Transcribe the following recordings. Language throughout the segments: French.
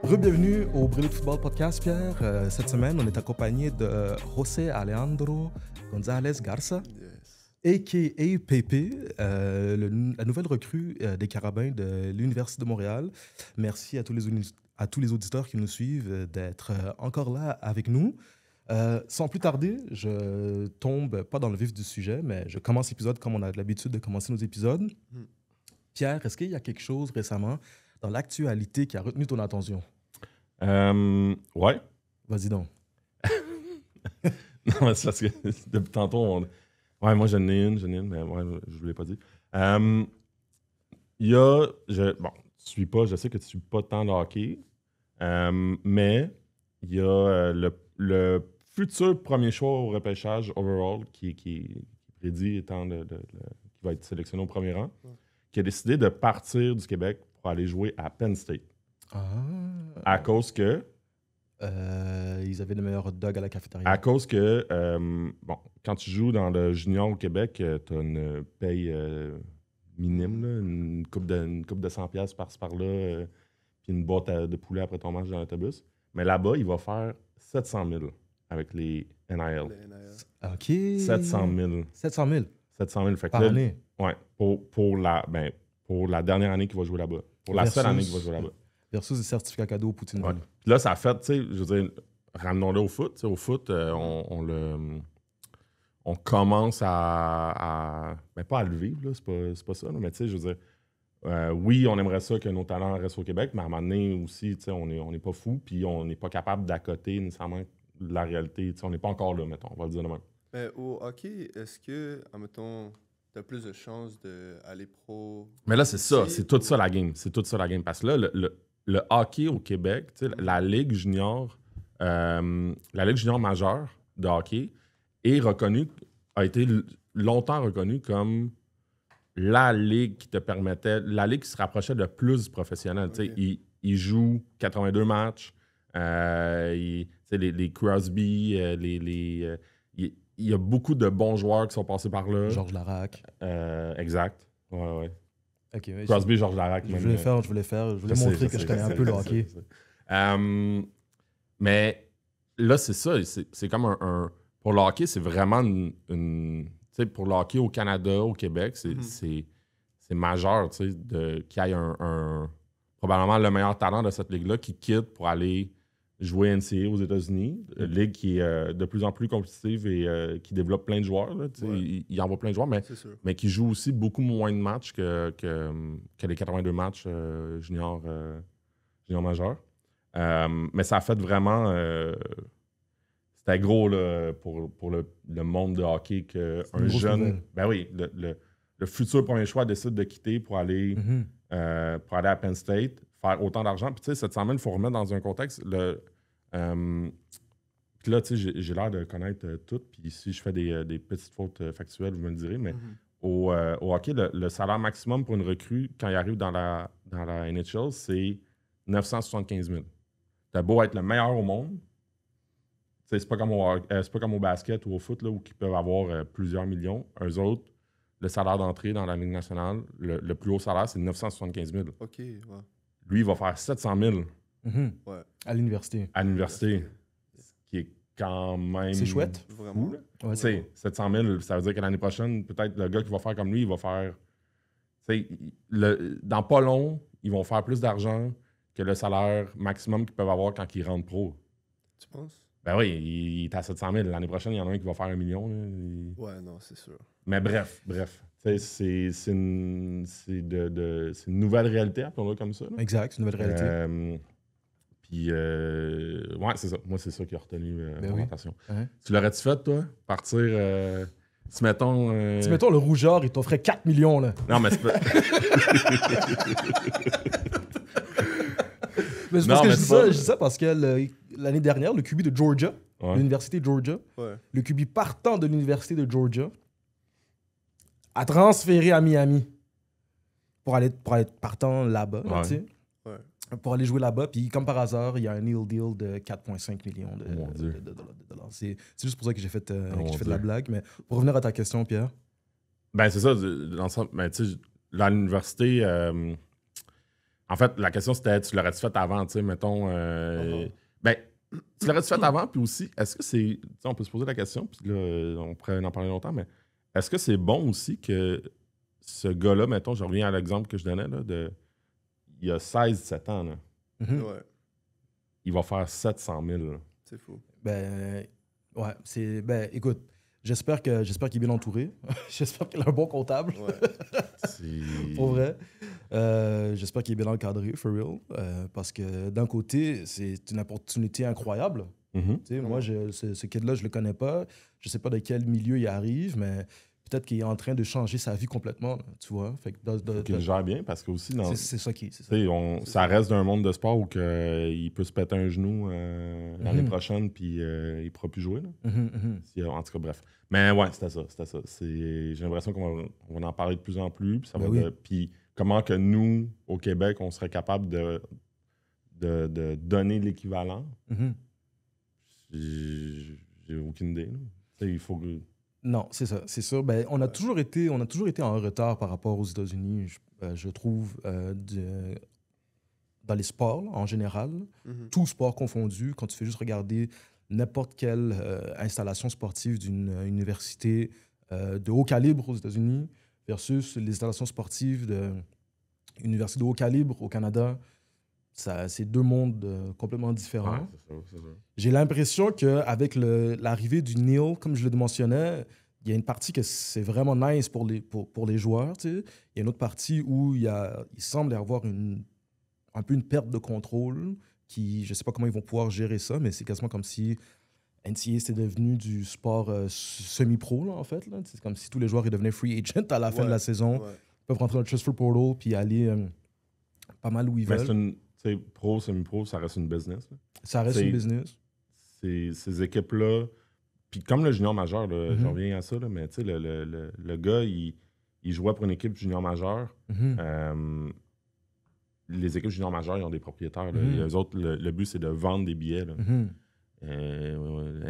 Bienvenue au Brûlé de football podcast, Pierre. Cette semaine, on est accompagné de José Alejandro González Garza, a.k.a. Pepe, la nouvelle recrue des Carabins de l'Université de Montréal. Merci à tous les auditeurs qui nous suivent d'être encore là avec nous. Sans plus tarder, je tombe pas dans le vif du sujet, mais je commence l'épisode comme on a l'habitude de commencer nos épisodes. Pierre, est-ce qu'il y a quelque chose récemment dans l'actualité qui a retenu ton attention? Ouais. Vas-y donc. Non, c'est parce que depuis tantôt, ouais, moi j'en ai une, mais ouais, je ne vous l'ai pas dit. Il y a, je sais que tu ne suis pas tant de hockey, mais il y a le futur premier choix au repêchage overall qui prédit étant qui va être sélectionné au premier rang, qui a décidé de partir du Québec pour aller jouer à Penn State. À cause que... ils avaient le meilleur hot dog à la cafétéria. À cause que, quand tu joues dans le junior au Québec, tu as une paye minime, là, une coupe de 100$ par-ci par-là, puis une boîte de poulet après ton match dans l'autobus. Mais là-bas, il va faire 700 000 avec les NIL. OK. 700 000. 700 000? 700 000. Fait que par année? Ouais, pour la dernière année qu'il va jouer là-bas. Pour la seule année qu'il va jouer là-bas. Versus des certificats cadeaux au Poutine. Ouais. Puis là, ça a fait, tu sais, je veux dire, ramenons-le au foot. Au foot, on commence à pas à le vivre, là, c'est pas ça, là, mais tu sais, je veux dire, oui, on aimerait ça que nos talents restent au Québec, mais à un moment donné aussi, tu sais, on n'est pas fou, puis on n'est pas capable d'accoter nécessairement de la réalité. Tu sais, on n'est pas encore là, mettons, on va le dire de même. Au hockey, est-ce que, admettons, tu as plus de chances d'aller pro? Mais là, c'est ça, c'est tout ça la game. C'est tout ça la game. Parce que là, le hockey au Québec, la Ligue junior majeure de hockey a été longtemps reconnue comme la ligue qui te permettait, la ligue qui se rapprochait le plus du professionnel. Okay. Ils jouent 82 matchs, les Crosby, il y a beaucoup de bons joueurs qui sont passés par là. Georges Larac. Exact. Ouais. Okay, Crosby, Georges Larac. Je voulais montrer que je connais un peu le hockey. Mais là, c'est ça. C'est comme pour le hockey, c'est vraiment une pour le hockey au Canada, au Québec, c'est majeur qu'il y ait probablement le meilleur talent de cette ligue-là qui quitte pour aller jouer NCAA aux États-Unis, ligue qui est de plus en plus compétitive et qui développe plein de joueurs. Là, il envoie plein de joueurs, mais qui joue aussi beaucoup moins de matchs que les 82 matchs junior majeurs. Mais ça a fait vraiment... c'était gros là, pour le monde de hockey qu'un jeune... Nouvelle. Ben oui, le futur premier choix décide de quitter pour aller à Penn State, faire autant d'argent. Puis tu sais, 700 000, il faut remettre dans un contexte. Puis là, tu sais, j'ai l'air de connaître tout. Puis si je fais des petites fautes factuelles, vous me le direz. Mais au hockey, le salaire maximum pour une recrue, quand il arrive dans la NHL, c'est 975 000. T'as beau être le meilleur au monde. C'est pas comme au basket ou au foot là, où ils peuvent avoir plusieurs millions. Eux autres, le salaire d'entrée dans la Ligue nationale, le plus haut salaire, c'est 975 000. OK, ouais. Lui, il va faire 700 000 Ouais. À l'université. à l'université, ce qui est quand même... C'est chouette. Vraiment. Ouais, Tu sais, 700 000, ça veut dire que l'année prochaine, peut-être le gars qui va faire comme lui, il va faire... Tu sais, dans pas long, ils vont faire plus d'argent que le salaire maximum qu'ils peuvent avoir quand ils rentrent pro. Tu penses? Ben oui, il est à 700 000. L'année prochaine, il y en a un qui va faire 1 million. Là. Ouais, non, c'est sûr. Mais bref. C'est une nouvelle réalité, appelons-le comme ça. Là. Exact, c'est une nouvelle réalité. Puis, ouais, c'est ça. Moi, c'est ça qui a retenu mon attention. Uh-huh. Tu l'aurais-tu fait, toi? Partir, si mettons... Si mettons le rougeur, il t'offrait 4 millions, là. Non, mais c'est pas... Mais c'est parce que je dis ça parce que l'année dernière, le QB de Georgia, l'université de Georgia, le QB partant de l'université de Georgia, a transféré à Miami pour aller partant là-bas, tu sais. Pour aller jouer là-bas. Puis, comme par hasard, il y a un deal de 4,5 millions de dollars. C'est juste pour ça que j'ai fait, de la blague. Mais pour revenir à ta question, Pierre. Ben, c'est ça. Dans le sens, ben, tu sais, l'université, en fait, la question c'était, tu l'aurais-tu fait avant, tu sais, mettons, ben, tu l'aurais-tu fait avant, puis aussi, est-ce que c'est, tu sais, on peut se poser la question, puis là, on pourrait en parler longtemps, mais est-ce que c'est bon aussi que ce gars-là, mettons, je reviens à l'exemple que je donnais, là, il a 16-17 ans, là. Ouais, Il va faire 700 000, là. c'est fou. Ben, ouais, ben, écoute, j'espère qu'il est bien entouré. J'espère qu'il a un bon comptable. Ouais. Pour vrai. J'espère qu'il est bien encadré, for real. Parce que d'un côté, c'est une opportunité incroyable. Mm-hmm. Tu sais, moi, ce kid-là, je le connais pas. Je sais pas de quel milieu il arrive, mais peut-être qu'il est en train de changer sa vie complètement, là, tu vois. Fait que Qu'il gère bien, parce que aussi, c'est ça qui... ça reste d'un monde de sport où il peut se péter un genou l'année prochaine, puis il ne pourra plus jouer. Là. En tout cas, bref. Mais ouais, c'était ça. J'ai l'impression qu'on va en parler de plus en plus. Puis comment que nous, au Québec, on serait capable de donner l'équivalent. J'ai aucune idée. Il faut que... Non, c'est ça, c'est sûr. Ben, on a toujours été en retard par rapport aux États-Unis, je trouve, dans les sports là, en général. Tout sport confondu, quand tu fais juste regarder n'importe quelle installation sportive d'une université de haut calibre aux États-Unis versus les installations sportives d'une université de haut calibre au Canada, c'est deux mondes complètement différents. Ouais, c'est ça. J'ai l'impression qu'avec l'arrivée du NIL, comme je le mentionnais, il y a une partie que c'est vraiment nice pour les joueurs. Tu sais. Il y a une autre partie où il semble y avoir un peu une perte de contrôle. Je ne sais pas comment ils vont pouvoir gérer ça, mais c'est quasiment comme si NCAA c'était devenu du sport semi-pro, là, en fait. Là. C'est comme si tous les joueurs ils devenaient free agent à la fin de la saison. Ouais. Ils peuvent rentrer dans le transfer portal puis aller pas mal où ils veulent. Mais pro, semi-pro, ça reste une business. Là. Ça reste une business. Ces équipes-là, puis comme le junior majeur, là, je reviens à ça, là, mais tu sais, le gars, il jouait pour une équipe junior majeur. Les équipes junior majeures, ils ont des propriétaires. Là. Eux autres, le but, c'est de vendre des billets. Là.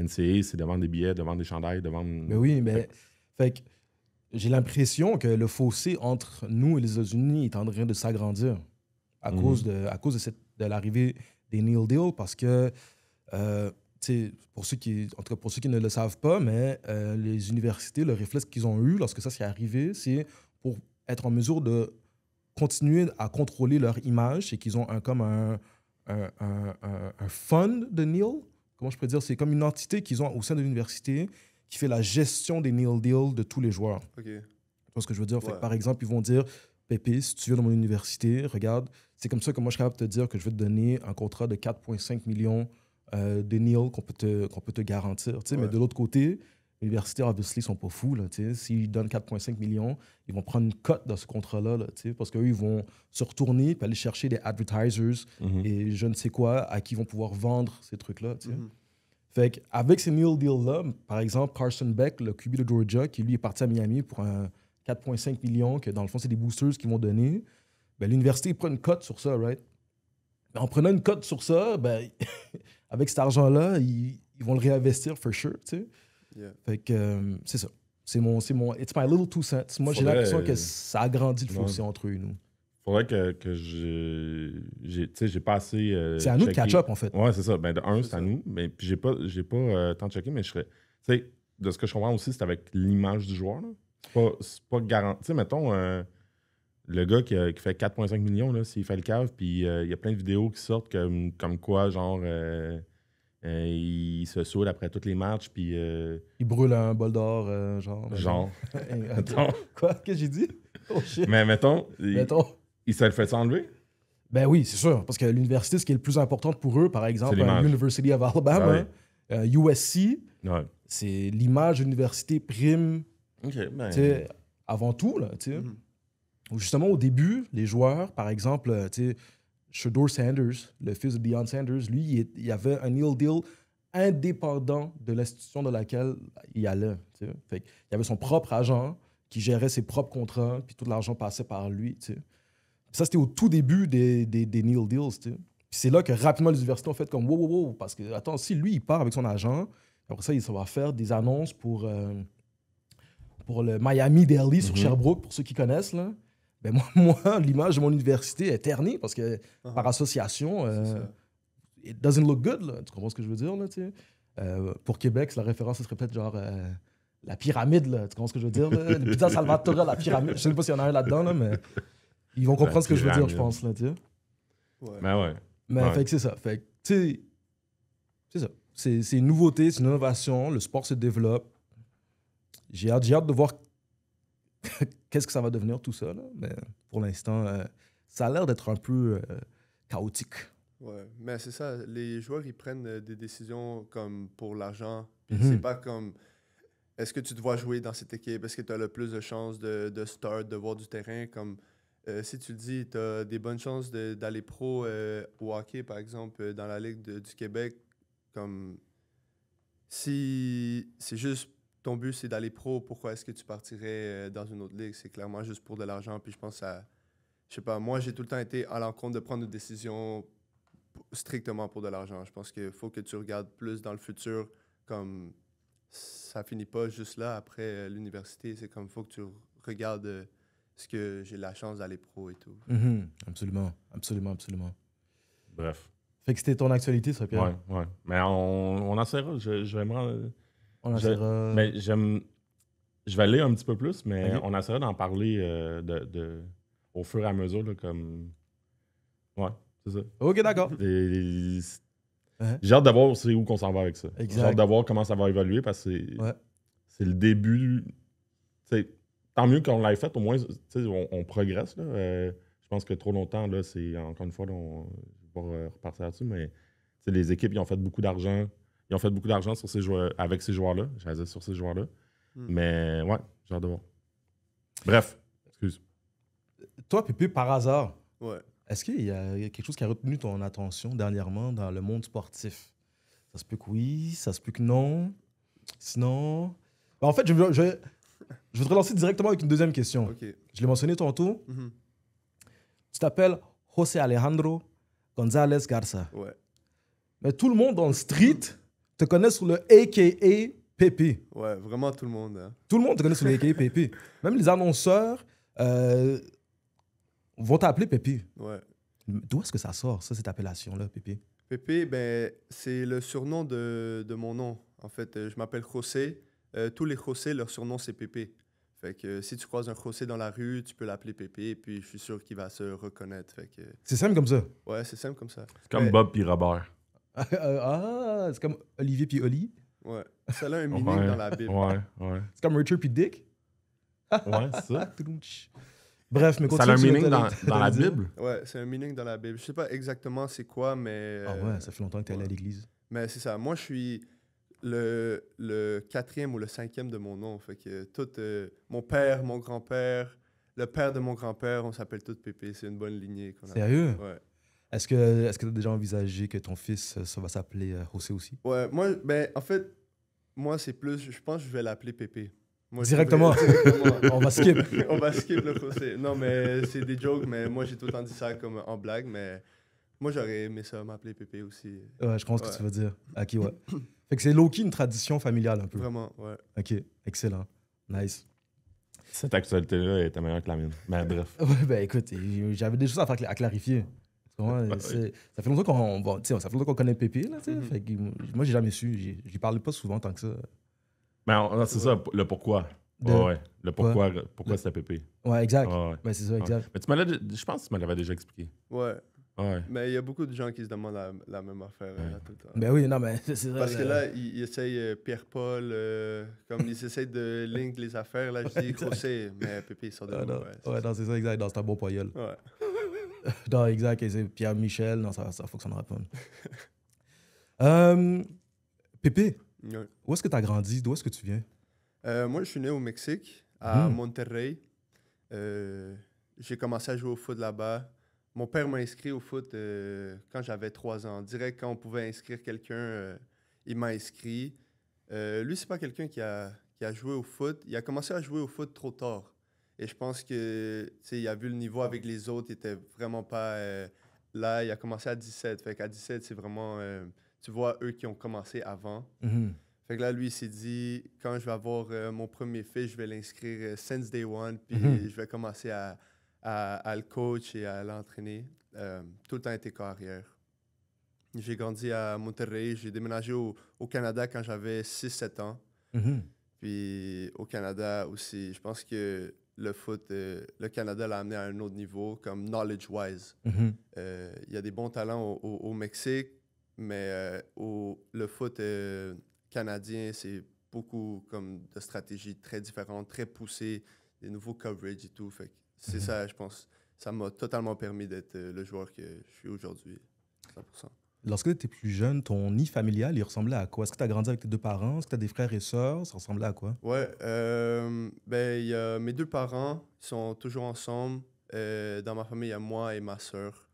NCAA, c'est de vendre des billets, de vendre des chandails, de vendre... Mais oui, mais fait que j'ai l'impression que le fossé entre nous et les États-Unis est en train de s'agrandir à cause de l'arrivée des Neil Deal, parce que, pour ceux qui ne le savent pas, mais les universités, le réflexe qu'ils ont eu lorsque ça s'est arrivé, c'est pour être en mesure de continuer à contrôler leur image, c'est qu'ils ont comme un fund de Neil. Comment je peux dire? C'est comme une entité qu'ils ont au sein de l'université qui fait la gestion des Neil Deals de tous les joueurs. OK. Tu vois ce que je veux dire? Ouais. Fait que, par exemple, ils vont dire, Pépé, si tu viens dans mon université, regarde, c'est comme ça que moi, je suis capable de te dire que je vais te donner un contrat de 4,5 millions de Neil qu'on peut te garantir. Ouais. Mais de l'autre côté, les universités, obviously, ne sont pas fous. Là, s'ils donnent 4,5 millions, ils vont prendre une cote dans ce contrat-là, là, parce qu'eux, ils vont se retourner et aller chercher des advertisers et je ne sais quoi à qui ils vont pouvoir vendre ces trucs-là. Fait qu'avec ces Neil Deals-là, par exemple, Carson Beck, le QB de Georgia, qui lui est parti à Miami pour un 4,5 millions, que dans le fond, c'est des boosters qu'ils vont donner, ben, l'université prend une cote sur ça, right? Ben, en prenant une cote sur ça, ben, avec cet argent-là, ils vont le réinvestir for sure, tu sais. Yeah. Fait que c'est ça. C'est mon it's my little 2 cents. Moi, j'ai l'impression que ça agrandit le fossé entre eux et nous. Faudrait que j'ai pas assez. C'est à nous de catch-up, en fait. Ouais, c'est ça. Ben, de un, c'est à nous. Mais puis j'ai pas tant checké, mais je serais. Tu sais, de ce que je comprends aussi, c'est avec l'image du joueur. C'est pas garanti. Tu sais, mettons, le gars qui fait 4,5 millions, là, s'il fait le cave, puis il y a plein de vidéos qui sortent comme quoi, genre. Il se saoule après tous les matchs, puis... Il brûle un bol d'or, genre. Genre. Quoi? Qu'est-ce que j'ai dit? Oh shit. Mais mettons... Il se le fait enlever? Ben oui, c'est sûr. Parce que l'université, ce qui est le plus important pour eux, par exemple, University of Alabama, USC, c'est l'image de l'université prime avant tout. Là, justement, au début, les joueurs, par exemple, Shedeur Sanders, le fils de Deion Sanders, lui, il avait un Neil Deal indépendant de l'institution dans laquelle il allait. Fait il avait son propre agent qui gérait ses propres contrats, puis tout l'argent passait par lui. Ça, c'était au tout début des Neil Deals. Puis c'est là que rapidement les universités ont fait comme wow, parce que, attends, si lui, il part avec son agent, après ça, il va faire des annonces pour le Miami Daily sur Sherbrooke, pour ceux qui connaissent, là. Ben moi l'image de mon université est ternie parce que par association, it doesn't look good. Là. Tu comprends ce que je veux dire? Là, tu sais? Pour Québec, la référence, ce serait peut-être genre la pyramide. Là. Tu comprends ce que je veux dire? Là? Le Pizza Salvatore, la pyramide. Je sais pas s'il y en a un là-dedans, là, mais ils vont comprendre ce que je veux dire, je pense. Là, tu sais? Ouais. Ben ouais. Mais fait que c'est ça. Fait que, tu sais, c'est ça. C'est une nouveauté, c'est une innovation. Le sport se développe. J'ai hâte de voir qu'est-ce que ça va devenir tout ça. Là. Mais pour l'instant, ça a l'air d'être un peu chaotique. Ouais, mais c'est ça. Les joueurs, ils prennent des décisions comme pour l'argent. Puis c'est pas comme est-ce que tu dois jouer dans cette équipe? Est-ce que tu as le plus de chances de start, de voir du terrain? Comme si tu dis tu as des bonnes chances d'aller pro au hockey, par exemple, dans la Ligue du Québec, comme si c'est juste ton but, c'est d'aller pro, pourquoi est-ce que tu partirais dans une autre ligue? C'est clairement juste pour de l'argent. Puis je pense que ça. Je sais pas, moi, j'ai tout le temps été à l'encontre de prendre une décision strictement pour de l'argent. Je pense qu'il faut que tu regardes plus dans le futur, comme ça finit pas juste là après l'université. C'est comme, faut que tu regardes ce que j'ai la chance d'aller pro et tout. Absolument, absolument. Bref. Fait que c'était ton actualité, ça, Pierre? Ouais. Mais on essaiera. On essaiera. Mais je vais aller un petit peu plus, mais on essaiera d'en parler au fur et à mesure, là, comme... Ouais, c'est ça. OK, d'accord. J'ai hâte de voir aussi où qu'on s'en va avec ça. Exact. J'ai hâte de voir comment ça va évoluer parce que c'est le début. T'sais, tant mieux qu'on l'ait fait, au moins on progresse. Là. Je pense que trop longtemps, là, c'est encore une fois, là, on va repartir là-dessus, mais les équipes ils ont fait beaucoup d'argent. Ils ont fait beaucoup d'argent sur ces joueurs, avec ces joueurs-là. J'allais dire sur ces joueurs-là. Mais ouais, j'ai hâte de voir. Bref, excuse. Toi, Pépé, par hasard, ouais. Est-ce qu'il y a quelque chose qui a retenu ton attention dernièrement dans le monde sportif? Ça se peut que oui, ça se peut que non. Sinon... Ben, en fait, je vais te relancer directement avec une deuxième question. Okay. Je l'ai mentionné tantôt. Tu t'appelles José Alejandro González Garza. Ouais. Mais tout le monde dans le street te connaît sous le a.k.a. Pépé. Ouais, vraiment tout le monde. Hein. Tout le monde te connaît sous le a.k.a. Pépé. Même les annonceurs... vont t'appeler Pépé. Ouais. D'où est-ce que ça sort, ça, cette appellation-là, Pépé? Pépé, ben, c'est le surnom de mon nom. En fait, je m'appelle José. Tous les José, leur surnom, c'est Pépé. Fait que si tu croises un José dans la rue, tu peux l'appeler Pépé, puis je suis sûr qu'il va se reconnaître. Fait que... C'est simple comme ça? Ouais, c'est simple comme ça. C'est comme Bob puis Robert. C'est comme Olivier puis Oli? Ouais. Ça a un meaning dans la Bible. Ouais. C'est comme Richard puis Dick? Ouais, c'est ça. Bref, mais continue. Ça a un meaning dans la Bible? Ouais, c'est un meaning dans la Bible. Je sais pas exactement c'est quoi, mais... Ah ouais, ça fait longtemps que tu es allé à l'église. Mais c'est ça. Moi, je suis le 4e ou le 5e de mon nom. Fait que tout... mon père, mon grand-père, le père de mon grand-père, on s'appelle tous Pépé. C'est une bonne lignée. Sérieux? Ouais. Est-ce que tu as déjà envisagé que ton fils, ça va s'appeler José aussi? Ouais, moi, ben, en fait, moi, c'est plus... Je pense que je vais l'appeler Pépé. Moi, directement. On va skip. On va skip le José. Non, mais c'est des jokes, mais moi, j'ai tout le temps dit ça comme en blague, mais moi, j'aurais aimé ça m'appeler Pépé aussi. Ouais, je pense que tu veux dire. Ok, ouais. Fait que c'est low-key une tradition familiale un peu. Vraiment, ouais. Ok, excellent. Nice. Cette actualité-là était meilleure que la mienne. Mais bref. Ouais, ben écoute, j'avais des choses à clarifier. Ça fait longtemps qu'on connaît Pépé, là, tu sais. Fait que moi, j'ai jamais su. J'y parlais pas souvent tant que ça. Mais c'est ça, le pourquoi. Ouais, le pourquoi c'était Pépé. Ouais, exact. Ouais. Ben, c'est ça, exact. Mais je pense que tu me l'avais déjà expliqué. Ouais. Ouais. Mais il y a beaucoup de gens qui se demandent la même affaire tout le temps. Ben oui, non, mais c'est ça. Parce que là, ils essayent Pierre-Paul, comme ils essayent de link les affaires. Là, je dis José, mais Pépé, il sort de là. Ouais, non, c'est ça, exact. Non, c'est un bon poil. Ouais. Non, exact. Et c'est Pierre-Michel. Non, ça fonctionnera pas. Pépé, où est-ce que tu as grandi? D'où est-ce que tu viens? Moi, je suis né au Mexique, à Monterrey. J'ai commencé à jouer au foot là-bas. Mon père m'a inscrit au foot quand j'avais 3 ans. Direct, quand on pouvait inscrire quelqu'un, il m'a inscrit. Lui, c'est pas quelqu'un qui a joué au foot. Il a commencé à jouer au foot trop tard. Et je pense que, il a vu le niveau avec les autres. Il était vraiment pas là. Il a commencé à 17. Fait qu'à 17, c'est vraiment... tu vois, eux qui ont commencé avant. Fait que là, lui, il s'est dit, quand je vais avoir mon premier fils, je vais l'inscrire since day one, puis je vais commencer à à le coach et à l'entraîner. Tout le temps été carrière. J'ai grandi à Monterrey. J'ai déménagé au Canada quand j'avais 6-7 ans. Puis au Canada aussi, je pense que le foot, le Canada l'a amené à un autre niveau, comme knowledge-wise. Il y a des bons talents au Mexique, mais le foot canadien, c'est beaucoup comme de stratégies très différentes, très poussées, des nouveaux coverages et tout. Fait que c'est ça, je pense. Ça m'a totalement permis d'être le joueur que je suis aujourd'hui, 100%. Lorsque tu étais plus jeune, ton nid familial, il ressemblait à quoi? Est-ce que tu as grandi avec tes deux parents? Est-ce que tu as des frères et sœurs? Ça ressemblait à quoi? Ouais, ben, y a mes deux parents qui sont toujours ensemble. Dans ma famille, il y a moi et ma sœur.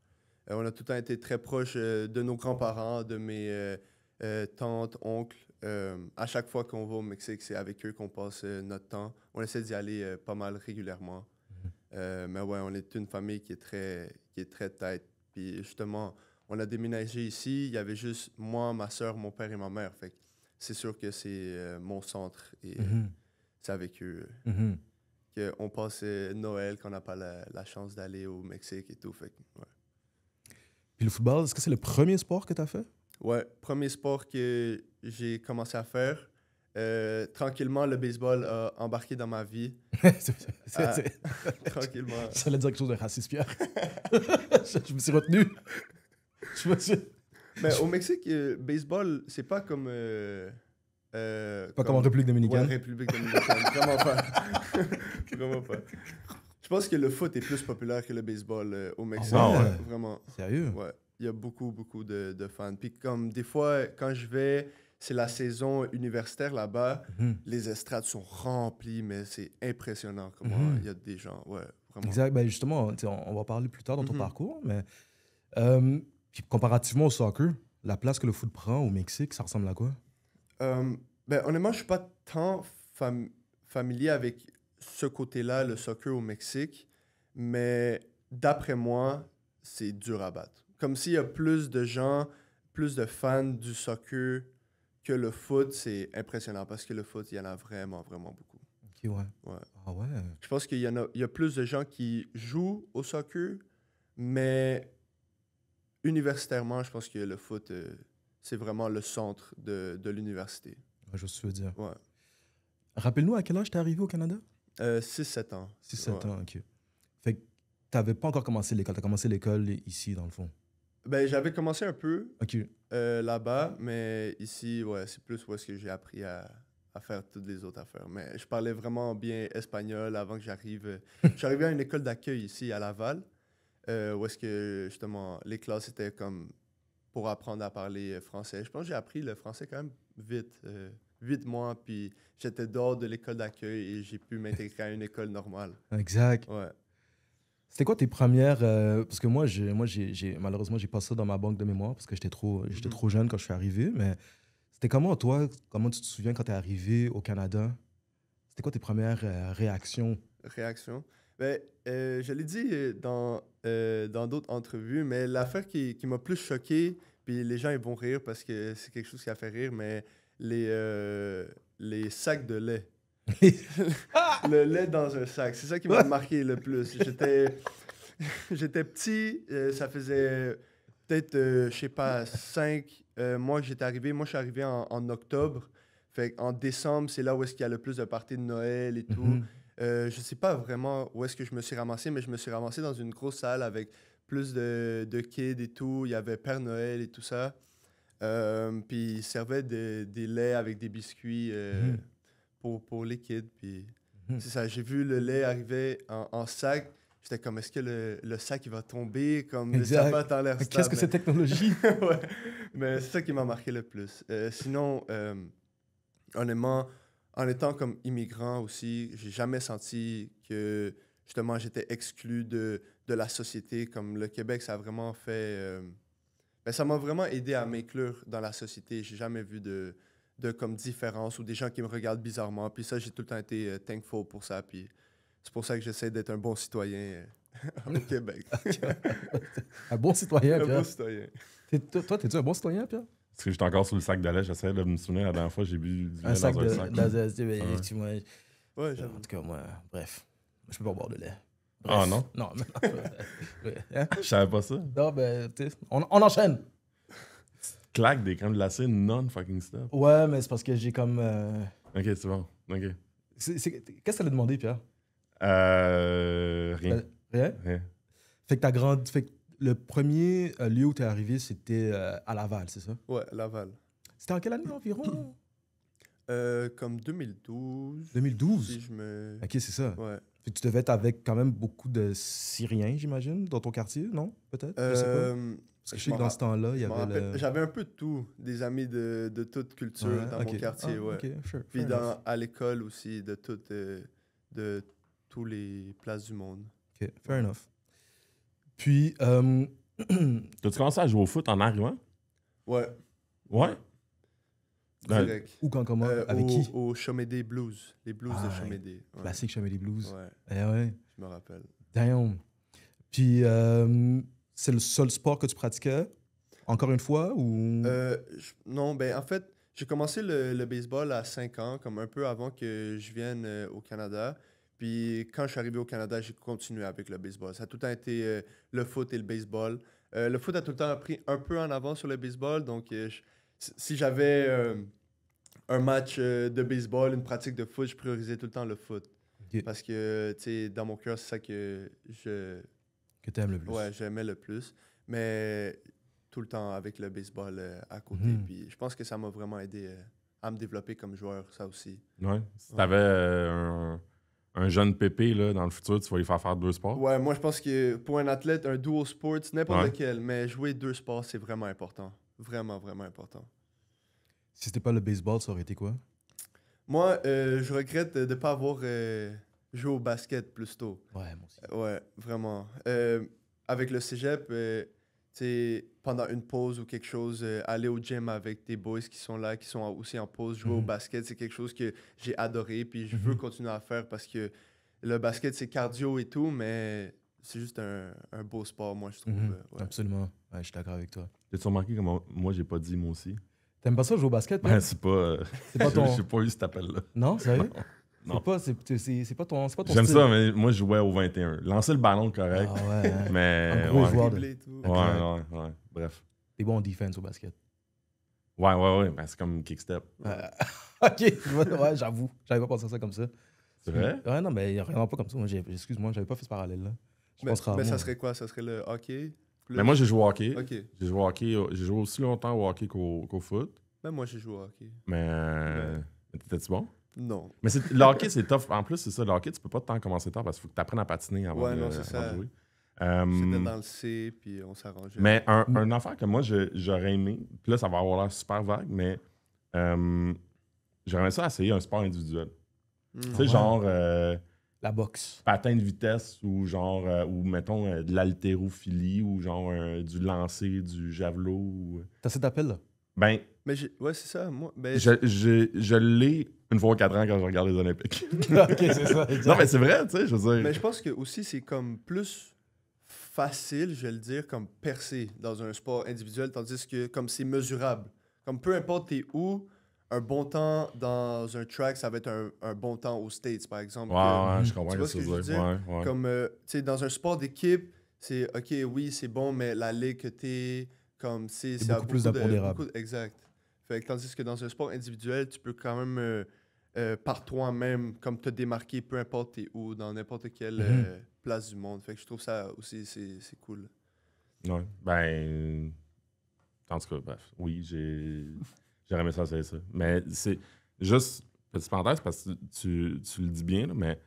On a tout le temps été très proches de nos grands-parents, de mes tantes, oncles. À chaque fois qu'on va au Mexique, c'est avec eux qu'on passe notre temps. On essaie d'y aller pas mal régulièrement. Mais ouais, on est une famille qui est très tight. Puis justement, on a déménagé ici. Il y avait juste moi, ma sœur, mon père et ma mère. Fait que c'est sûr que c'est mon centre et c'est avec eux qu'on passe Noël, qu'on n'a pas la chance d'aller au Mexique et tout. Fait que, ouais. Puis le football, est-ce que c'est le premier sport que tu as fait? Ouais, premier sport que j'ai commencé à faire. Tranquillement, le baseball a embarqué dans ma vie. Tranquillement. Ça allait dire quelque chose de raciste, Pierre. Je me suis retenu. Mais au Mexique, baseball, c'est pas comme... pas comme en République dominicaine. Ouais, République dominicaine. Vraiment pas. Vraiment pas. Je pense que le foot est plus populaire que le baseball au Mexique. Oh, ouais. Vraiment. Sérieux? Ouais. Il y a beaucoup de fans. Puis comme des fois, quand je vais, c'est la saison universitaire là-bas, les estrades sont remplies, mais c'est impressionnant comment il y a des gens. Ouais, vraiment. Exact. Ben justement, on va parler plus tard dans ton parcours, mais puis comparativement au soccer, la place que le foot prend au Mexique, ça ressemble à quoi? Ben, honnêtement, je suis pas tant familier avec ce côté-là, le soccer au Mexique, mais d'après moi, c'est dur à battre. Comme s'il y a plus de gens, plus de fans du soccer que le foot, c'est impressionnant parce que le foot, il y en a vraiment, vraiment beaucoup. Ok, ouais. Ah ouais? Je pense qu'il y a plus de gens qui jouent au soccer, mais universitairement, je pense que le foot, c'est vraiment le centre de l'université. Ouais, je vois ce que tu veux dire. Ouais. Rappelle-nous à quel âge t'es arrivé au Canada? 6-7 ans. 6-7 ans, ok. Fait que t'avais pas encore commencé l'école, t'as commencé l'école ici, dans le fond. Ben, j'avais commencé un peu Ok. là-bas, mais ici, ouais, c'est plus où est-ce que j'ai appris à faire toutes les autres affaires. Mais je parlais vraiment bien espagnol avant que j'arrive. Je suis arrivé à une école d'accueil ici à Laval, où est-ce que, justement, les classes étaient comme pour apprendre à parler français. Je pense que j'ai appris le français quand même vite. 8 mois, puis j'étais dehors de l'école d'accueil et j'ai pu m'intégrer à une école normale. Exact. Ouais. C'était quoi tes premières... parce que moi, malheureusement, j'ai pas ça dans ma banque de mémoire parce que j'étais trop jeune quand je suis arrivé, mais c'était comment, toi, comment tu te souviens quand tu es arrivé au Canada? C'était quoi tes premières réactions? Réaction? Ben, je l'ai dit dans d'autres entrevues, mais l'affaire qui m'a plus choqué, puis les gens ils vont rire parce que c'est quelque chose qui a fait rire, mais les sacs de lait. Le lait dans un sac, c'est ça qui m'a marqué le plus. J'étais petit, ça faisait peut-être, je sais pas, 5 mois que j'étais arrivé. Moi, je suis arrivé en octobre. Fait en décembre, c'est là où est-ce qu'il y a le plus de parties de Noël et tout. Je sais pas vraiment où est-ce que je me suis ramassé, mais je me suis ramassé dans une grosse salle avec plus de kids et tout. Il y avait Père Noël et tout ça. Puis il servait des laits avec des biscuits pour les kids. Puis c'est ça, j'ai vu le lait arriver en sac. J'étais comme, est-ce que le sac il va tomber? Comme le sapin dans l'air stable. Qu'est-ce que c'est technologie? Ouais, mais c'est ça qui m'a marqué le plus. Sinon, honnêtement, en étant comme immigrant aussi, j'ai jamais senti que justement j'étais exclu de la société. Comme le Québec, ça a vraiment fait... ça m'a vraiment aidé à m'inclure dans la société. J'ai jamais vu de comme différence ou des gens qui me regardent bizarrement. Puis ça, j'ai tout le temps été thankful pour ça. Puis c'est pour ça que j'essaie d'être un bon citoyen au Québec. Un bon citoyen, Pierre. Un bon citoyen. Toi, t'es-tu un bon citoyen, Pierre? Parce que j'étais encore sur le sac de lait. J'essaie de me souvenir la dernière fois, j'ai bu du lait dans un sac. Ouais, en tout cas, moi, bref. Je peux pas boire de lait. Ah non? Non, mais hein? Je savais pas ça. Non, ben, on enchaîne. Claque des crèmes glacées non-fucking stop. Ouais, mais c'est parce que j'ai comme... Ok, c'est bon. Ok. Qu'est-ce que t'allais demander, Pierre? Rien. Rien? Rien. Fait que t'as grandi... Fait que le premier lieu où t'es arrivé, c'était à Laval, c'est ça? Ouais, Laval. C'était en quelle année environ? Comme 2012. 2012? Si je me... Ok, c'est ça. Ouais. Fait que tu devais être avec quand même beaucoup de Syriens, j'imagine, dans ton quartier, non? Peut-être? Je sais pas. Parce que je sais que dans ce temps-là, il y avait le... J'avais un peu de tout. Des amis de toute culture Ouais, dans mon quartier, Ah, ouais. ok, sure. Puis Fair enough. à l'école aussi, de tous les places du monde. Ok, fair enough. Puis, T'as-tu commencé à jouer au foot en arrivant? Ouais, Ouais. direct. où, quand, comment? Avec qui? Au Chomédé Blues. Les Blues Ah, de ouais. Chomédé. Ouais. Classique Chemin des Blues. Ouais, Eh ouais. je me rappelle. Damn. Puis, c'est le seul sport que tu pratiquais? Encore une fois? Ou... Non, ben en fait, j'ai commencé le baseball à 5 ans, comme un peu avant que je vienne au Canada. Puis quand je suis arrivé au Canada, j'ai continué avec le baseball. Ça a tout le temps été le foot et le baseball. Le foot a tout le temps pris un peu en avant sur le baseball. Donc, si j'avais un match de baseball, une pratique de foot, je priorisais tout le temps le foot. Ok. Parce que, tu sais, dans mon cœur, c'est ça que Que t'aimes le plus? ouais, j'aimais le plus. Mais tout le temps avec le baseball à côté. Mhm. Puis je pense que ça m'a vraiment aidé à me développer comme joueur, ça aussi. Ouais. Si t'avais un jeune pépé là, dans le futur, tu vas lui faire 2 sports? Ouais, moi je pense que pour un athlète, un duo sports, n'importe Ouais. lequel, mais jouer 2 sports, c'est vraiment important. Vraiment, vraiment important. Si c'était pas le baseball, ça aurait été quoi? Moi, je regrette de ne pas avoir joué au basket plus tôt. Ouais, moi aussi. Ouais, vraiment. Avec le cégep, tu sais, pendant une pause ou quelque chose, aller au gym avec tes boys qui sont là, qui sont aussi en pause, jouer au Mhm. basket, c'est quelque chose que j'ai adoré, puis je veux continuer à faire parce que le basket, c'est cardio et tout, mais c'est juste un beau sport, moi, je trouve. Mhm. Ouais. Absolument. Ouais, je suis d'accord avec toi. T'as-tu remarqué comment moi j'ai pas dit moi aussi? T'aimes pas ça jouer au basket? Ben, Pierre? c'est pas. C'est pas ton... J'ai pas eu cet appel-là. Non, sérieux? Non. C'est pas, c'est pas ton J'aime style. ça, mais moi je jouais au 21. Lancer le ballon correct. Ah ouais, hein. Mais. Un gros ouais. joueur. Dribbler et tout. Ouais. Bref. T'es bon en defense au basket. Ouais. Ben, c'est comme kickstep. Ok, ouais, j'avoue. J'avais pas pensé à ça comme ça. C'est vrai? Ouais, non, mais vraiment pas comme ça. Moi, excuse-moi, j'avais pas fait ce parallèle-là. Je pense Mais rarement. ça serait quoi? Ça serait le hockey? Plus... Mais moi j'ai joué au hockey. Ok. J'ai joué au hockey. J'ai joué aussi longtemps au hockey qu'au foot. Ben moi, j'ai joué au hockey. Mais. Mais t'étais-tu bon? Non. Mais le hockey, c'est tough. En plus, c'est ça. Le hockey, tu peux pas tant commencer tard parce qu'il faut que tu apprennes à patiner avant, Ouais, de, non, c'est avant ça. de jouer. C'était dans le C, puis on s'arrangeait. Mais un affaire que moi, j'aurais aimé, puis là, ça va avoir l'air super vague, mais j'aurais aimé ça essayer un sport individuel. Mm. Tu sais, Ouais. genre La boxe. patin de vitesse ou genre, ou mettons, de l'haltérophilie ou genre du lancer, du javelot. T'as cet appel-là? Ben, Mais ouais, c'est ça. Moi, ben, je l'ai une fois aux 4 ans quand je regarde les Olympiques. Ok, c'est ça. exact. Non, mais c'est vrai, tu sais, je veux dire. mais je pense que aussi c'est comme plus facile, je vais le dire, comme percer dans un sport individuel, tandis que comme c'est mesurable. Comme peu importe t'es où, un bon temps dans un track, ça va être un bon temps aux States, par exemple. Ouais, je comprends Tu vois ce que ce tu que veux je veux dire. Ouais. Comme, tu sais, dans un sport d'équipe, c'est OK, oui, c'est bon, mais la ligue que t'es, comme, c'est beaucoup plus d'impondérables. Exact. Fait que, tandis que dans un sport individuel, tu peux quand même, par toi-même, comme te démarquer, peu importe t'es où, dans n'importe quelle place du monde. Fait que je trouve ça aussi, c'est cool. Ouais. Ben. En tout cas, bref. Oui, j'aurais aimé ça, c'est ça. Mais c'est juste, petite parenthèse, parce que tu le dis bien, là, mais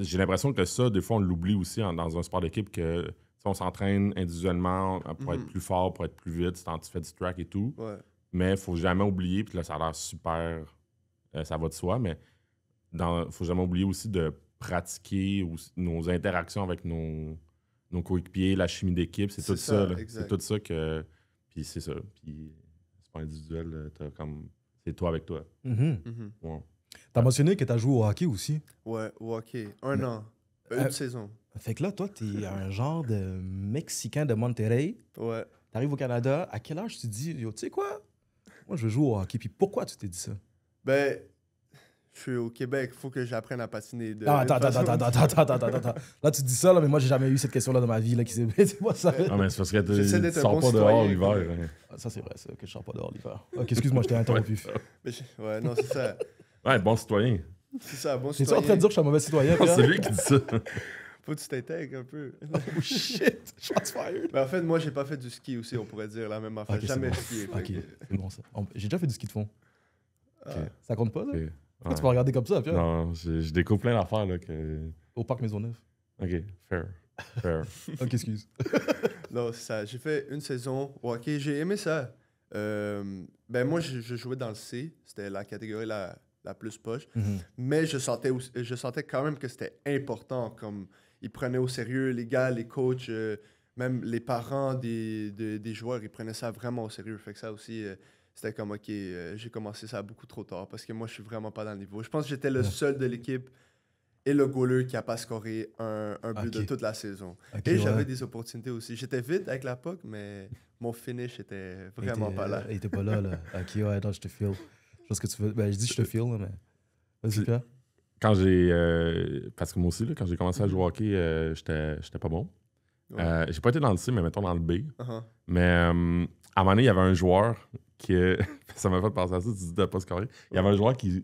j'ai l'impression que ça, des fois, on l'oublie aussi dans un sport d'équipe que tu sais, on s'entraîne individuellement pour être plus fort, pour être plus vite, tu fais du track et tout. Ouais. Mais il faut jamais oublier, puis là, ça a l'air super, ça va de soi, mais faut jamais oublier aussi de pratiquer aussi nos interactions avec nos coéquipiers, la chimie d'équipe, c'est tout ça. Là. exact. C'est tout ça que. Puis c'est ça. Puis c'est pas individuel, c'est toi avec toi. Mhm. Mhm. Ouais. T'as mentionné que t'as joué au hockey aussi. Ouais, au hockey. Un an. Une saison. Fait que là, toi, t'es un genre de Mexicain de Monterrey. Ouais. T'arrives au Canada. À quel âge tu te dis, yo, tu sais quoi? Moi, je veux jouer au hockey. Puis pourquoi tu t'es dit ça? Ben, Je suis au Québec, il faut que j'apprenne à patiner. Attends. Là, tu dis ça, là, mais moi, j'ai jamais eu cette question-là dans ma vie. Là, c'est pas ça. Non, mais c'est parce que tu d'être un sors bon pas dehors citoyen, l'hiver. Hein. Ah, ça, c'est vrai, ça, que je sors pas dehors l'hiver. Ok, excuse-moi, je t'ai interrompu. Ouais, non, c'est ça. Ouais, bon citoyen. C'est ça, bon T'es-tu citoyen. en train de dire que je suis un mauvais citoyen? Non, c'est lui qui dit ça. Faut que tu t'intègres un peu. Oh shit, shots fired. Mais en fait, moi, j'ai pas fait du ski aussi, on pourrait dire la même affaire. Ok, c'est Jamais bon. skié. Ok, c'est bon ça. J'ai déjà fait du ski de fond. Ah. Ça compte pas, ça? Ok. Pourquoi tu peux regarder comme ça, Pierre? Non, je découvre plein d'affaires là que. Au parc Maisonneuve. Ok, fair. Ok, excuse. Non, c'est ça. J'ai fait une saison au hockey. J'ai aimé ça. Ben moi, je jouais dans le C. C'était la catégorie la plus poche. Mais je sentais quand même que c'était important. Comme ils prenaient au sérieux les gars, les coachs, même les parents des joueurs, ils prenaient ça vraiment au sérieux. Fait que ça aussi, c'était comme, OK, j'ai commencé ça beaucoup trop tard parce que moi, je suis vraiment pas dans le niveau. Je pense que j'étais le seul de l'équipe et le goaler qui a pas scoré un but de toute la saison. Et j'avais des opportunités aussi. J'étais vite avec la puck, mais mon finish était vraiment pas là. Il était pas là, là. Ok, ouais, non, je te feel. Je sais ce que tu veux. Ben, je dis je te feel, là, mais. Vas-y, Pierre. Quand j'ai. Parce que moi aussi, là, quand j'ai commencé à jouer au hockey, j'étais pas bon. Ouais. J'ai pas été dans le C, mais mettons dans le B. Uh-huh. Mais à un moment donné, il y avait un joueur qui. Ça m'a fait penser à ça, tu dis de pas scorer. Il y avait un joueur qui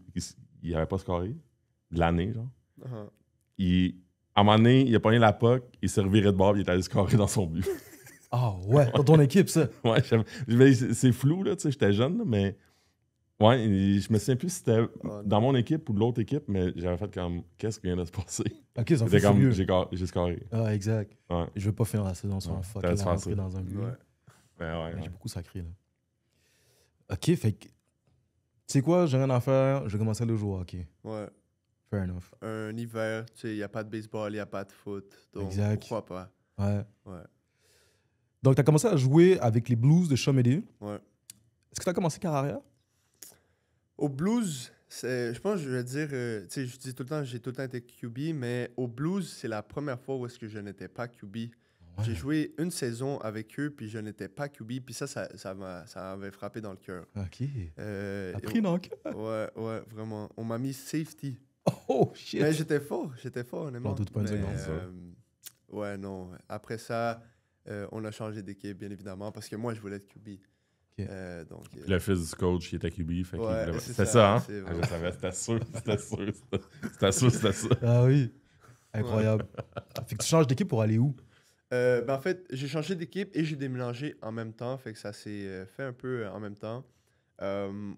il avait pas scoré de l'année, genre. Uh-huh. À un moment donné, il a pogné la puck, il s'est reviré de bord, il est allé scorer dans son but. Ah ouais, dans ton équipe, ça. Ouais, c'est flou, là, tu sais, j'étais jeune, là, mais. Ouais, je me souviens plus si c'était dans mon équipe ou de l'autre équipe, mais j'avais fait comme, qu'est-ce qui vient de se passer? Ok, ça C'était fait comme, furieux. j'ai scoré. Ah, exact. Ouais. Je veux pas finir la saison sur un fuck t'allais te faire rentrer ça. dans un but. Ouais. Ouais. J'ai beaucoup sacré, là. Ok, fait que. Tu sais quoi, j'ai rien à faire, je vais commencer à aller jouer au hockey. Ouais. Fair enough. Un hiver, tu sais, il n'y a pas de baseball, il n'y a pas de foot. Donc, Exact. pourquoi pas? Ouais. Ouais. Donc, tu as commencé à jouer avec les Blues de Chomedey. Ouais. Est-ce que tu as commencé carrière? Au Blues, je pense que je vais dire, tu sais, je dis tout le temps, j'ai tout le temps été QB, mais au Blues, c'est la première fois où est-ce que je n'étais pas QB. Ouais. J'ai joué une saison avec eux, puis je n'étais pas QB, puis ça m'avait frappé dans le cœur. Ok. Euh, T'as et pris dans le cœur? ouais, vraiment. On m'a mis safety. Oh shit! Mais j'étais fort, honnêtement. J'en doute pas une Mais, seconde. ouais, non. Après ça, on a changé d'équipe, bien évidemment, parce que moi, je voulais être QB. Ok. Donc, Le fils du coach qui était QB, fait Ouais, qu'il c'est c'était ça, ça, hein? c'est vrai. Je savais, c'était ça. Ah oui. Incroyable. Fait que tu changes d'équipe pour aller où? Ben en fait, j'ai changé d'équipe et j'ai déménagé en même temps, fait que ça s'est fait un peu en même temps. On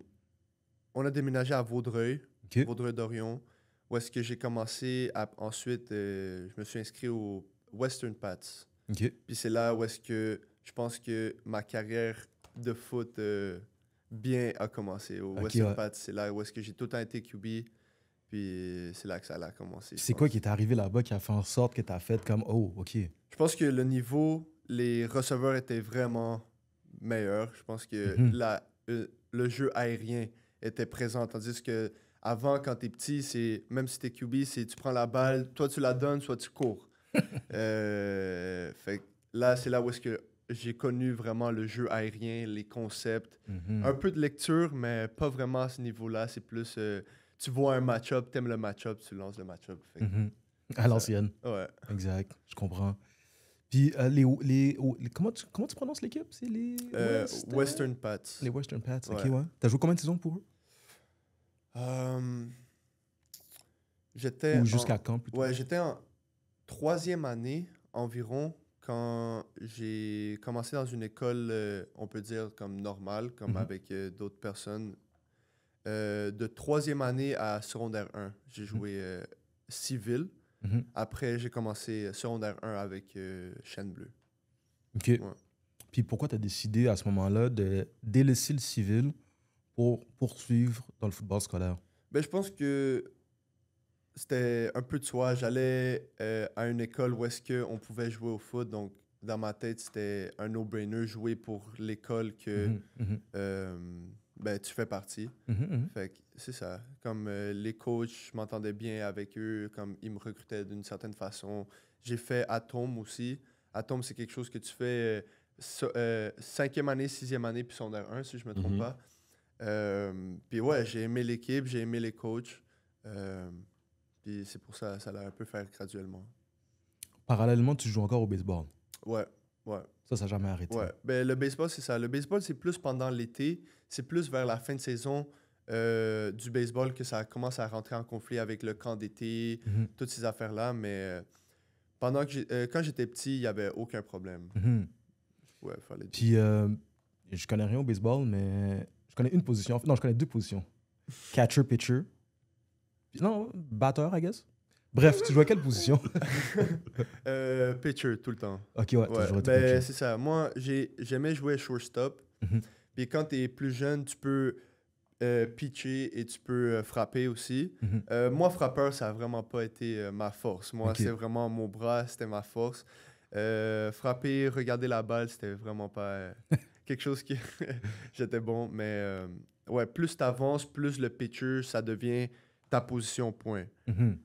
a déménagé à Vaudreuil, Ok. Vaudreuil-Dorion, où est-ce que j'ai commencé ensuite, je me suis inscrit au Western Pats. Ok. Puis c'est là où est-ce que je pense que ma carrière de foot bien a commencé. Au Ok, Western ouais. Pats, c'est là où est-ce que j'ai tout le temps été QB. Puis c'est là que ça a commencé. C'est quoi qui est arrivé là-bas qui a fait en sorte que tu as fait comme oh, ok. Je pense que le niveau, les receveurs étaient vraiment meilleurs. Je pense que le jeu aérien était présent. Tandis que avant, quand tu es petit, même si tu es QB, tu prends la balle, toi tu la donnes, soit tu cours. Fait que là, c'est là où est-ce que j'ai connu vraiment le jeu aérien, les concepts. Un peu de lecture, mais pas vraiment à ce niveau-là. C'est plus, tu vois un match-up, t'aimes le match-up, tu lances le match-up. Fait que, À l'ancienne. ouais. Exact, je comprends. Puis, comment tu prononces l'équipe? C'est les Western Pats. Les Western Pats, ok, Ouais. ouais. T'as joué combien de saisons pour eux? J'étais Ou jusqu'à quand, plutôt? Ouais, j'étais en 3e année environ quand j'ai commencé dans une école, on peut dire comme normale, comme avec d'autres personnes. De 3e année à secondaire 1, j'ai joué civil. Après, j'ai commencé secondaire 1 avec Chêne Bleu. Ok. Ouais. Puis pourquoi tu as décidé à ce moment-là de délaisser le civil pour poursuivre dans le football scolaire? Ben, je pense que c'était un peu de soi. J'allais à une école où est-ce qu'on pouvait jouer au foot. Donc, dans ma tête, c'était un no-brainer, jouer pour l'école que ben, tu fais partie. Fait que c'est ça. Comme les coachs, je m'entendais bien avec eux, comme ils me recrutaient d'une certaine façon. J'ai fait Atome aussi. Atome, c'est quelque chose que tu fais 5e année, 6e année, puis secondaire 1, si je me trompe pas. Puis ouais, j'ai aimé l'équipe, j'ai aimé les coachs. Puis c'est pour ça, ça l'a un peu fait graduellement. Parallèlement, tu joues encore au baseball. Ouais. Ça n'a jamais arrêté. Ouais. Ben, le baseball, c'est ça. Le baseball, c'est plus pendant l'été. C'est plus vers la fin de saison du baseball que ça commence à rentrer en conflit avec le camp d'été, toutes ces affaires-là. Mais quand j'étais petit, il n'y avait aucun problème. Ouais, fallait dire. Puis, je connais rien au baseball, mais je connais une position. Non, je connais 2 positions. Catcher, pitcher. Non, batteur, I guess. Bref, tu joues à quelle position? Pitcher, tout le temps. Ok, ouais, tu joues à ben, c'est ça. Moi, j'aimais jouer shortstop. Puis quand tu es plus jeune, tu peux pitcher et tu peux frapper aussi. Moi, frappeur, ça n'a vraiment pas été ma force. Moi, c'est vraiment mon bras, c'était ma force. Frapper, regarder la balle, c'était vraiment pas quelque chose que j'étais bon. Mais ouais, plus tu avances, plus le pitcher, ça devient ta position point.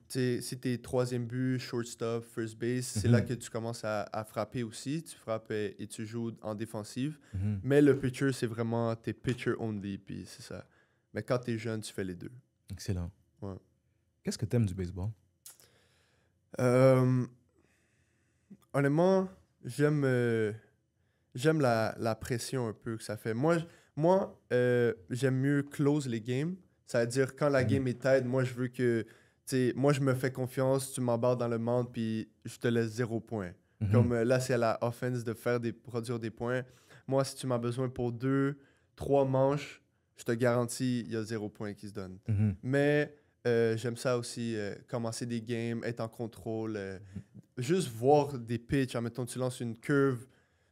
Si tu es troisième but, shortstop, first base, c'est là que tu commences à frapper aussi. Tu frappes et tu joues en défensive. Mais le pitcher, c'est vraiment tes pitcher only, puis c'est ça. Mais quand tu es jeune, tu fais les deux. Excellent. Ouais. Qu'est-ce que tu aimes du baseball? Honnêtement, j'aime la pression un peu que ça fait. Moi j'aime mieux close les games. C'est-à-dire, quand la game est tight, moi, je veux que... Moi, je me fais confiance, tu m'embarques dans le monde, puis je te laisse 0 point. Comme là, c'est à la offense de produire des points. Moi, si tu m'as besoin pour 2, 3 manches, je te garantis, il y a 0 point qui se donne. Mais j'aime ça aussi, commencer des games, être en contrôle, juste voir des pitchs. Admettons, tu lances une curve,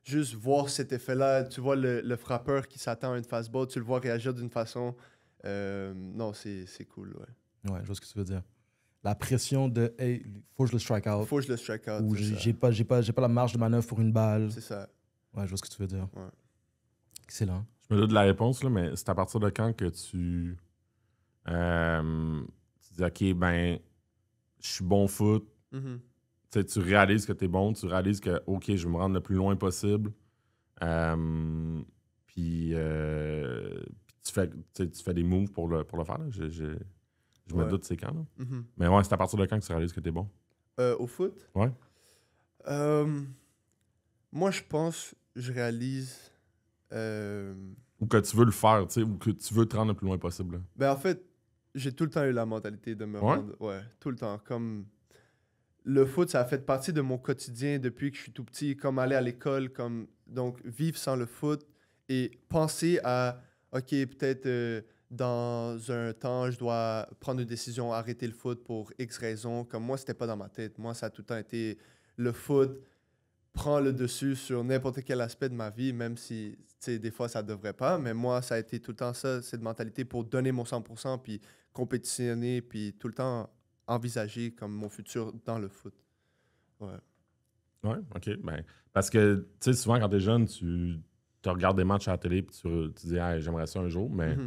juste voir cet effet-là. Tu vois le frappeur qui s'attend à une fastball, tu le vois réagir d'une façon... non, c'est cool, ouais. Ouais, je vois ce que tu veux dire. La pression de « Hey, faut que je le strike out ». Faut que je le strike out. Ou j'ai pas la marge de manœuvre pour une balle. C'est ça. Ouais, je vois ce que tu veux dire. Ouais. Excellent. Je me doute de la réponse, là, mais c'est à partir de quand que tu dis « OK, ben, je suis bon foot ». Tu réalises que tu es bon, tu réalises que « OK, je vais me rendre le plus loin possible ». Puis... tu fais des moves pour le faire. Là. Je me doute c'est quand. Là. Mais ouais, c'est à partir de quand que tu réalises que t'es bon? Au foot? Ouais. Moi, je pense je réalise... Ou que tu veux le faire, ou que tu veux te rendre le plus loin possible. Là. Ben, en fait, j'ai tout le temps eu la mentalité de me rendre... Ouais, tout le temps. Comme le foot, ça a fait partie de mon quotidien depuis que je suis tout petit. Comme aller à l'école, donc vivre sans le foot et penser à... OK, peut-être dans un temps, je dois prendre une décision, arrêter le foot pour X raisons. Comme moi, c'était pas dans ma tête. Moi, ça a tout le temps été le foot prend le dessus sur n'importe quel aspect de ma vie, même si, des fois, ça devrait pas. Mais moi, ça a été tout le temps ça, cette mentalité pour donner mon 100%, puis compétitionner, puis tout le temps envisager comme mon futur dans le foot. Ouais. Ouais, OK. Ben, parce que, tu sais, souvent, quand t'es jeune, tu regardes des matchs à la télé, puis tu dis hey, « j'aimerais ça un jour », mais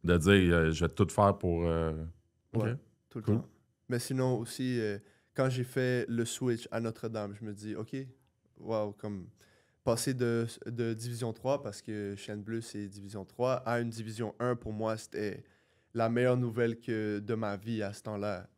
de dire je vais tout faire pour... OK. Ouais, tout le temps. Mais sinon, aussi, quand j'ai fait le switch à Notre-Dame, je me dis « OK, wow, comme passer de Division 3, parce que Chêne Bleu, c'est Division 3, à une Division 1, pour moi, c'était la meilleure nouvelle de ma vie à ce temps-là.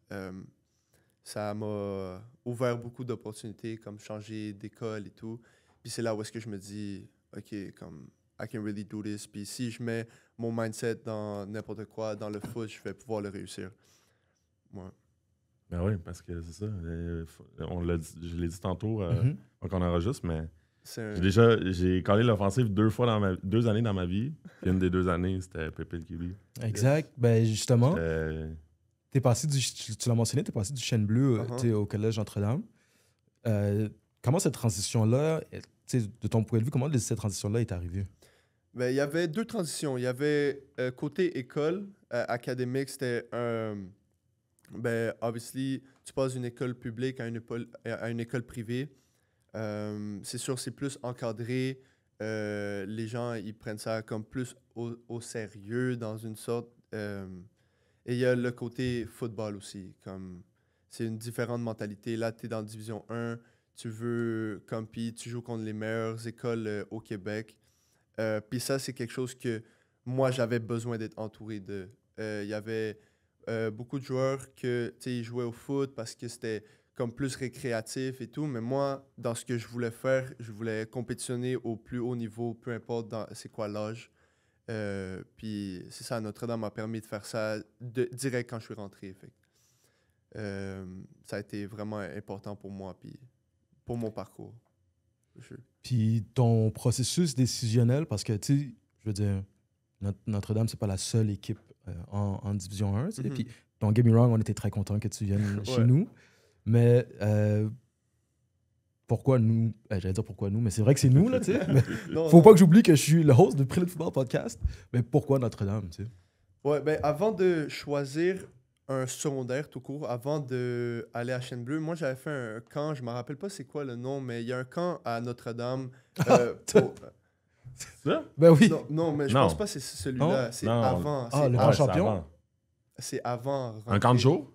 Ça m'a ouvert beaucoup d'opportunités, comme changer d'école et tout. Puis c'est là où est-ce que je me dis... OK, comme, I can really do this. Puis si je mets mon mindset dans n'importe quoi, dans le foot, je vais pouvoir le réussir. Ouais. Ben oui, parce que c'est ça. Je l'ai dit tantôt, qu'on enregistre, mais j'ai collé l'offensive 2 années dans ma vie. Puis une des 2 années, c'était Pépé le Kiwi. Exact. Ben justement, tu l'as mentionné, tu es passé du Chêne Bleu au Collège Notre-Dame. Comment cette transition-là... de ton point de vue, comment cette transition-là est arrivée? Ben, il y avait 2 transitions. Il y avait côté école, académique, c'était ben, obviously, tu passes d'une école publique à une école privée. C'est sûr, c'est plus encadré. Les gens, ils prennent ça comme plus au sérieux, dans une sorte. Et il y a le côté football aussi. Comme c'est une différente mentalité. Là, tu es dans Division 1. Tu veux compete, tu joues contre les meilleures écoles au Québec. Puis ça, c'est quelque chose que moi, j'avais besoin d'être entouré de. Il y avait beaucoup de joueurs que, ils jouaient au foot parce que c'était comme plus récréatif et tout. Mais moi, dans ce que je voulais faire, je voulais compétitionner au plus haut niveau, peu importe c'est quoi l'âge. Puis c'est ça, Notre-Dame m'a permis de faire ça direct quand je suis rentré. Fait. Ça a été vraiment important pour moi, puis pour mon parcours. Puis ton processus décisionnel, parce que, tu sais, je veux dire, Notre-Dame, c'est pas la seule équipe en Division 1. Mm-hmm. Puis, don't get me wrong, on était très contents que tu viennes chez nous. Mais pourquoi nous? J'allais dire pourquoi nous, mais c'est vrai que c'est nous, là, tu sais. Faut pas que j'oublie que je suis le host de Prelude Football Podcast. Mais pourquoi Notre-Dame, tu sais? Ouais, ben avant de choisir un secondaire tout court, avant d'aller à Chêne-Bleue, moi j'avais fait un camp, je me rappelle pas c'est quoi le nom, mais il y a un camp à Notre-Dame. C'est ça? Ben oui. Non, mais je pense pas que c'est celui-là. C'est avant. Le grand champion? C'est avant. Un camp de jour?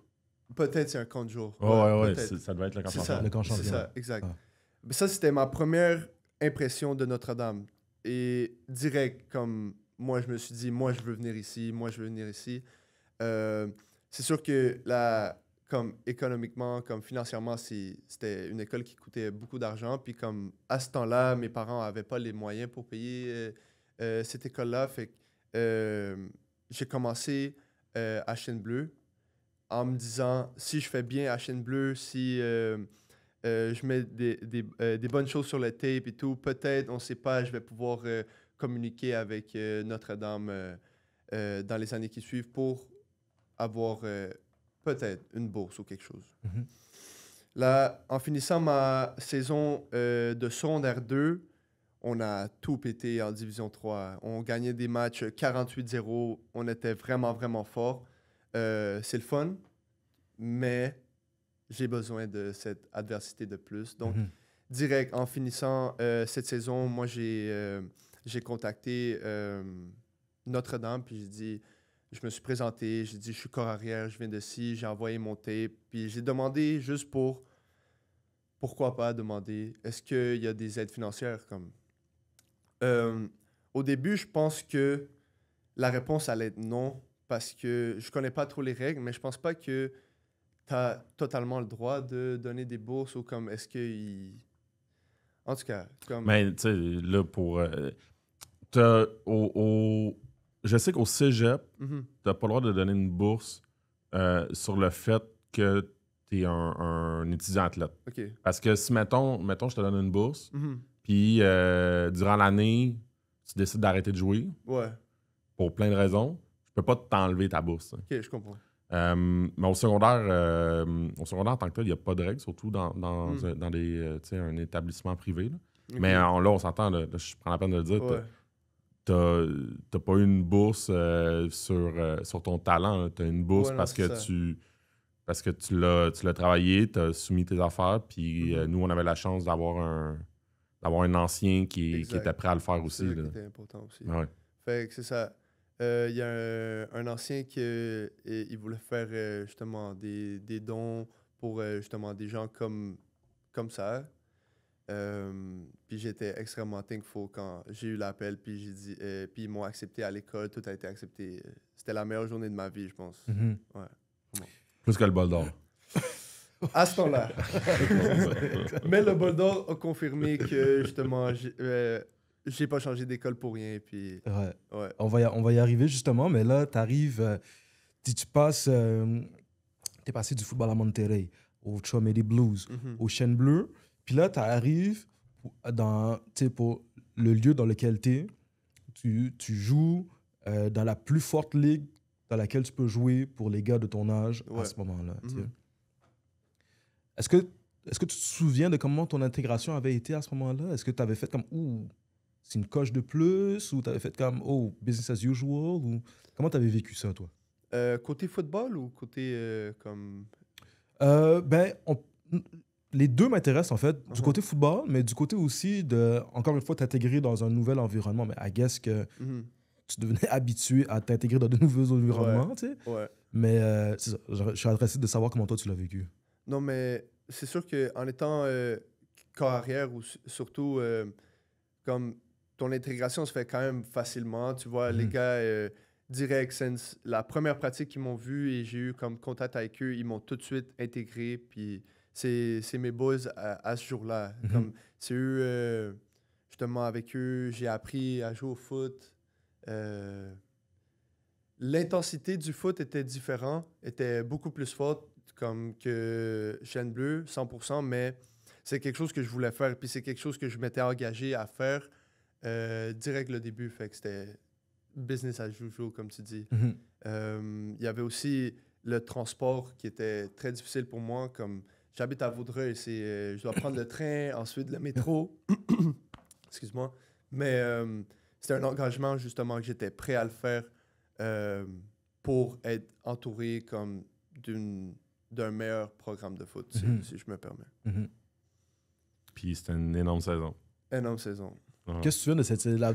Peut-être c'est un camp de jour. Ouais, ça doit être le camp champion. Le camp champion. C'est ça, exact. Mais ça, c'était ma première impression de Notre-Dame. Et direct, comme moi, je me suis dit, moi, je veux venir ici. C'est sûr que comme économiquement, comme financièrement, c'était une école qui coûtait beaucoup d'argent. Puis comme à ce temps-là, mes parents n'avaient pas les moyens pour payer cette école-là. Fait que j'ai commencé à Chêne-Bleue en me disant, si je fais bien à Chêne-Bleue, si je mets des bonnes choses sur le tape et tout, peut-être, on ne sait pas, je vais pouvoir communiquer avec Notre-Dame dans les années qui suivent pour avoir peut-être une bourse ou quelque chose. Mm-hmm. Là, en finissant ma saison de secondaire 2, on a tout pété en Division 3. On gagnait des matchs 48-0. On était vraiment, vraiment forts. C'est le fun, mais j'ai besoin de cette adversité de plus. Donc, direct, en finissant cette saison, moi, j'ai contacté Notre-Dame, puis j'ai dit... Je me suis présenté, j'ai dit, je suis corps arrière, je viens de ci, j'ai envoyé mon tape. Puis j'ai demandé juste pourquoi pas demander, est-ce qu'il y a des aides financières comme... Au début, je pense que la réponse allait être non, parce que je connais pas trop les règles, mais je pense pas que tu as totalement le droit de donner des bourses ou comme, est-ce que... En tout cas, comme... Mais tu sais, là, pour... Je sais qu'au cégep, tu n'as pas le droit de donner une bourse sur le fait que tu es un étudiant athlète. Okay. Parce que si, mettons, je te donne une bourse, puis durant l'année, tu décides d'arrêter de jouer, pour plein de raisons, je peux pas t'enlever ta bourse. OK, je comprends. Mais au secondaire, en tant que tel, il n'y a pas de règles, surtout dans un établissement privé. Là. Okay. Mais là, on s'entend, là, je prends la peine de le dire, t'as pas eu une bourse sur ton talent. Tu as une bourse parce que tu l'as travaillé, tu as soumis tes affaires, puis nous, on avait la chance d'avoir un ancien qui était prêt à le faire aussi. C'est ça qui était important aussi. Ouais. Fait que c'est ça. Il y a un ancien qui il voulait faire justement des dons pour justement des gens comme ça. Puis j'étais extrêmement thankful quand j'ai eu l'appel, puis j'ai dit, puis ils m'ont accepté à l'école, tout a été accepté. C'était la meilleure journée de ma vie, je pense. Ouais. Plus que le bol d'or. À ce temps-là. Mais le bol d'or a confirmé que justement, j'ai pas changé d'école pour rien. Puis... Ouais. On va y arriver justement, mais là, t'arrives, tu passes, t'es passé du football à Monterrey, au Chomedy Blues, au Chêne-Bleue. Puis là, tu arrives pour le lieu dans lequel tu joues dans la plus forte ligue dans laquelle tu peux jouer pour les gars de ton âge à ce moment-là. Est-ce que tu te souviens de comment ton intégration avait été à ce moment-là? Est-ce que tu avais fait comme « c'est une coche de plus » ou tu avais fait comme « business as usual » ou comment tu avais vécu ça, toi? Côté football ou côté comme... Les deux m'intéressent, en fait, du côté football, mais du côté aussi de, encore une fois, t'intégrer dans un nouvel environnement. Mais I guess que tu devenais habitué à t'intégrer dans de nouveaux environnements, tu sais. Ouais. Mais c'est ça, je suis intéressé de savoir comment toi, tu l'as vécu. Non, mais c'est sûr qu'en étant corps arrière, ou surtout, comme ton intégration se fait quand même facilement. Tu vois, les gars, direct, since la première pratique qu'ils m'ont vu et j'ai eu comme contact avec eux, ils m'ont tout de suite intégré. Puis c'est mes boys à ce jour-là. Comme c'est eux, justement, avec eux, j'ai appris à jouer au foot. L'intensité du foot était différente, était beaucoup plus forte comme que Chêne Bleu, 100%, mais c'est quelque chose que je voulais faire. Puis c'est quelque chose que je m'étais engagé à faire direct le début. Fait que c'était business as usual, comme tu dis. Il y avait aussi le transport qui était très difficile pour moi. Comme j'habite à Vaudreuil, je dois prendre le train, ensuite le métro. Excuse-moi. Mais c'était un engagement justement que j'étais prêt à le faire pour être entouré comme d'un meilleur programme de foot, si je me permets. Puis c'était une énorme saison. Énorme saison. Qu'est-ce que tu viens de cette saison-là?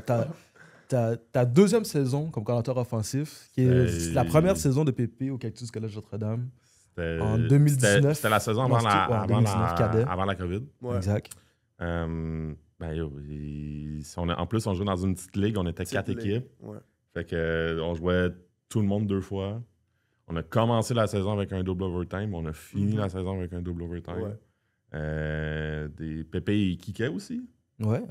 Ta deuxième saison comme commentateur offensif, qui est la première saison de Pépé au Cactus Collège Notre-Dame. En 2019. C'était la saison avant la COVID. Ouais. Exact. En plus, on jouait dans une petite ligue. On était 4 équipes. Ouais. Fait que on jouait tout le monde 2 fois. On a commencé la saison avec un double overtime. On a fini la saison avec un double overtime. Ouais. Pépé, il kickait aussi. Ouais.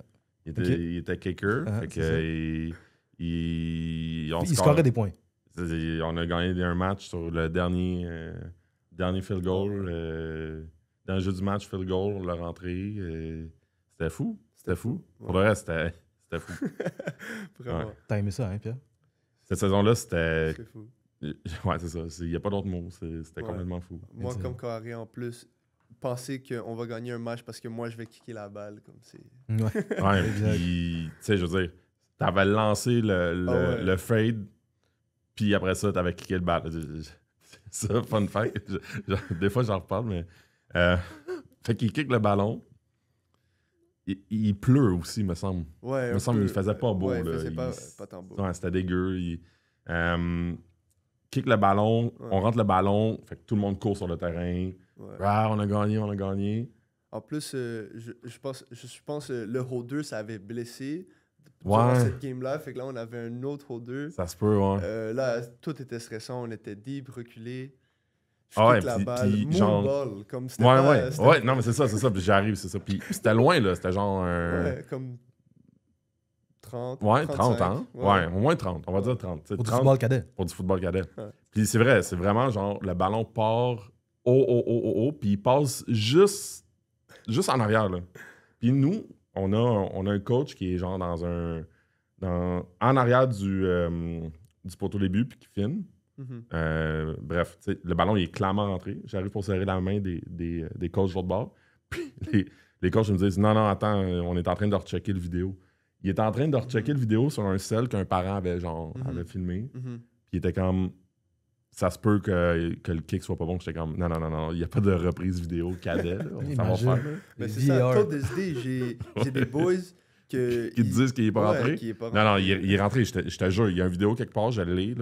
Il était kicker. Fait que il scorait des points. On a gagné un match sur le dernier field goal. Dans le jeu du match, field goal, on l'a rentré. C'était fou. C'était fou. Ouais. Pour le reste, c'était fou. Vraiment. Ouais. T'as aimé ça, hein, Pierre? Cette saison-là, c'était... C'est fou. Ouais, c'est ça. Il n'y a pas d'autre mot. C'était complètement fou. Moi, comme carré, en plus, penser qu'on va gagner un match parce que moi, je vais kicker la balle, comme c'est... Ouais, puis, tu sais, je veux dire, t'avais lancé le fade, puis après ça, t'avais kické le balle. Ça, fun fact. Des fois, j'en reparle, mais... fait qu'il kick le ballon. Il pleut aussi, me semble. Ouais, me semble qu'il faisait pas beau. Ouais, il là. faisait pas tant beau. Ouais, c'était dégueu. Kick le ballon, on rentre le ballon, fait que tout le monde court sur le terrain. Ouais. Ah, on a gagné. En plus, je pense le holder, ça avait blessé durant cette game-là. Fait que là, on avait un autre holder. Ça se peut, ouais. Là, tout était stressant. On était deep, reculé. La balle, genre... comme c'était ouais, non, mais c'est ça. Puis j'arrive, c'est ça. Puis c'était loin, là. C'était genre Ouais, comme 30. Ouais, 35. 30 ans. Ouais, au moins 30. On va dire 30. Pour du football cadet. Pour du football cadet. Ouais. Puis c'est vrai, c'est vraiment genre, le ballon part haut, puis il passe juste en arrière, là. Puis nous, on a un coach qui est genre en arrière du poteau début, puis qui filme. Bref, le ballon il est clairement rentré. J'arrive pour serrer la main des coachs de l'autre bord. Puis les coachs me disent non, attends, on est en train de rechecker le vidéo. Il était en train de rechecker le vidéo sur un cell qu'un parent avait filmé. Puis il était comme ça se peut que le kick soit pas bon. J'étais comme non, il n'y a pas de reprise vidéo cadet. Ça va faire. Mais c'est ça, toute des idées. J'ai des boys qui te disent qu'il n'est pas rentré. Non, il est rentré. Je te jure, il y a une vidéo quelque part, je l'ai,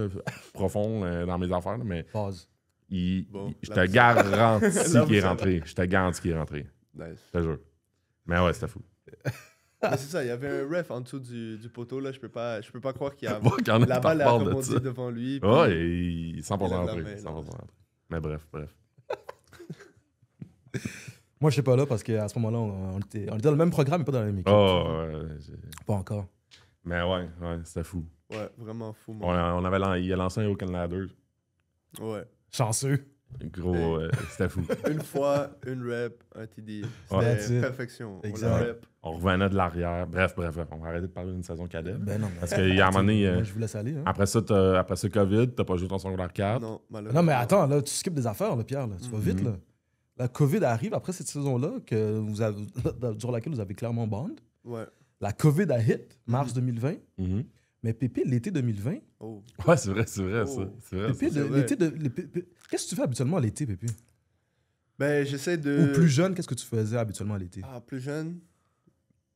profond dans mes affaires. Mais pause. Je te garantis qu'il est rentré. Je te garantis qu'il est rentré. Nice. Je te jure. Mais ouais, c'était fou. Mais c'est ça, il y avait un ref en dessous du poteau. Là, je peux pas croire qu'il y a la balle a rebondi devant lui. Ouais, il est 100% rentré. Mais bref. Moi, je sais pas là parce qu'à ce moment-là, on était dans le même programme, mais pas dans la même équipe. Pas encore. Mais ouais, c'était fou. Ouais, vraiment fou. Il a lancé un au Canada 2. Ouais. Chanceux. Gros, c'était fou. Une fois, une rep, un TD. C'était perfection. Exact. On revenait de l'arrière. Bref, on va arrêter de parler d'une saison cadet. Ben non, parce qu'il y a un moment donné... je vous laisse aller. Hein. Après ça, COVID, t'as pas joué ton secondaire 4. Non, malheureusement. Non, mais attends, là, tu skippes des affaires, là, Pierre. Là. Tu vas vite, là. La COVID arrive après cette saison-là, durant laquelle vous avez clairement bond. Ouais. La COVID a hit, mars 2020. Mais Pépé, l'été 2020... Oh. Ouais, c'est vrai, ça. C'est vrai. Pépé, qu'est-ce que tu fais habituellement l'été, Pépé? Ben, j'essaie de... Ou plus jeune, qu'est-ce que tu faisais habituellement l'été? Plus jeune,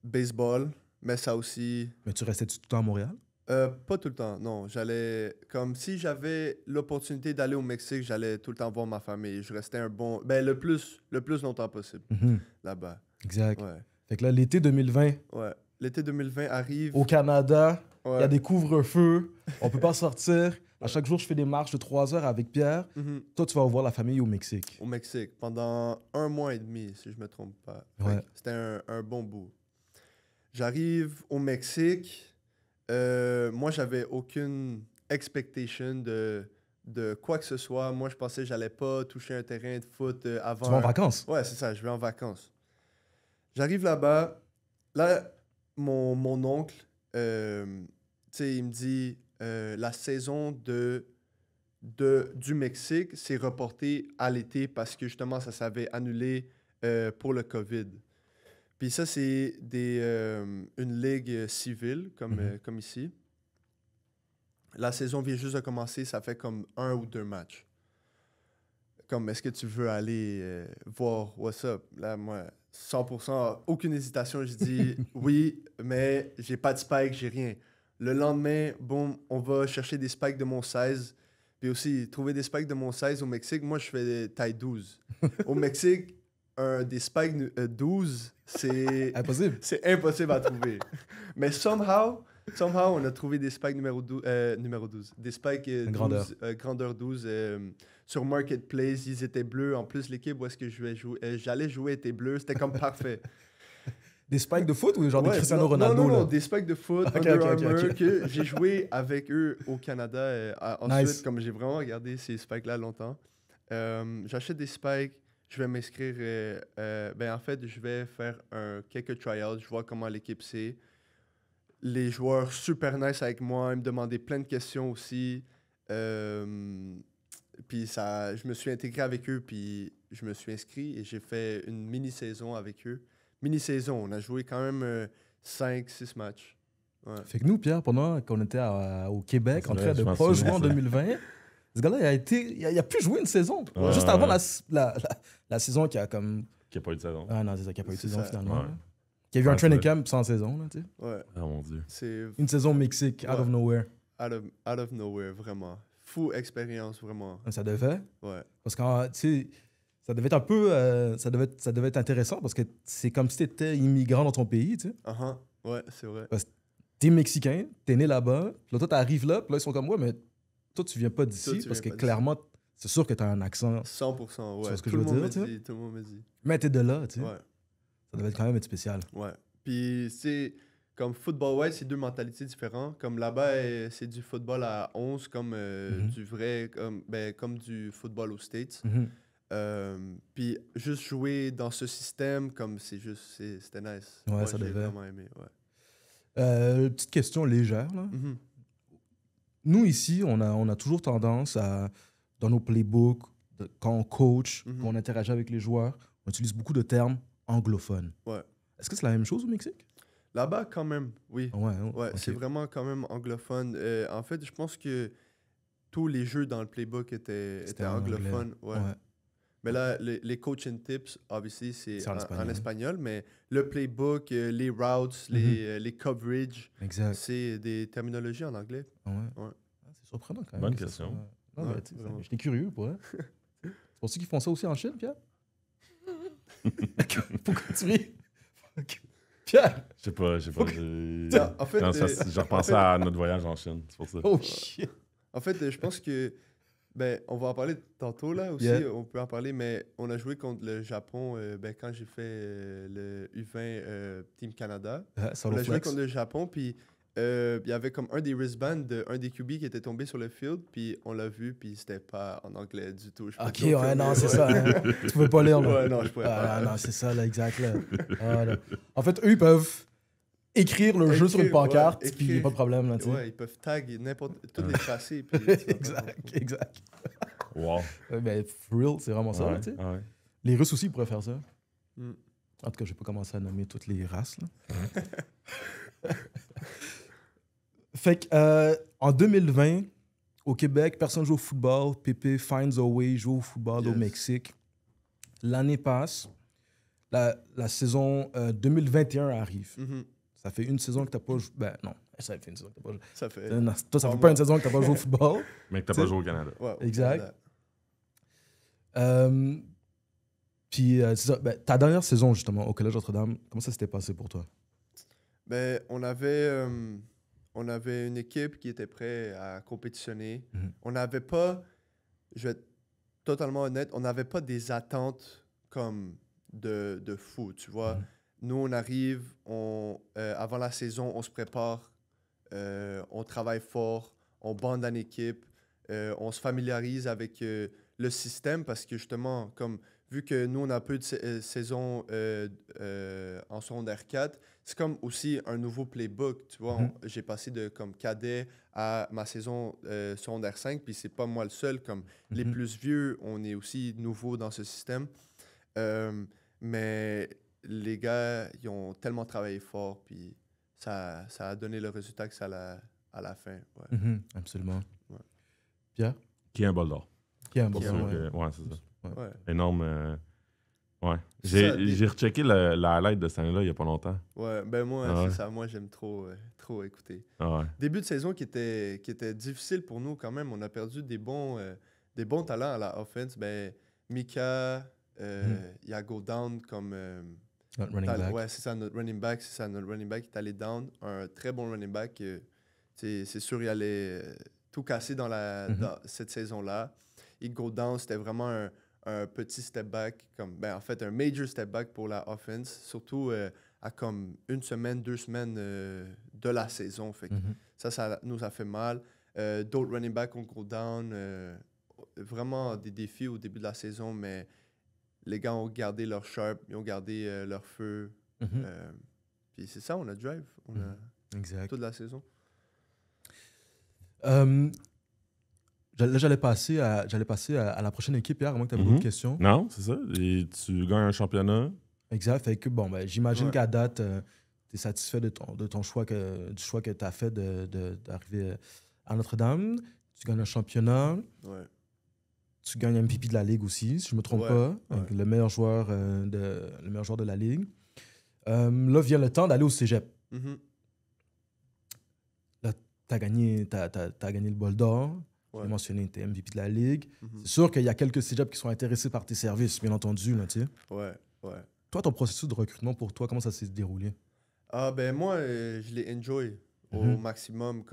baseball, mais ça aussi... Mais tu restais tout le temps à Montréal? Pas tout le temps, non. J'allais... Comme si j'avais l'opportunité d'aller au Mexique, j'allais tout le temps voir ma famille. Je restais le plus longtemps possible là-bas. Exact. Ouais. Fait que là, l'été 2020... Ouais. L'été 2020 arrive... Au Canada... Il y a des couvre-feux. On peut pas sortir. À chaque jour, je fais des marches de 3 heures avec Pierre. Toi, tu vas voir la famille au Mexique. Au Mexique, pendant 1 mois et demi, si je me trompe pas. Ouais. C'était un bon bout. J'arrive au Mexique. Moi, j'avais aucune expectation de quoi que ce soit. Moi, je pensais que j'allais pas toucher un terrain de foot avant. Tu vas en vacances? Ouais, c'est ça, je vais en vacances. J'arrive là-bas. Là, mon oncle, tu sais, il me dit la saison du Mexique s'est reportée à l'été parce que justement, ça s'avait annulé pour le COVID. Puis ça, c'est une ligue civile, comme ici. La saison vient juste de commencer, ça fait comme 1 ou 2 matchs. Comme, est-ce que tu veux aller voir what's up? Là, moi, 100%, aucune hésitation, je dis oui, mais j'ai pas de spike, j'ai rien. Le lendemain, boum, on va chercher des spikes de mon 16. Puis aussi, trouver des spikes de mon 16 au Mexique, moi, je fais taille 12. Au Mexique, des spikes 12, c'est impossible. C'est impossible à trouver. Mais somehow, on a trouvé des spikes numéro 12. Des spikes 12, grandeur 12 sur Marketplace. Ils étaient bleus. En plus, l'équipe où est-ce que j'allais jouer était bleue. C'était comme parfait. Des spikes de foot ou genre des Cristiano Ronaldo? Non, des spikes de foot, Under Armour, que j'ai joué avec eux au Canada. Ensuite, comme j'ai vraiment regardé ces spikes-là longtemps, j'achète des spikes. Je vais m'inscrire. En fait, je vais faire quelques tryouts. Je vois comment l'équipe c'est. Les joueurs super nice avec moi. Ils me demandaient plein de questions aussi. Puis je me suis intégré avec eux. Puis je me suis inscrit et j'ai fait une mini-saison avec eux. Mini-saison. On a joué quand même 5-6 matchs. Ouais. Fait que nous, Pierre, pendant qu'on était au Québec, en train de pas jouer en 2020, ce gars-là, il a pu jouer une saison. Juste avant la saison qui a comme... Qui a pas eu de saison. Ah non, c'est ça, qui a pas eu de saison finalement. Ouais. Qui a eu un training camp sans saison, là, tu sais. Ouais. Ah mon Dieu. Une saison au Mexique, out of nowhere. Out of nowhere, vraiment. Fou expérience, vraiment. Ça devait. Ouais. Parce que, tu sais, ça devait être un peu... ça devait être intéressant parce que c'est comme si tu étais immigrant dans ton pays, tu sais. Ouais, c'est vrai. Parce que t'es Mexicain, t'es né là-bas, puis là, toi, t'arrives là, puis là, ils sont comme, ouais, mais toi, tu viens pas d'ici parce que clairement, c'est sûr que t'as un accent. 100%, ouais. Tu vois ce que je veux dire, tu sais? Tout le monde me dit. Mais t'es de là, tu sais. Ouais. Ça devait quand même être spécial. Ouais. Puis, c'est comme football, ouais, c'est 2 mentalités différentes. Comme là-bas, c'est du football à 11, comme du vrai, comme du football aux States. Puis, juste jouer dans ce système, comme c'était nice. Ouais, ça j'ai devait. vraiment aimé, ouais. Petite question légère, là. Nous, ici, on a toujours tendance à, dans nos playbooks, quand on coach, quand on interagit avec les joueurs, on utilise beaucoup de termes anglophones. Ouais. Est-ce que c'est la même chose au Mexique? Là-bas, quand même, oui. Ouais, okay. C'est vraiment quand même anglophone. En fait, je pense que tous les jeux dans le playbook étaient anglophones. Ouais. Mais là, les coaching tips, obviously, c'est en espagnol, mais le playbook, les routes, les coverage, c'est des terminologies en anglais. Ouais. C'est surprenant quand même. Bonne question. J'étais curieux pour eux. C'est pour ça qu'ils font ça aussi en Chine, Pierre? Pourquoi tu ris? Pierre! Je sais pas. En fait, je repensais à notre voyage en Chine, c'est pour ça. Oh shit! En fait, je pense que... on va en parler tantôt, là, aussi. On peut en parler, mais on a joué contre le Japon quand j'ai fait le U20 Team Canada. On a joué contre le Japon, puis il y avait comme un des wristbands d'un des QB qui était tombé sur le field, puis on l'a vu, puis c'était pas en anglais du tout. Ok, ouais, non, c'est ça. Hein. Tu pouvais pas lire, là. Ouais, non, je pouvais pas. Non, c'est ça, là, exact, là. Là. En fait, eux, ils peuvent écrire le jeu sur une pancarte, puis il n'y a pas de problème, là, tu sais. Ouais, ils peuvent tag tous les tracés, puis... exact. Wow. Ben, for real, c'est vraiment ça, là, tu sais. Ouais. Les Russes aussi, ils pourraient faire ça. En tout cas, je vais pas commencer à nommer toutes les races, là. Fait que, en 2020, au Québec, personne joue au football. Pépé finds a way, joue au football au Mexique. L'année passe. La saison 2021 arrive. Ça fait une saison que tu n'as pas joué. Ben non, ça fait une saison que tu n'as pas joué. Ça fait... Toi, ça fait pas une saison que tu n'as pas joué au football. Mais que tu n'as pas joué au Canada. Ouais, exact. Puis, c'est ça. Ben, ta dernière saison, justement, au Collège Notre-Dame, comment ça s'était passé pour toi? Ben, on avait On avait une équipe qui était prête à compétitionner. Mhm. On n'avait pas, je vais être totalement honnête, on n'avait pas des attentes comme de fou, tu vois. Mhm. Nous, on arrive, avant la saison, on se prépare, on travaille fort, on bande en équipe, on se familiarise avec le système parce que justement, comme vu que nous, on a peu de saison en secondaire 4, c'est comme aussi un nouveau playbook, tu vois. Mhm. J'ai passé de comme cadet à ma saison secondaire 5, puis c'est pas moi le seul, comme les Mhm. plus vieux, on est aussi nouveau dans ce système. Mais les gars, ils ont tellement travaillé fort, puis ça a donné le résultat que ça a à la fin. Ouais. Mhm. Absolument. Ouais. Pierre? Qui est un bol d'or. Qui est un Pour bon ceux ouais. que- Ouais, c'est ça. Ouais. Énorme. Ouais. C'est ça, J'ai rechecké la highlight de cette année-là il n'y a pas longtemps. Ouais, ben moi, Ah ouais. c'est ça. Moi, j'aime trop écouter. Ah ouais. Début de saison qui était difficile pour nous quand même. On a perdu des bons talents à la offense. Ben, Mika, il a go down comme... Notre running back. Ouais, c'est ça, notre running back. C'est ça, notre running back est allé down. Un très bon running back. C'est sûr, il allait tout casser dans cette saison-là. Il go down, c'était vraiment un petit step back, en fait, un major step back pour la offense, surtout à comme 1 semaine, 2 semaines de la saison. Fait que Mhm. ça nous a fait mal. D'autres running backs ont go down. Vraiment des défis au début de la saison, mais les gars ont gardé leur sharp, ils ont gardé leur feu. Mhm. Puis c'est ça, on a drive. On a Exact. toute la saison. Là, j'allais passer à la prochaine équipe, Pierre, à moins que tu aies beaucoup de questions. Non, c'est ça. Et tu gagnes un championnat. Exact. Fait que, bon, ben, j'imagine Ouais. qu'à date, tu es satisfait du choix que tu as fait d'arriver à Notre-Dame. Tu gagnes un championnat. Ouais. Tu gagnes un MVP de la Ligue aussi, si je ne me trompe Ouais, pas. ouais. Donc, le meilleur joueur de la Ligue. Là vient le temps d'aller au cégep. Mhm. Là, tu as gagné le bol d'or. Tu Ouais. as mentionné tu es MVP de la Ligue. Mhm. C'est sûr qu'il y a quelques cégeps qui sont intéressés par tes services, bien entendu. Là, tu sais. Ouais, ouais. Toi, ton processus de recrutement pour toi, comment ça s'est déroulé? Ah ben moi, je l'ai enjoy au Mhm. maximum.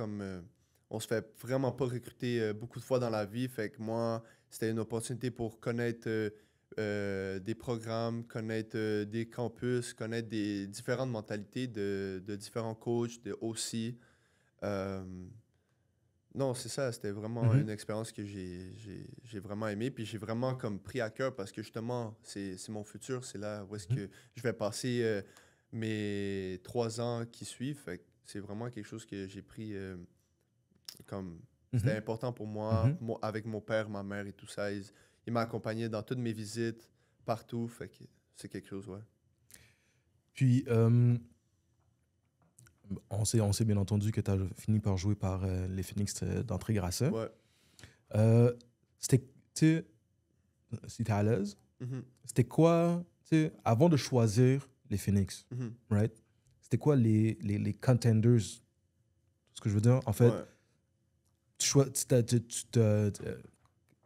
On se fait vraiment pas recruter beaucoup de fois dans la vie. Fait que moi, c'était une opportunité pour connaître des programmes, connaître des campus, connaître des différentes mentalités de différents coachs, de OC. Non, c'est ça. C'était vraiment Mhm. une expérience que j'ai vraiment aimée. Puis j'ai vraiment comme pris à cœur parce que justement, c'est mon futur. C'est là où est-ce que je vais passer mes 3 ans qui suivent. Fait que c'est vraiment quelque chose que j'ai pris comme... C'était Mhm. important pour moi, Mhm. avec mon père, ma mère et tout ça. Il m'a accompagné dans toutes mes visites, partout. Fait que c'est quelque chose, ouais. Puis, on sait bien entendu que tu as fini par jouer par les Phoenix d'Entrée Grasset. Ouais. C'était, tu sais, si tu es à l'aise, Mhm, c'était quoi, tu sais, avant de choisir les Phoenix, mhm. right? C'était quoi les contenders? Ce que je veux dire, en fait, Ouais.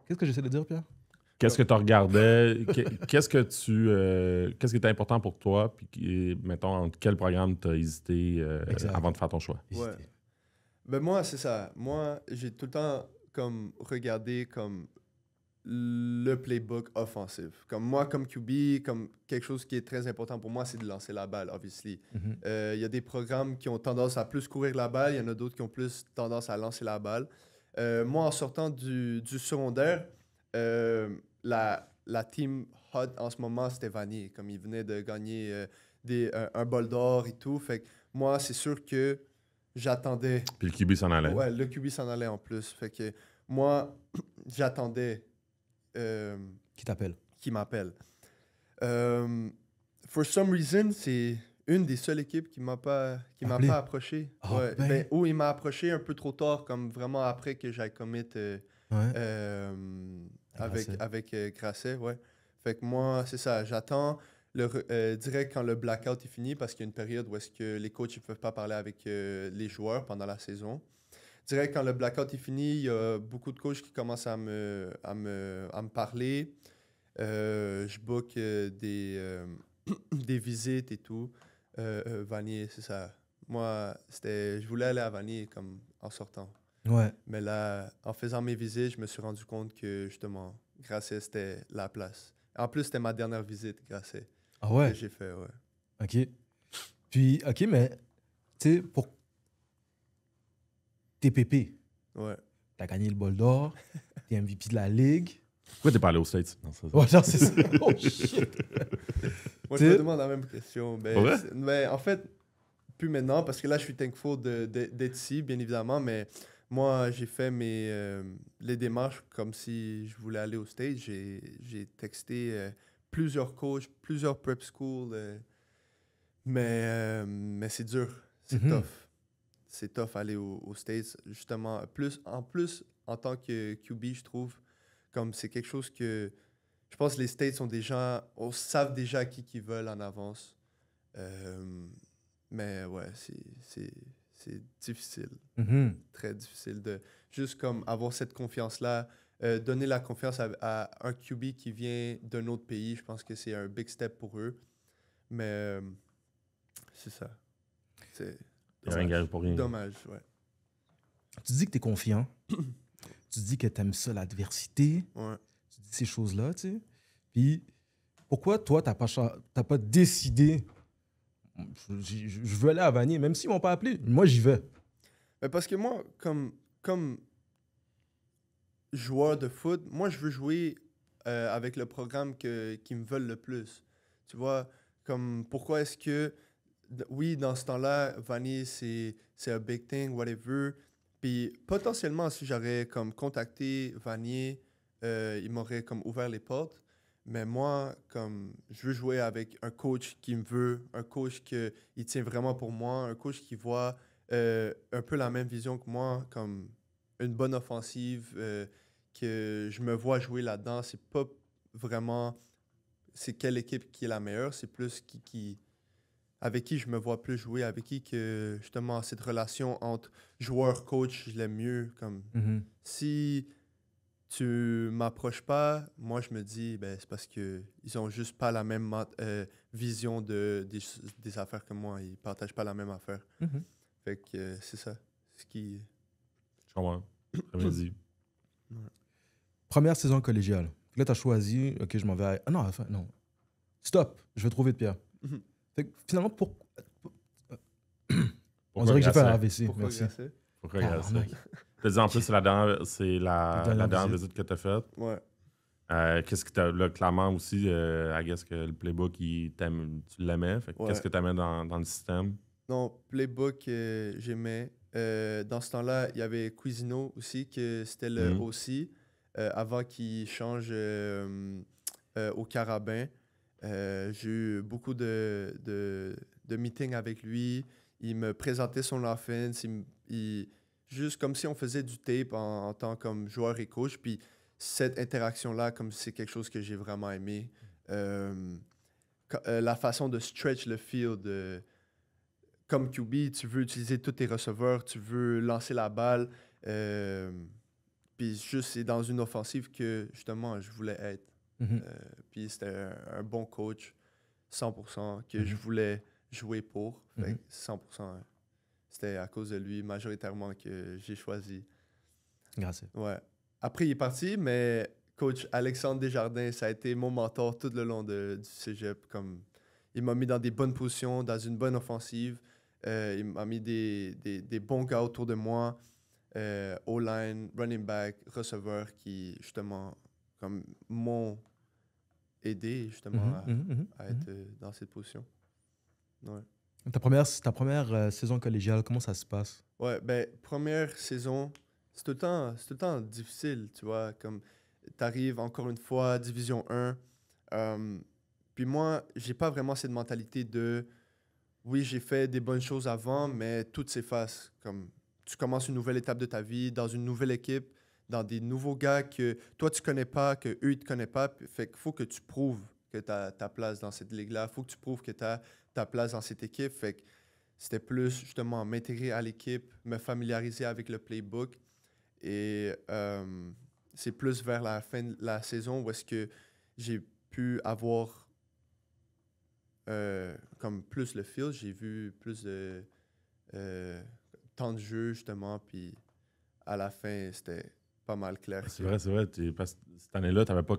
Qu'est-ce que j'essaie de dire, Pierre? Qu'est-ce que tu regardais? Qu'est-ce qui était important pour toi? Puis, mettons, entre quel programme tu as hésité Exact. avant de faire ton choix? Ouais. Ben moi, c'est ça. Moi, j'ai tout le temps comme regardé comme le playbook offensif. Comme moi, comme QB, comme quelque chose qui est très important pour moi, c'est de lancer la balle, obviously. Mhm. Il y a des programmes qui ont tendance à plus courir la balle, il y en a d'autres qui ont plus tendance à lancer la balle. Moi, en sortant du secondaire, la team hot en ce moment, c'était Vanier. Comme il venait de gagner un bol d'or et tout. Fait que moi, c'est sûr que j'attendais. Puis le QB s'en allait. Ouais, le QB s'en allait en plus. Fait que moi, j'attendais Qui t'appelle? qu'il m'appelle. For some reason, c'est une des seules équipes qui m'a pas Appelé? approché. Ah, Ouais, ben. ou il m'a approché un peu trop tard, comme vraiment après que j'aille commit Ouais. avec Grasset, ouais. Fait que moi, c'est ça, j'attends direct quand le blackout est fini, parce qu'il y a une période où est-ce que les coachs ne peuvent pas parler avec les joueurs pendant la saison. Direct quand le blackout est fini, il y a beaucoup de coachs qui commencent à me parler. Je book des visites et tout. Vanier, c'est ça. Moi, je voulais aller à Vanier comme en sortant. Ouais. Mais là, en faisant mes visites, je me suis rendu compte que justement, Grasset, c'était la place. En plus, c'était ma dernière visite, Grasset, Ah ouais? que j'ai fait, ouais. OK. Puis, OK, mais, tu sais, pour TPP, Ouais. t'as gagné le bol d'or, t'es MVP de la Ligue. Pourquoi t'es pas allé aux States? Non, ça. Ouais, genre, c'est ça. Oh, shit. Moi, je me demande la même question. Ben, Ouais? mais en fait, plus maintenant, parce que là, je suis thankful d'être ici, bien évidemment, mais moi, j'ai fait les démarches comme si je voulais aller au stage. J'ai texté plusieurs coachs, plusieurs prep schools, mais c'est dur, c'est Mhm. tough. C'est tough aller aux States, justement. En plus, en tant que QB, je trouve, comme c'est quelque chose que je pense que les States sont déjà, on savent déjà qui qu'ils veulent en avance. Mais ouais, c'est difficile, Mhm. très difficile de juste comme avoir cette confiance-là, donner la confiance à un QB qui vient d'un autre pays. Je pense que c'est un big step pour eux. Mais c'est ça. C'est Il y a rien qui arrive pour rien. dommage, ouais. Tu dis que t'es confiant. Tu dis que t'aimes ça, l'adversité. Ouais. Tu dis ces choses-là, tu sais. Puis, pourquoi toi, t'as pas décidé, je veux aller à Vanier, même s'ils m'ont pas appelé, moi, j'y vais. Mais parce que moi, comme joueur de foot, moi, je veux jouer avec le programme qui me veulent le plus. Tu vois, comme pourquoi est-ce que, oui, dans ce temps-là, Vanier, c'est un big thing, whatever. Puis potentiellement, si j'aurais comme contacté Vanier, il m'aurait comme ouvert les portes. Mais moi, comme je veux jouer avec un coach qui me veut, un coach qui tient vraiment pour moi, un coach qui voit un peu la même vision que moi, comme une bonne offensive, que je me vois jouer là-dedans. C'est pas vraiment c'est quelle équipe qui est la meilleure, c'est plus avec qui je me vois plus jouer, avec qui que justement cette relation entre joueur-coach, je l'aime mieux. Comme Mhm. si tu m'approches pas, moi je me dis ben c'est parce que ils ont juste pas la même vision des affaires que moi, ils partagent pas la même affaire. Mhm. Fait que c'est ça. Ce qui Je comprends. Très bien dit. Première saison collégiale. Là, t'as choisi, OK, je m'en vais à... Ah non, enfin, non. Stop, je vais trouver de Pierre. Mhm. Fait que, finalement, on Pourquoi dirait que j'ai fait un Grasset? AVC. pourquoi Merci. Grasset? Pourquoi Ah, Grasset? mec. Tu dit en plus, c'est la dernière dernière visite. visite que tu as faite. Ouais. Qu'est-ce que tu as là, clairement aussi, I guess que le playbook, tu l'aimais. Fait que Ouais. qu'est-ce que tu aimais dans le système? Non, Playbook, j'aimais. Dans ce temps-là, il y avait Cuisino aussi, que c'était le Mhm. OC, avant qu'il change au Carabin. J'ai eu beaucoup de meetings avec lui. Il me présentait son offense. Juste comme si on faisait du tape en tant que joueur et coach. Puis cette interaction-là, comme c'est quelque chose que j'ai vraiment aimé. La façon de stretch le field. Comme QB, tu veux utiliser tous tes receveurs, tu veux lancer la balle. Puis juste, c'est dans une offensive que, justement, je voulais être. Mhm. Puis c'était un bon coach, 100%, que je Mhm. voulais jouer pour. Fait Mhm. que 100%, c'était à cause de lui, majoritairement, que j'ai choisi. Grasset. Ouais. Après, il est parti, mais coach Alexandre Desjardins, ça a été mon mentor tout le long du cégep. Il m'a mis dans des bonnes positions, dans une bonne offensive. Il m'a mis des bons gars autour de moi. O-line, running back, receveur qui, justement, comme m'ont aidé, justement, Mhm, mhm, mhm, à être dans cette position. Ouais. Ta première saison collégiale, comment ça se passe? Ouais, ben, première saison, c'est tout le temps difficile, tu vois, comme t'arrives encore une fois, Division 1. Puis moi, j'ai pas vraiment cette mentalité de, oui, j'ai fait des bonnes choses avant, mais tout s'efface. Comme tu commences une nouvelle étape de ta vie, dans une nouvelle équipe, dans des nouveaux gars que toi, tu connais pas, que eux, ils te connaissent pas. Fait qu'il faut que tu prouves que tu as ta place dans cette ligue-là. Il faut que tu prouves que tu as ta place dans cette équipe. Fait que c'était plus justement m'intégrer à l'équipe, me familiariser avec le playbook. Et c'est plus vers la fin de la saison où est-ce que j'ai pu avoir comme plus le feel. J'ai vu plus temps de jeu, justement. Puis à la fin, c'était pas mal clair. C'est vrai. Cette année-là, t'étais pas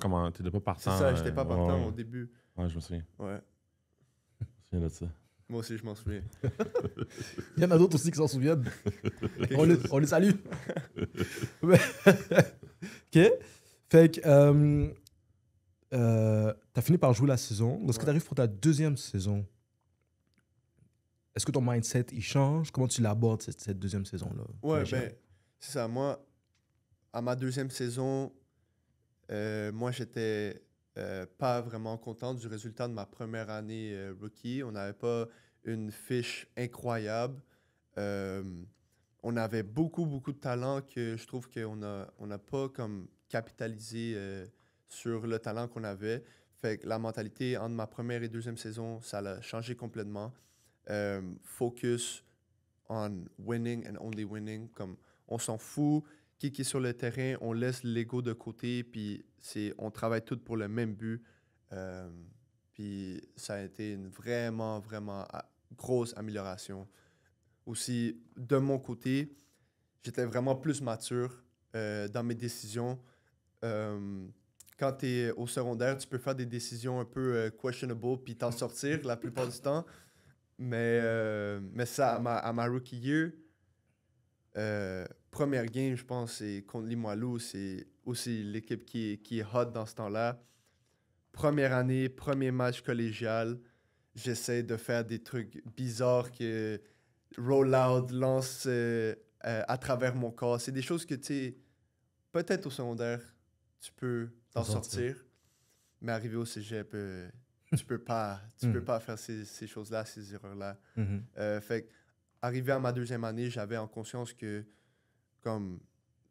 partant. C'est ça, j'étais pas partant au début. Ouais, je me souviens. Ouais. Je me souviens de ça. Moi aussi, je m'en souviens. Il y en a d'autres aussi qui s'en souviennent. on les salue. OK. Fait que t'as fini par jouer la saison. Lorsque t'arrives pour ta deuxième saison, est-ce que ton mindset, il change? Comment tu l'abordes, cette deuxième saison-là? Ouais, ben, c'est ça. Moi, à ma deuxième saison, moi, j'étais pas vraiment content du résultat de ma première année rookie. On n'avait pas une fiche incroyable. On avait beaucoup de talent que je trouve qu'on n'a pas comme capitalisé sur le talent qu'on avait. Fait que la mentalité entre ma première et deuxième saison, ça l'a changé complètement. Focus on winning and only winning. Comme on s'en fout qui est sur le terrain, on laisse l'ego de côté, puis on travaille tous pour le même but. Puis ça a été une vraiment grosse amélioration. Aussi, de mon côté, j'étais vraiment plus mature dans mes décisions. Quand tu es au secondaire, tu peux faire des décisions un peu questionable puis t'en sortir la plupart du temps. Mais ça, à ma rookie year, première game, je pense, c'est contre Limoilou. C'est aussi l'équipe qui est hot dans ce temps-là. Première année, premier match collégial. J'essaie de faire des trucs bizarres que roll-out, lance à travers mon corps. C'est des choses que, tu sais, peut-être au secondaire, tu peux t'en sortir. Mais arrivé au cégep, tu peux pas faire ces choses-là, ces erreurs-là. Fait que, arrivé à ma deuxième année, j'avais en conscience que, comme,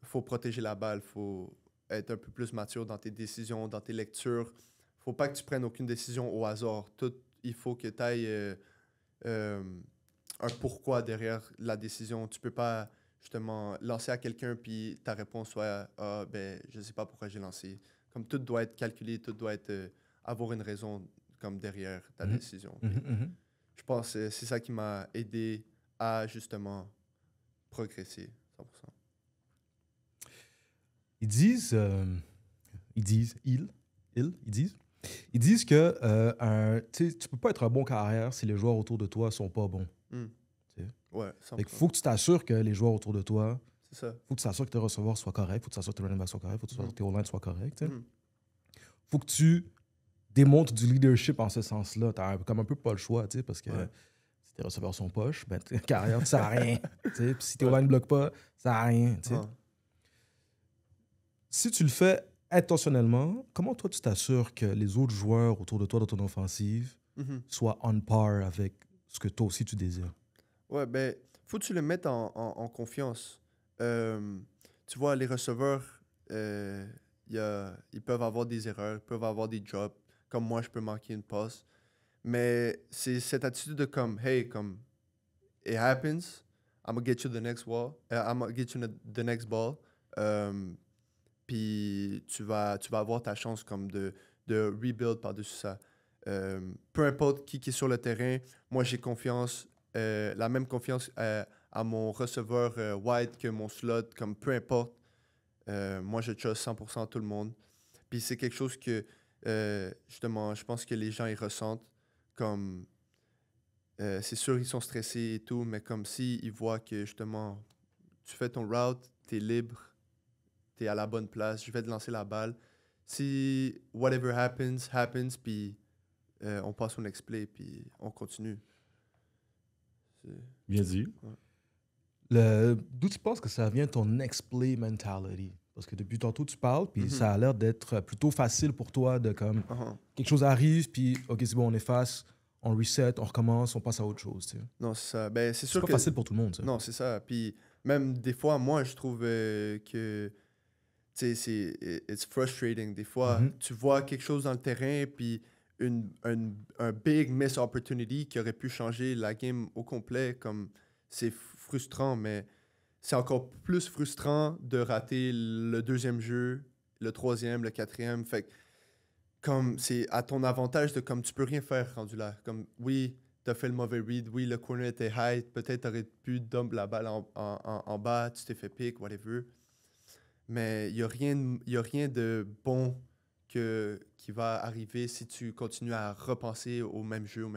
faut protéger la balle, faut être un peu plus mature dans tes décisions, dans tes lectures. Faut pas que tu prennes aucune décision au hasard. Il faut que tu ailles un pourquoi derrière la décision. Tu peux pas, justement, lancer à quelqu'un puis ta réponse soit « Ah, ben, je sais pas pourquoi j'ai lancé. » Comme tout doit être calculé, tout doit être avoir une raison comme derrière ta décision. Je pense que c'est ça qui m'a aidé à, justement, progresser 100%. Ils disent que tu peux pas être un bon carrière si les joueurs autour de toi sont pas bons. Ouais, 100%. Il faut que tu t'assures que les joueurs autour de toi, c'est ça. Faut que tu t'assures que tes receveurs soient corrects, faut que tu t'assures que tes running backs soient corrects, faut que tu t'assures que tes O-line soient corrects. Faut que tu démontres du leadership en ce sens-là. Tu as comme un peu pas le choix, parce que si tes receveurs sont poches, ben ta carrière, ça sert à rien. Puis si tes O-line ne bloquent pas, ça sert à rien. Si tu le fais intentionnellement, comment toi tu t'assures que les autres joueurs autour de toi dans ton offensive soient on par avec ce que toi aussi tu désires? Ouais, ben, faut que tu le mettes en confiance. Tu vois, les receveurs, ils peuvent avoir des erreurs, ils peuvent avoir des drops. Comme moi, je peux manquer une passe. Mais c'est cette attitude de comme, hey, comme, it happens, I'm gonna get you the next ball. I'm gonna get you the next ball. Puis tu vas avoir ta chance comme de rebuild par-dessus ça. Peu importe qui est sur le terrain, moi j'ai confiance, la même confiance à mon receveur wide que mon slot, comme peu importe. Moi je trust 100% tout le monde. Puis c'est quelque chose que, justement, je pense que les gens ils ressentent comme... c'est sûr ils sont stressés et tout, mais comme si ils voient que justement tu fais ton route, t'es libre, t'es à la bonne place, je vais te lancer la balle. Si whatever happens, puis on passe au next play, puis on continue. Bien dit. Ouais. D'où tu penses que ça vient ton next play mentality? Parce que depuis tantôt, tu parles, puis ça a l'air d'être plutôt facile pour toi de comme quelque chose arrive, puis OK, c'est bon, on efface, on reset, on recommence, on passe à autre chose. Tu sais. Non, c'est ça. Ben, c'est sûr pas facile pour tout le monde. Ça. Non, c'est ça. Puis même des fois, moi, je trouve que it's frustrating. Des fois, tu vois quelque chose dans le terrain, puis un big miss opportunity qui aurait pu changer la game au complet. Comme c'est frustrant, mais c'est encore plus frustrant de rater le deuxième jeu, le troisième, le quatrième. Fait que, comme c'est à ton avantage de comme tu peux rien faire rendu là. Comme oui, t'as fait le mauvais read. Oui, le corner était high. Peut-être t'aurais pu dump la balle en bas. Tu t'es fait pick, whatever. Mais il n'y a rien de bon qui va arriver si tu continues à repenser au même jeu.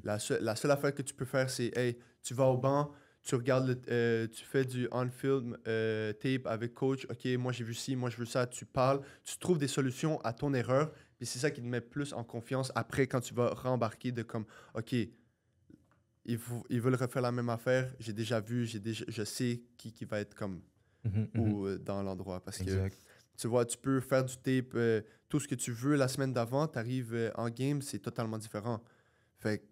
La seule affaire que tu peux faire, c'est, hey, tu vas au banc, tu regardes, tu fais du on-field tape avec coach. OK, moi j'ai vu ci, moi je veux ça. Tu parles, tu trouves des solutions à ton erreur. Puis c'est ça qui te met plus en confiance après quand tu vas rembarquer de comme, OK, ils veulent refaire la même affaire. J'ai déjà vu, je sais qui va être comme ou dans l'endroit. Parce que tu vois, tu peux faire du tape, tout ce que tu veux la semaine d'avant, tu arrives en game, c'est totalement différent. Fait que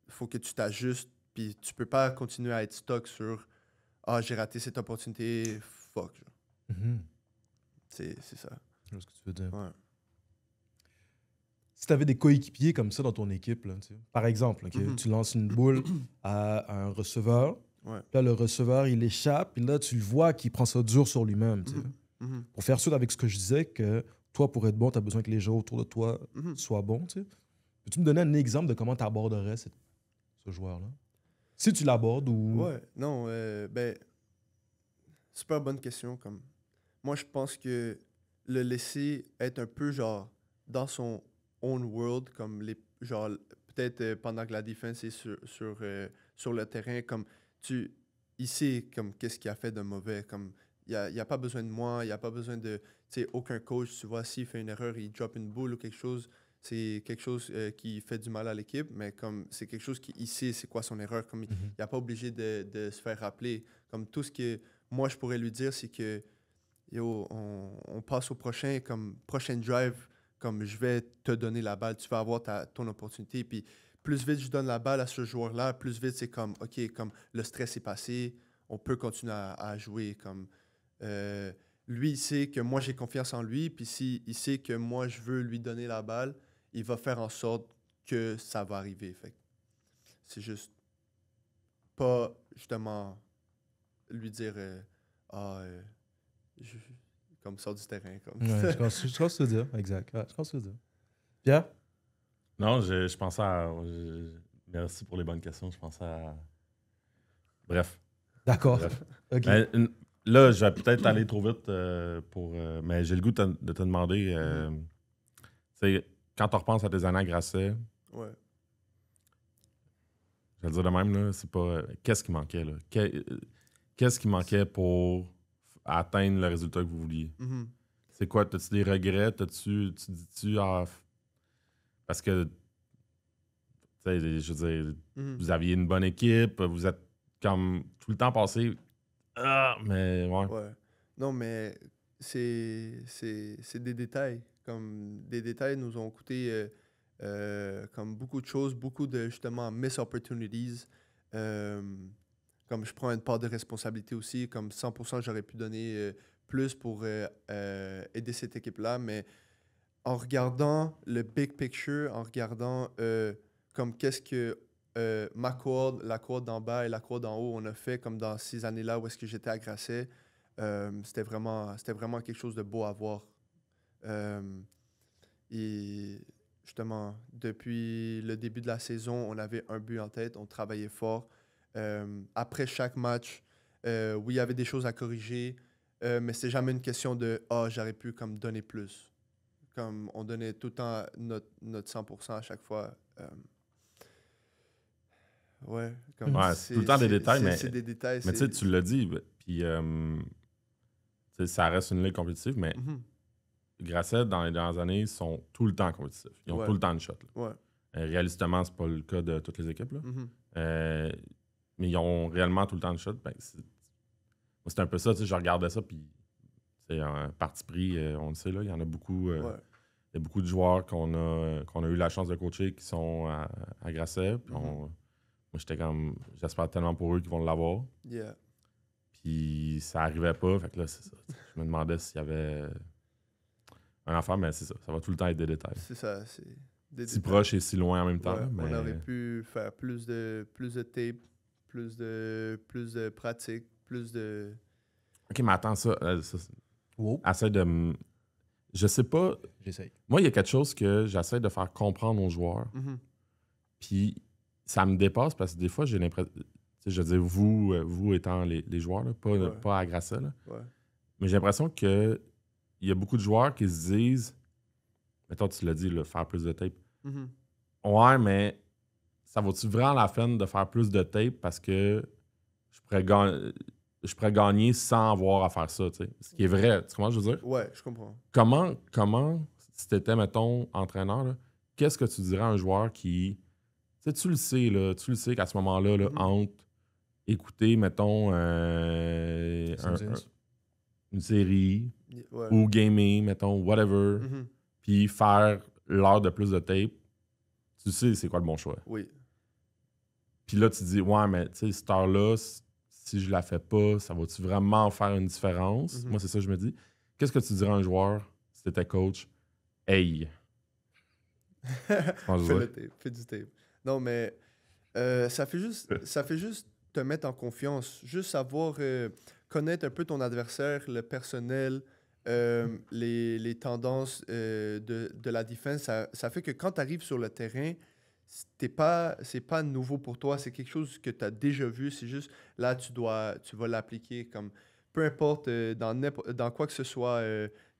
faut que tu t'ajustes, puis tu peux pas continuer à être stock sur « Ah, j'ai raté cette opportunité, fuck. » C'est ça. C'est ce que tu veux dire. Ouais. Si tu avais des coéquipiers comme ça dans ton équipe, là, par exemple, okay, tu lances une boule à un receveur, puis là, le receveur, il échappe, puis là, tu le vois qu'il prend ça dur sur lui-même. Pour faire suite avec ce que je disais, que toi, pour être bon, tu as besoin que les gens autour de toi soient bons. Peux-tu me donner un exemple de comment tu aborderais ce joueur-là? Si tu l'abordes ou... Ouais, non, ben, super bonne question. Comme... Moi, je pense que le laisser être un peu, genre, dans son own world, comme les... Genre, peut-être pendant que la défense est sur le terrain, comme il sait comme qu'est-ce qu'il a fait de mauvais, comme il n'y a pas besoin de moi, il n'y a pas besoin de, tu sais, aucun coach, tu vois, s'il fait une erreur, il drop une boule ou quelque chose, c'est quelque chose qui fait du mal à l'équipe, mais comme c'est quelque chose qu'il sait c'est quoi son erreur, comme il n'est pas obligé de se faire rappeler, comme tout ce que moi je pourrais lui dire, c'est que yo, on passe au prochain drive, comme je vais te donner la balle, tu vas avoir ton opportunité, puis plus vite je donne la balle à ce joueur-là, plus vite c'est comme, OK, comme le stress est passé, on peut continuer à jouer. Comme, lui, il sait que moi, j'ai confiance en lui, puis s'il sait que moi, je veux lui donner la balle, il va faire en sorte que ça va arriver. Fait c'est juste pas, justement, lui dire comme sort du terrain. Comme. Ouais, je pense que tu veux dire. Exact. Ouais, je pense que tu veux dire. Pierre? Non, je pensais à... merci pour les bonnes questions. Je pensais à... Bref. D'accord. Okay. Là, je vais peut-être aller trop vite mais j'ai le goût de te demander... quand tu repenses à tes années à Grasset... Ouais. Je vais le dire de même, là, c'est pas... qu'est-ce qui manquait, là? Qu'est-ce qui manquait pour atteindre le résultat que vous vouliez? C'est quoi? T'as-tu des regrets? Tu dis-tu... parce que, tu sais, je veux dire, vous aviez une bonne équipe, vous êtes comme tout le temps passé... mais ouais. Ouais. Non, mais c'est des détails. Comme des détails nous ont coûté comme beaucoup de choses, beaucoup de, justement, miss opportunities. Comme je prends une part de responsabilité aussi, comme 100%, j'aurais pu donner plus pour aider cette équipe-là, mais en regardant le big picture, en regardant comme qu'est-ce que ma cohorte, la cohorte d'en bas et la cohorte d'en haut, on a fait comme dans ces années-là où est-ce que j'étais à Grasset, c'était vraiment quelque chose de beau à voir. Et justement, depuis le début de la saison, on avait un but en tête, on travaillait fort. Après chaque match, oui, il y avait des choses à corriger, mais c'est jamais une question de « Ah, j'aurais pu comme donner plus ». Comme on donnait tout le temps notre 100% à chaque fois. Ouais, comme c'est tout le temps des détails, mais c'est des détails. Mais tu sais, tu l'as dit, puis ça reste une ligue compétitive, mais Grasset, dans les dernières années, ils sont tout le temps compétitifs. Ils ont tout le temps de shot. Ouais. Réalistement, c'est pas le cas de toutes les équipes. Là. Mais ils ont réellement tout le temps de shot. Ben, c'est un peu ça, tu sais, je regardais ça, puis c'est un parti pris, on le sait, là, il y en a beaucoup. Il y a beaucoup de joueurs qu'on a eu la chance de coacher qui sont à Grasset. Puis moi, j'étais comme, j'espère tellement pour eux qu'ils vont l'avoir. Yeah. Puis ça arrivait pas, fait que là, c'est ça. Je me demandais s'il y avait un enfant, mais c'est ça. Ça va tout le temps être des détails. C'est ça, c'est des si détails. Proche et si loin en même temps. Ouais, là, mais... On aurait pu faire plus de tape, plus de pratique, plus de... OK, mais attends, ça essaie de... Je sais pas... J'essaye. Moi, il y a quelque chose que j'essaie de faire comprendre aux joueurs. Mm-hmm. Puis ça me dépasse parce que des fois, j'ai l'impression... Je veux dire, vous étant les joueurs, là, pas à Grassa, là, mais j'ai l'impression qu'il y a beaucoup de joueurs qui se disent, mettons, tu l'as dit, là, faire plus de tape. Ouais, mais ça vaut-tu vraiment la peine de faire plus de tape parce que je pourrais gagner sans avoir à faire ça, tu sais. Ce qui est vrai, tu comprends ce que je veux dire? Ouais, je comprends. Comment si tu étais, mettons, entraîneur, là, qu'est-ce que tu dirais à un joueur qui... Tu le sais qu'à ce moment-là, là, entre écouter, mettons, une série ou gamer, mettons, whatever, puis faire l'heure de plus de tape, tu sais c'est quoi le bon choix. Oui. Puis là, tu te dis, ouais, mais tu sais, cette heure-là, si je la fais pas, ça va-tu vraiment faire une différence? Moi, c'est ça que je me dis. Qu'est-ce que tu dirais à un joueur si t'étais coach? Hey! Fais du tape. Non, mais ça fait juste te mettre en confiance. Juste savoir connaître un peu ton adversaire, le personnel, les tendances de la défense. Ça fait que quand tu arrives sur le terrain, c'est pas nouveau pour toi. C'est quelque chose que tu as déjà vu. C'est juste, là, tu vas l'appliquer. Comme, peu importe, dans quoi que ce soit,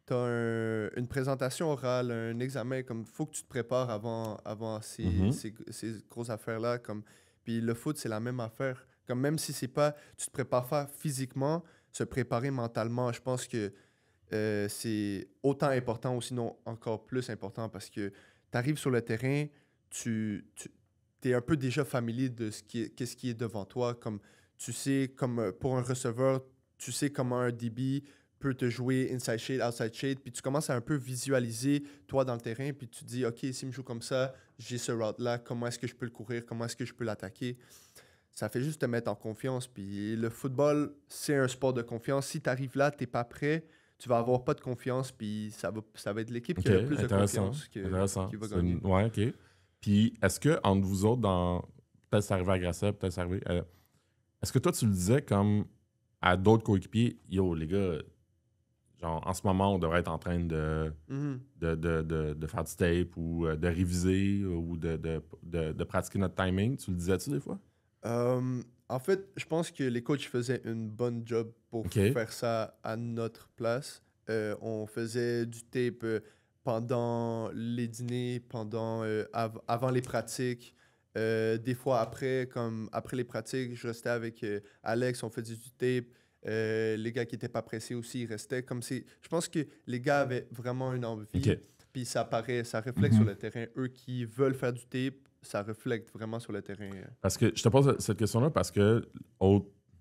tu as une présentation orale, un examen. Comme, faut que tu te prépares avant ces grosses affaires-là. Comme, puis le foot, c'est la même affaire. Comme, même si c'est pas, tu te prépares pas physiquement, se préparer mentalement, je pense que c'est autant important ou sinon encore plus important parce que tu arrives sur le terrain, tu es un peu déjà familier de qu'est-ce qui est devant toi. Comme tu sais, comme pour un receveur, tu sais comment un DB peut te jouer inside shade, outside shade, puis tu commences à un peu visualiser toi dans le terrain, puis tu te dis, OK, s'il me joue comme ça, j'ai ce route-là, comment est-ce que je peux le courir, comment est-ce que je peux l'attaquer? Ça fait juste te mettre en confiance. Puis le football, c'est un sport de confiance. Si tu arrives là, tu n'es pas prêt, tu vas avoir pas de confiance, puis ça va être l'équipe qui a le plus de confiance qui va gagner. Ouais, OK. Puis est-ce que entre vous autres, peut-être c'est arrivé à Grassa, peut-être c'est arrivé... est-ce que toi, tu le disais comme à d'autres coéquipiers, yo, les gars, genre, en ce moment, on devrait être en train de faire du tape ou de réviser ou de pratiquer notre timing. Tu le disais-tu des fois? En fait, je pense que les coachs faisaient une bonne job pour faire ça à notre place. On faisait du tape pendant les dîners, avant les pratiques. Des fois après les pratiques, je restais avec Alex, on faisait du tape. Les gars qui n'étaient pas pressés aussi, ils restaient. Je pense que les gars avaient vraiment une envie. Puis ça reflète sur le terrain. Eux qui veulent faire du tape, ça reflète vraiment sur le terrain. Parce que je te pose cette question-là parce que,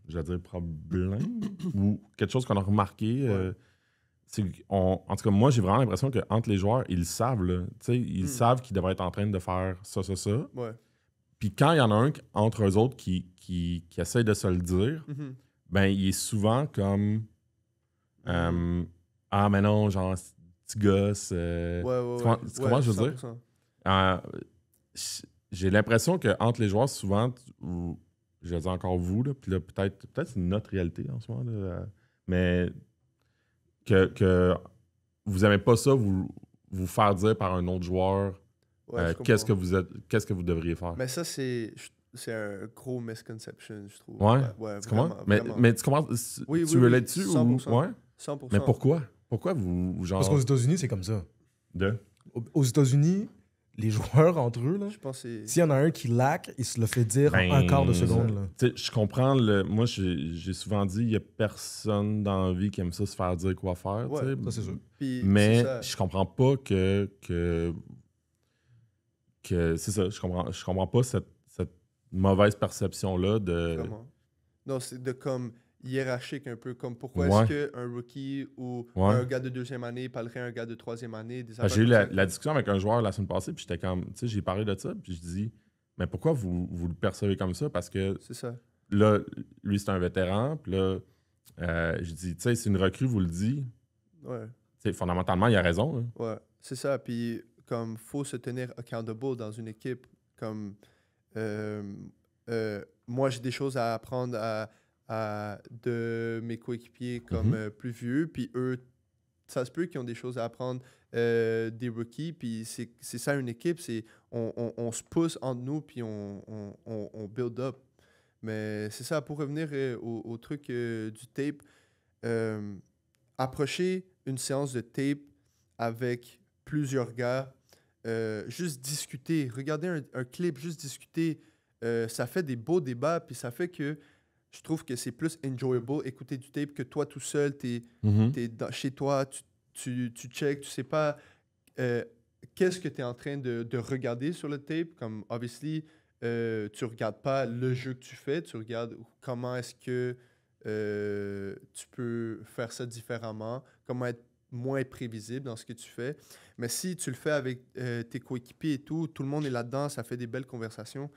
je vais dire problème, ou quelque chose qu'on a remarqué, c'est en tout cas, moi, j'ai vraiment l'impression qu'entre les joueurs, ils savent, là, ils savent qu'ils devraient être en train de faire ça. Ouais. Puis quand il y en a un entre eux autres qui essaie de se le dire, ben il est souvent comme ah, mais non, genre, petit gosse. Tu comprends ce que je veux dire? J'ai l'impression qu'entre les joueurs, souvent, je vais dire encore vous, là, puis là, peut-être c'est notre réalité en ce moment, là, mais que vous n'aimez pas ça, vous faire dire par un autre joueur qu'est-ce que vous devriez faire. Mais ça, c'est un gros misconception, je trouve. Ouais, tu comprends? Mais tu comprends? Tu veux là-dessus? 100%. Ouais? 100%. Mais pourquoi? Pourquoi vous, genre... Parce qu'aux États-Unis, c'est comme ça. De? Aux États-Unis, les joueurs entre eux, là, s'il y en a un qui laque, il se le fait dire en un quart de seconde. Là. Je comprends. Moi, j'ai souvent dit, il n'y a personne dans la vie qui aime ça se faire dire quoi faire. Ouais, ça, c'est sûr. Puis, mais je comprends pas que c'est ça. Je comprends pas cette mauvaise perception-là de... Vraiment. Non, c'est de comme hiérarchique un peu. Comme pourquoi est-ce qu'un rookie ou un gars de deuxième année parlerait à un gars de troisième année? J'ai eu la discussion avec un joueur la semaine passée, puis j'étais comme... Tu sais, j'ai parlé de ça, puis je dis... Mais pourquoi vous le percevez comme ça? Parce que... C'est ça. Là, lui, c'est un vétéran, puis là, je dis... Tu sais, c'est une recrue, vous le dit. Ouais. Tu sais, fondamentalement, il a raison. Là. Ouais, c'est ça. Puis, comme, faut se tenir accountable dans une équipe. Comme... moi, j'ai des choses à apprendre de mes coéquipiers comme plus vieux, puis eux, ça se peut qu'ils ont des choses à apprendre des rookies. Puis c'est ça une équipe, c'est on se pousse entre nous puis on build up. Mais c'est ça, pour revenir au truc du tape, approcher une séance de tape avec plusieurs gars, juste discuter, regarder un clip, juste discuter, ça fait des beaux débats, puis ça fait que je trouve que c'est plus enjoyable écouter du tape que toi tout seul, t'es chez toi, tu check, tu sais pas qu'est-ce que tu es en train de regarder sur le tape. Comme, obviously, tu regardes pas le jeu que tu fais, tu regardes comment est-ce que tu peux faire ça différemment, comment être moins prévisible dans ce que tu fais. Mais si tu le fais avec tes coéquipiers et tout le monde est là-dedans, ça fait des belles conversations.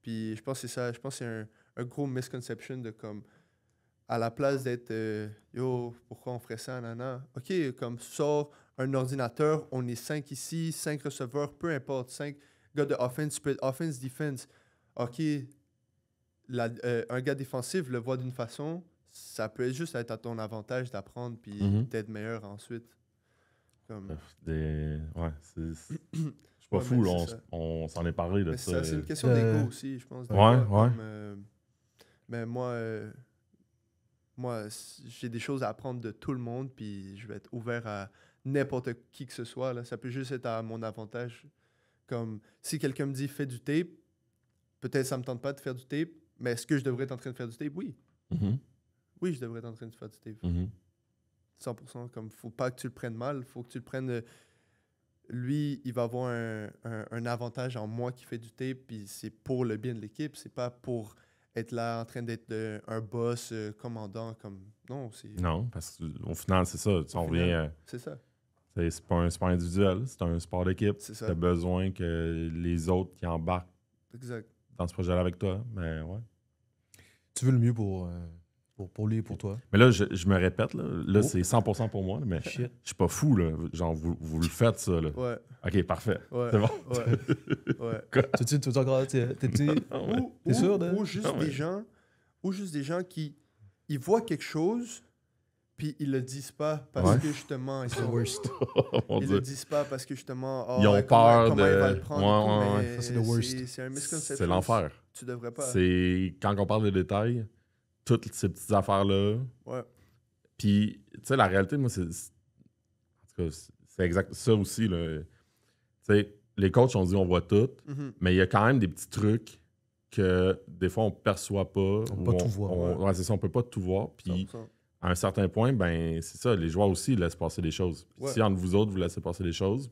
Puis je pense que c'est ça, je pense que c'est un gros misconception de comme, à la place d'être yo, pourquoi on ferait ça, nana. OK, comme sort un ordinateur, on est 5 ici, 5 receveurs, peu importe, 5 gars de offense, split offense, defense. OK, un gars défensif le voit d'une façon, ça peut juste être à ton avantage d'apprendre puis d'être meilleur ensuite. Comme... Ouais, je suis pas fou, là, on s'en est parlé de ça. C'est une question d'ego aussi, je pense. Ouais. Comme, mais moi, j'ai des choses à apprendre de tout le monde, puis je vais être ouvert à n'importe qui que ce soit. Là. Ça peut juste être à mon avantage. Comme si quelqu'un me dit « fais du tape », peut-être ça me tente pas de faire du tape, mais est-ce que je devrais être en train de faire du tape? Oui. Oui, je devrais être en train de faire du tape. 100%. Comme, faut pas que tu le prennes mal, faut que tu le prennes... lui, il va avoir un avantage en moi qui fait du tape, puis c'est pour le bien de l'équipe, c'est pas pour... être là en train d'être un boss, commandant, comme... Non, c'est... Non, parce qu'au final, c'est ça. On revient... c'est ça. C'est pas un sport individuel, c'est un sport d'équipe. C'est ça. Tu as besoin que les autres qui embarquent dans ce projet-là avec toi. Mais ouais. Tu veux le mieux pour lui et pour toi. Mais là, je me répète, là c'est 100% pour moi, mais je suis pas fou, là. Genre, vous le faites, ça, là. Ouais. OK, parfait. Ouais. C'est bon? Ouais. Tu encore... T'es sûr de... Ou juste des gens qui... Ils voient quelque chose, puis ils le disent pas parce que, justement, ils sont... worst. Ils le disent pas parce que, justement... ils ont peur comment de... il va le prendre. Ouais. Ça, c'est le worst. C'est un misconception. C'est l'enfer. Tu devrais pas. C'est... Quand on parle de détails, toutes ces petites affaires-là... Ouais. Puis, tu sais, la réalité, moi, c'est... En tout cas, c'est exact ça aussi, là. Tu sais, les coachs ont dit on voit tout, mais il y a quand même des petits trucs que des fois on perçoit pas. On peut pas tout voir. Ouais, c'est ça, on peut pas tout voir. Puis 100%. À un certain point, ben c'est ça, les joueurs aussi laissent passer des choses. Ouais. Si entre vous autres, vous laissez passer des choses,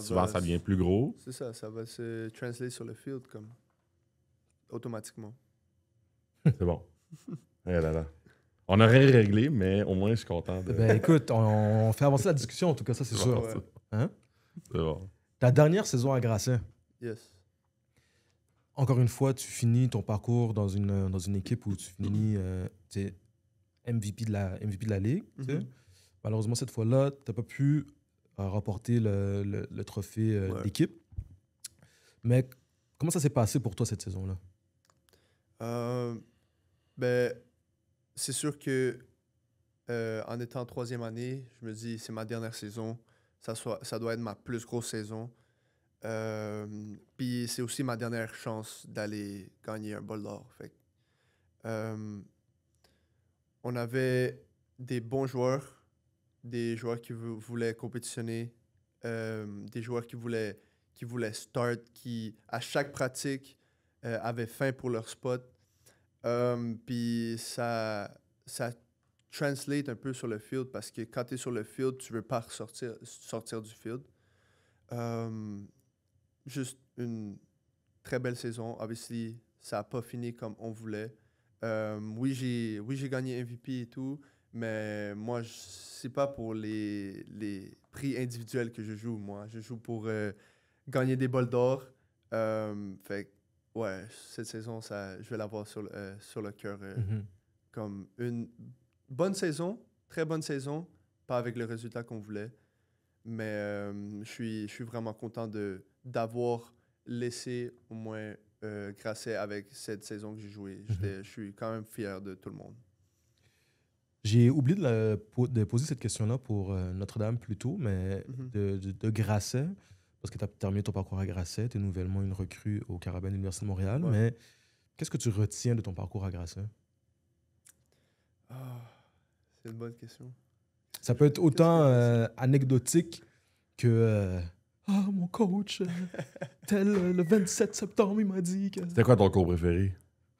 souvent ça devient plus gros. C'est ça va se translater sur le field comme automatiquement. C'est bon. Là. On aurait réglé, mais au moins je suis content de... Ben écoute, on fait avancer la discussion, en tout cas, ça c'est sûr. Ouais. Hein? C'est bon. Ta dernière saison à Grasset. Yes. Encore une fois, tu finis ton parcours dans une équipe où tu finis MVP de la Ligue. Malheureusement, cette fois-là, tu n'as pas pu remporter le trophée d'équipe. Mais comment ça s'est passé pour toi cette saison-là? Ben, c'est sûr que en étant en 3e année, je me dis c'est ma dernière saison. Ça doit être ma plus grosse saison. Puis c'est aussi ma dernière chance d'aller gagner un bol d'or. Fait on avait des bons joueurs, des joueurs qui voulaient compétitionner, des joueurs qui voulaient start, qui à chaque pratique avaient faim pour leur spot. Puis ça translate un peu sur le field parce que quand tu es sur le field, tu veux pas sortir du field. Juste une très belle saison. Obviously, ça n'a pas fini comme on voulait. Oui, j'ai gagné MVP et tout, mais moi, c'est pas pour les prix individuels que je joue, moi. Je joue pour gagner des bols d'or. Fait ouais, cette saison, je vais l'avoir sur le cœur. Comme une bonne saison, très bonne saison, pas avec le résultat qu'on voulait, mais je suis vraiment content d'avoir laissé au moins Grasset avec cette saison que j'ai jouée. Je suis quand même fier de tout le monde. J'ai oublié de poser cette question-là pour Notre-Dame plus tôt, mais de Grasset, parce que tu as terminé ton parcours à Grasset, tu es nouvellement une recrue au Carabin de l'Université de Montréal, mais qu'est-ce que tu retiens de ton parcours à Grasset? C'est une bonne question. Ça peut être autant anecdotique que mon coach, tel le 27 septembre, il m'a dit que. C'était quoi ton cours préféré?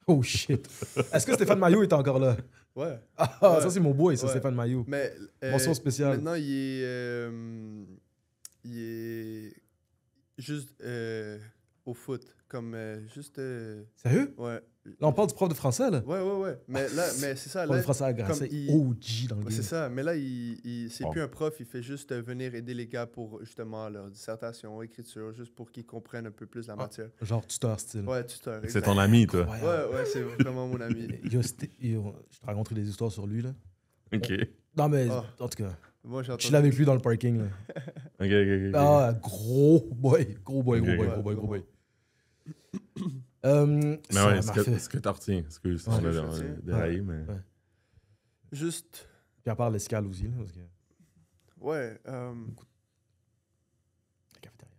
Oh shit. Est-ce que Stéphane Maillot est encore là? Ouais. Ça, c'est mon boy, ça, Stéphane Maillot. Mais, mention spéciale. Maintenant, il est juste au foot. Comme juste. Sérieux? Ouais. Là, on parle du prof de français, là? Ouais. Mais c'est ça. Prof Là, de français à Grasset, OG dans le game. C'est ça. Mais là, c'est plus un prof. Il fait juste venir aider les gars pour justement leur dissertation, écriture, juste pour qu'ils comprennent un peu plus la matière. Genre tuteur style. Ouais, tuteur. C'est ton ami, toi? Ouais, c'est vraiment mon ami. Je te raconterai des histoires sur lui, là. OK. Non, mais en tout cas, moi, je suis là avec lui dans le parking, là. OK. Ah, gros boy. Mais ouais, ce que tu retiens, excuse, on a déraillé, mais... Juste... Puis à part l'escale aussi, là, parce que... Ouais, La cafétéria.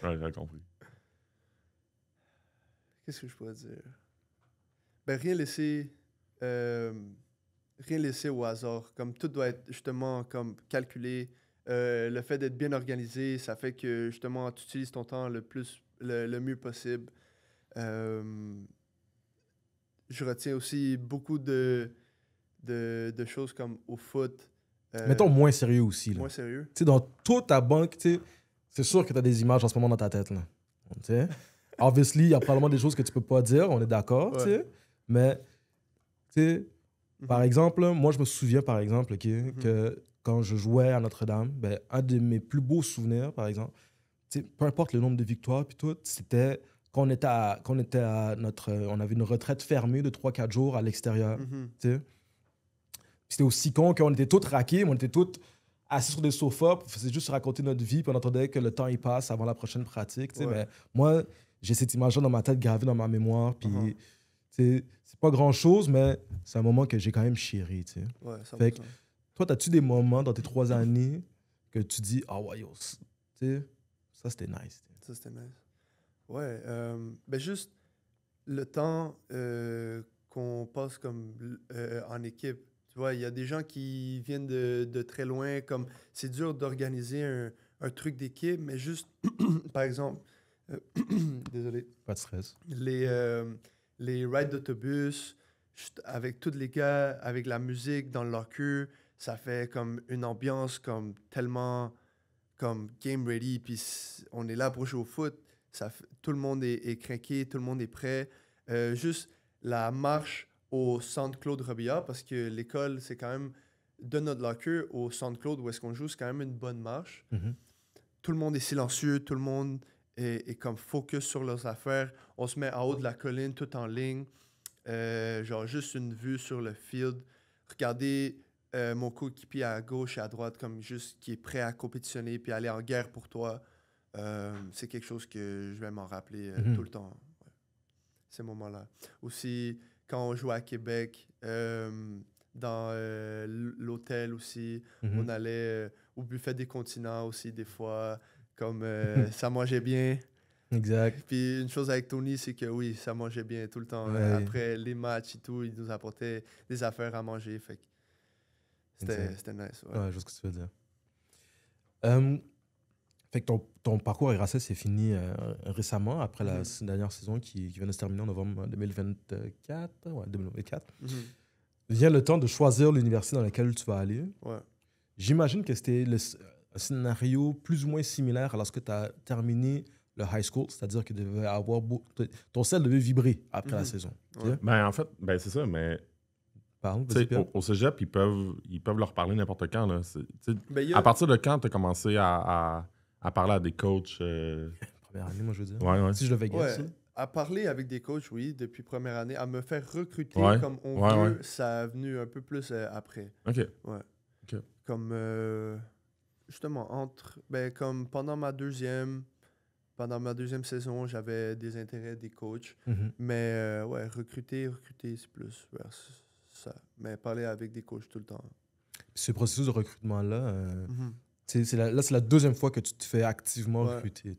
Ouais, j'ai compris. Qu'est-ce que je pourrais dire? Ben, rien laisser au hasard. Comme tout doit être justement comme calculé. Le fait d'être bien organisé, ça fait que justement tu utilises ton temps le mieux possible. Je retiens aussi beaucoup de choses comme au foot. Mettons moins sérieux aussi. Là. Moins sérieux? Tu sais, dans toute ta banque, c'est sûr que tu as des images en ce moment dans ta tête. Là. Obviously, il y a probablement des choses que tu peux pas dire, on est d'accord. Ouais. Mais, par exemple, moi, je me souviens, par exemple, que quand je jouais à Notre-Dame, ben, un de mes plus beaux souvenirs, par exemple, peu importe le nombre de victoires, puis tout, c'était quand on était à on avait une retraite fermée de 3-4 jours à l'extérieur. C'était aussi con qu'on était tous raqués, mais on était tous assis sur des sofas, on faisait juste raconter notre vie, puis on attendait que le temps y passe avant la prochaine pratique. Mais moi, j'ai cette image-là dans ma tête gravée dans ma mémoire, puis c'est pas grand-chose, mais c'est un moment que j'ai quand même chéri. Ouais, ça fait que, toi, as-tu des moments dans tes 3 années que tu dis « Ah ouais, yo, ça c'était nice. » Ça c'était nice. Ouais, ben juste le temps qu'on passe comme en équipe. Tu vois, il y a des gens qui viennent de très loin, comme c'est dur d'organiser un truc d'équipe, mais juste, par exemple, désolé. Pas de stress. Les rides d'autobus, avec tous les gars, avec la musique dans leur queue, ça fait comme une ambiance comme tellement comme game ready, puis on est là pour jouer au foot. Tout le monde est craqué, tout le monde est prêt. Juste la marche au centre Claude Robillard, parce que l'école, c'est quand même de notre locker au centre Claude où est-ce qu'on joue, c'est quand même une bonne marche. Tout le monde est silencieux, tout le monde est comme focus sur leurs affaires. On se met en haut de la colline, tout en ligne. Genre juste une vue sur le field. Regardez mon coéquipier à gauche et à droite, comme juste qui est prêt à compétitionner puis aller en guerre pour toi. C'est quelque chose que je vais m'en rappeler tout le temps. Ouais. Ces moments-là. Aussi, quand on jouait à Québec, dans l'hôtel aussi, on allait au buffet des continents aussi des fois, comme ça mangeait bien. Exact. Puis une chose avec Tony, c'est que oui, ça mangeait bien tout le temps. Ouais. Après les matchs et tout, il nous apportait des affaires à manger. Fait que c'était nice. Ouais, je vois ce que tu veux dire. Fait que ton parcours à Grasset s'est fini récemment, après la dernière saison qui vient de se terminer en novembre 2024. Ouais, 2024. Vient le temps de choisir l'université dans laquelle tu vas aller. Ouais. J'imagine que c'était un scénario plus ou moins similaire à lorsque tu as terminé le high school, c'est-à-dire que devait avoir ton ciel devait vibrer après la saison. Ouais. Ben, en fait, c'est ça, mais au cégep, ils peuvent leur parler n'importe quand. Là. À partir de quand tu as commencé à parler à des coachs? Première année, moi, je veux dire. Ouais. Si je devais guesser. À parler avec des coachs, oui, depuis première année. À me faire recruter comme on veut, ça a venu un peu plus après. OK. Ouais. Okay. Comme, justement, comme pendant ma deuxième saison, j'avais des intérêts des coachs. Mais, recruter, c'est plus vers ça. Mais parler avec des coachs tout le temps. Puis ce processus de recrutement-là, c'est la deuxième fois que tu te fais activement recruter.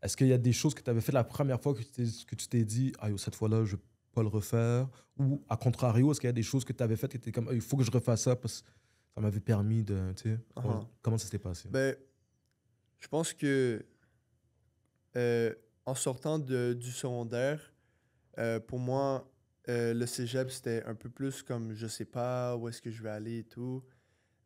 Est-ce qu'il y a des choses que tu avais fait la première fois que tu t'es dit « Ah, cette fois-là, je ne vais pas le refaire » ou à contrario, est-ce qu'il y a des choses que tu avais faites qui étaient comme « Il faut que je refasse ça parce que ça m'avait permis de... » Comment ça s'est passé? Ben, je pense que en sortant du secondaire, pour moi, le cégep, c'était un peu plus comme je sais pas où est-ce que je vais aller et tout.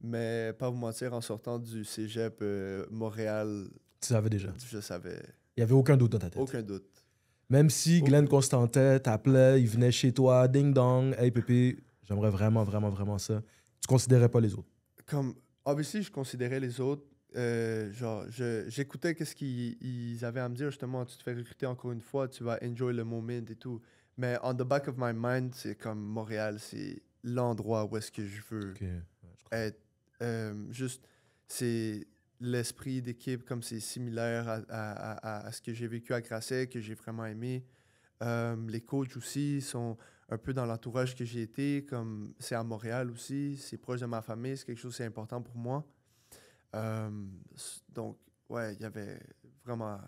Mais pas vous mentir, en sortant du cégep Montréal, Tu savais déjà. je savais. Il n'y avait aucun doute dans ta tête. Aucun doute. Même si Glenn Constantin t'appelait, il venait chez toi, ding dong, hey Pépé, j'aimerais vraiment, vraiment, vraiment ça. Tu considérais pas les autres? Comme, obviously, je considérais les autres. Genre, j'écoutais qu'est-ce qu'ils avaient à me dire, justement, tu te fais recruter encore une fois, tu vas enjoy le moment et tout. Mais on the back of my mind, c'est comme Montréal, c'est l'endroit où est-ce que je veux être. Juste, c'est l'esprit d'équipe, comme c'est similaire à ce que j'ai vécu à Grasset, que j'ai vraiment aimé. Les coachs aussi sont un peu dans l'entourage que j'ai été, comme c'est à Montréal aussi, c'est proche de ma famille, c'est quelque chose c'est important pour moi. Donc, ouais, il y avait vraiment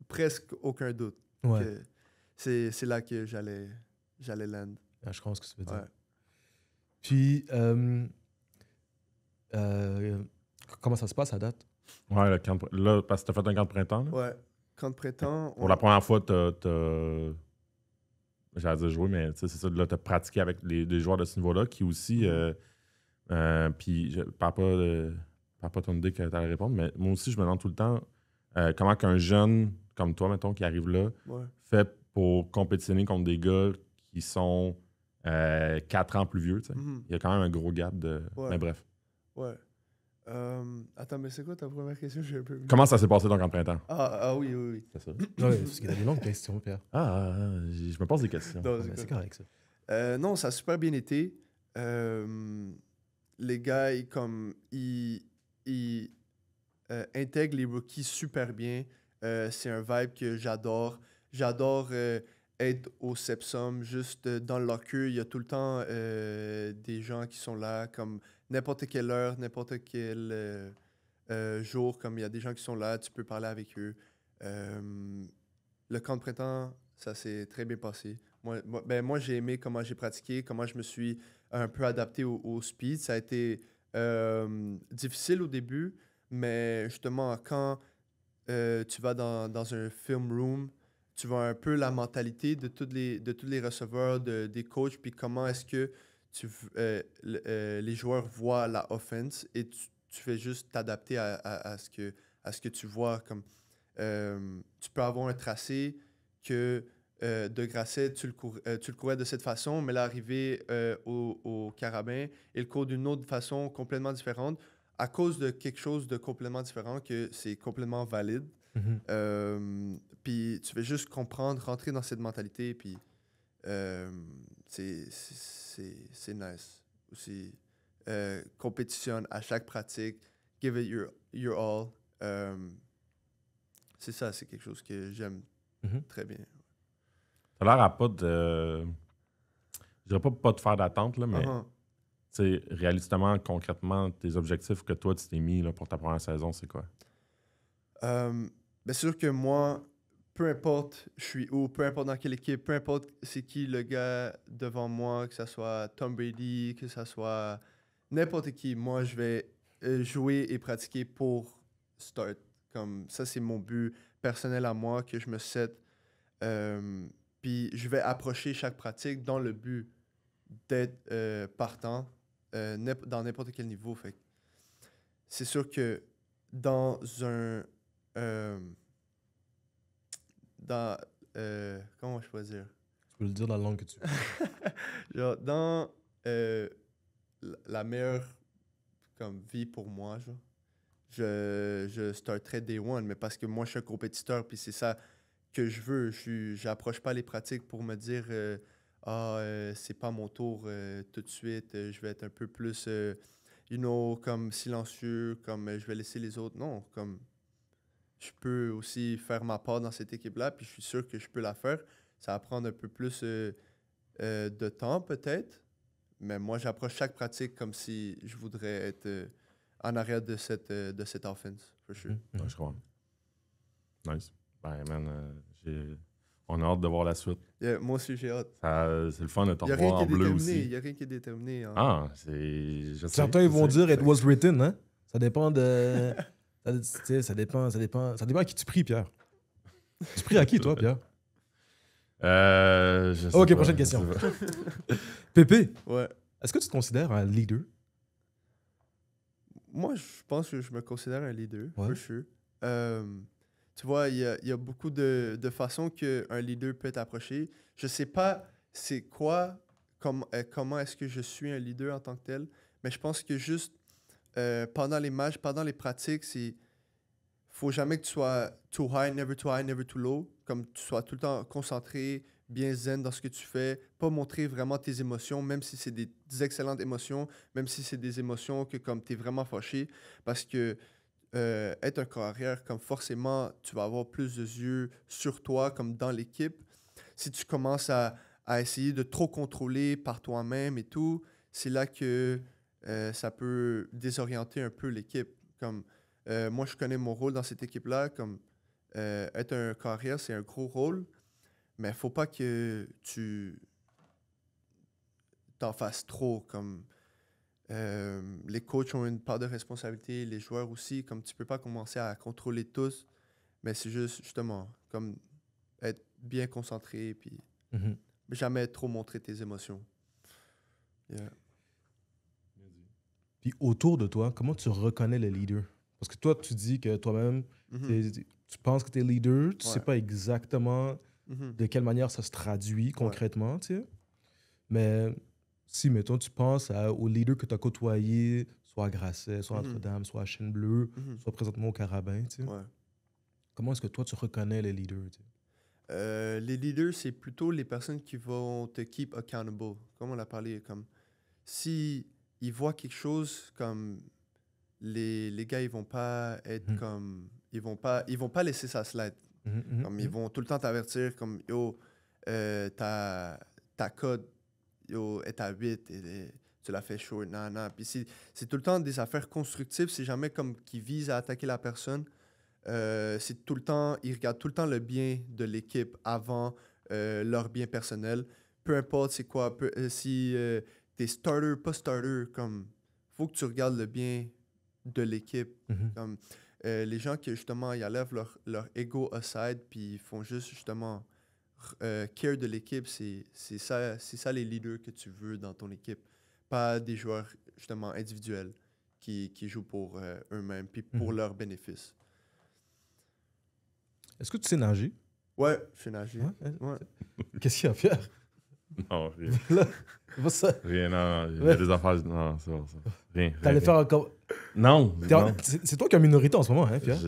presque aucun doute que c'est là que j'allais land. Ah, je comprends ce que tu veux dire. Puis, comment ça se passe à date? Ouais, là, parce que tu as fait un camp de printemps. Là? Ouais, camp de printemps. Pour la première fois, j'allais dire jouer, mais c'est ça, là, tu as pratiqué avec des joueurs de ce niveau-là qui aussi. Puis, je parle pas ton idée que tu allais répondre, mais moi aussi, je me demande tout le temps comment qu'un jeune comme toi, mettons, qui arrive là, fait pour compétitionner contre des gars qui sont 4 ans plus vieux. Il y a quand même un gros gap de. Mais bref. Ouais. Attends, mais c'est quoi ta première question? Comment ça s'est passé dans le camp de printemps? Ah oui. C'est ça. Oui, parce qu'il y a des longues questions, Pierre. Je me pose des questions. C'est correct, ça. Non, ça a super bien été. Les gars, ils intègrent les rookies super bien. C'est un vibe que j'adore. J'adore être au Sepsum, juste dans le locker. Il y a tout le temps des gens qui sont là, comme n'importe quelle heure, n'importe quel jour, comme il y a des gens qui sont là, tu peux parler avec eux. Le camp de printemps, ça s'est très bien passé. Moi, j'ai aimé comment j'ai pratiqué, comment je me suis un peu adapté au speed. Ça a été difficile au début, mais justement, quand tu vas dans un film room, tu vois un peu la mentalité de tous les receveurs, des coachs, puis comment est-ce que les joueurs voient la offense et tu fais juste t'adapter à ce que tu vois. Comme, tu peux avoir un tracé que de Grasset, tu le courais de cette façon, mais l'arrivée au Carabin, il le court d'une autre façon complètement différente à cause de quelque chose de complètement différent que c'est complètement valide. Puis tu veux juste comprendre, rentrer dans cette mentalité, puis c'est nice. Aussi, compétitionne à chaque pratique, give it your all. C'est ça, c'est quelque chose que j'aime très bien. Ça a l'air à pas de... Je dirais pas de faire d'attente, là, mais réalistement, concrètement, tes objectifs que toi, tu t'es mis là, pour ta première saison, c'est quoi? Bien sûr que moi, peu importe je suis où, peu importe dans quelle équipe, peu importe c'est qui le gars devant moi, que ce soit Tom Brady, que ce soit n'importe qui, moi, je vais jouer et pratiquer pour start. Comme ça, c'est mon but personnel à moi, que je me set. Puis je vais approcher chaque pratique dans le but d'être partant dans n'importe quel niveau. Fait c'est sûr que dans un... comment je peux dire? Tu peux le dire dans la langue que tu veux. Genre, dans la meilleure comme vie pour moi, genre, je starterais day one, mais parce que moi, je suis un compétiteur, puis c'est ça que je veux. J'approche pas les pratiques pour me dire c'est pas mon tour tout de suite, je vais être un peu plus, comme silencieux, comme je vais laisser les autres. Non, comme je peux aussi faire ma part dans cette équipe-là, puis je suis sûr que je peux la faire. Ça va prendre un peu plus de temps, peut-être, mais moi, j'approche chaque pratique comme si je voudrais être en arrière de cette offense, for sure. Ouais, je crois. Nice. Ben, man, on a hâte de voir la suite. Yeah, moi aussi, j'ai hâte. C'est le fun de te Il n'y a revoir en rien qui est bleu déterminé. Il aussi. n'y a rien qui est déterminé. Ah, c'est... Je sais, Certains ils je vont sais. dire « it was written », hein? Ça dépend de... ça dépend à qui tu pries, Pierre. Tu pries à qui, toi, Pierre? Je sais Ok, pas, prochaine je question. sais pas. Pépé, Ouais. est-ce que tu te considères un leader? Moi, je pense que je me considère un leader, Ouais. for sure. Tu vois, il y a beaucoup de façons qu'un leader peut être approché. Je sais pas c'est quoi, comment est-ce que je suis un leader en tant que tel, mais je pense que juste pendant les matchs, pendant les pratiques, faut jamais que tu sois too high, never too low. Comme tu sois tout le temps concentré, bien zen dans ce que tu fais. Pas montrer vraiment tes émotions, même si c'est des excellentes émotions, même si c'est des émotions que comme tu es vraiment fâché. Parce que être un corps arrière, comme forcément, tu vas avoir plus de yeux sur toi, comme dans l'équipe. Si tu commences à essayer de trop contrôler par toi-même et tout, c'est là que ça peut désorienter un peu l'équipe. Comme moi, je connais mon rôle dans cette équipe-là. Comme être un carrière, c'est un gros rôle, mais il ne faut pas que tu t'en fasses trop. Comme les coachs ont une part de responsabilité, les joueurs aussi. Comme tu peux pas commencer à contrôler tous, mais c'est juste justement comme être bien concentré puis jamais trop montrer tes émotions. Yeah. Puis autour de toi, comment tu reconnais les leaders? Parce que toi, tu dis que toi-même, tu penses que tu es leader, tu sais pas exactement de quelle manière ça se traduit concrètement, tu sais. Mais si, mettons, tu penses aux leaders que tu as côtoyés, soit à Grasset, soit à Notre-Dame, soit à Chêne Bleue, soit présentement au Carabin, tu sais. Comment est-ce que toi, tu reconnais les leaders, tu sais? Les leaders, c'est plutôt les personnes qui vont te keep accountable. Comme on a parlé, comme si ils voient quelque chose comme les gars, ils vont pas être comme ils vont pas laisser ça slide. Comme ils vont tout le temps t'avertir comme yo ta code yo est à 8 et tu l'as fait short, non. Puis c'est tout le temps des affaires constructives, c'est jamais comme qui visent à attaquer la personne. C'est tout le temps, ils regardent tout le temps le bien de l'équipe avant leur bien personnel. Peu importe c'est quoi, si t'es starter, pas starter, comme faut que tu regardes le bien de l'équipe. Comme les gens qui justement ils enlèvent leur ego aside puis ils font juste justement care de l'équipe, c'est ça les leaders que tu veux dans ton équipe. Pas des joueurs justement individuels qui jouent pour eux-mêmes puis pour leur bénéfice. Est-ce que tu sais nager? Ouais, je sais nager. Ouais. Qu'est-ce qu'il y a à faire? Non, rien. Là, ça. Rien, non. Il y a des affaires. Non, c'est bon, ça. Rien. T'allais faire encore. Non. C'est toi qui as une minorité en ce moment, hein, Pierre?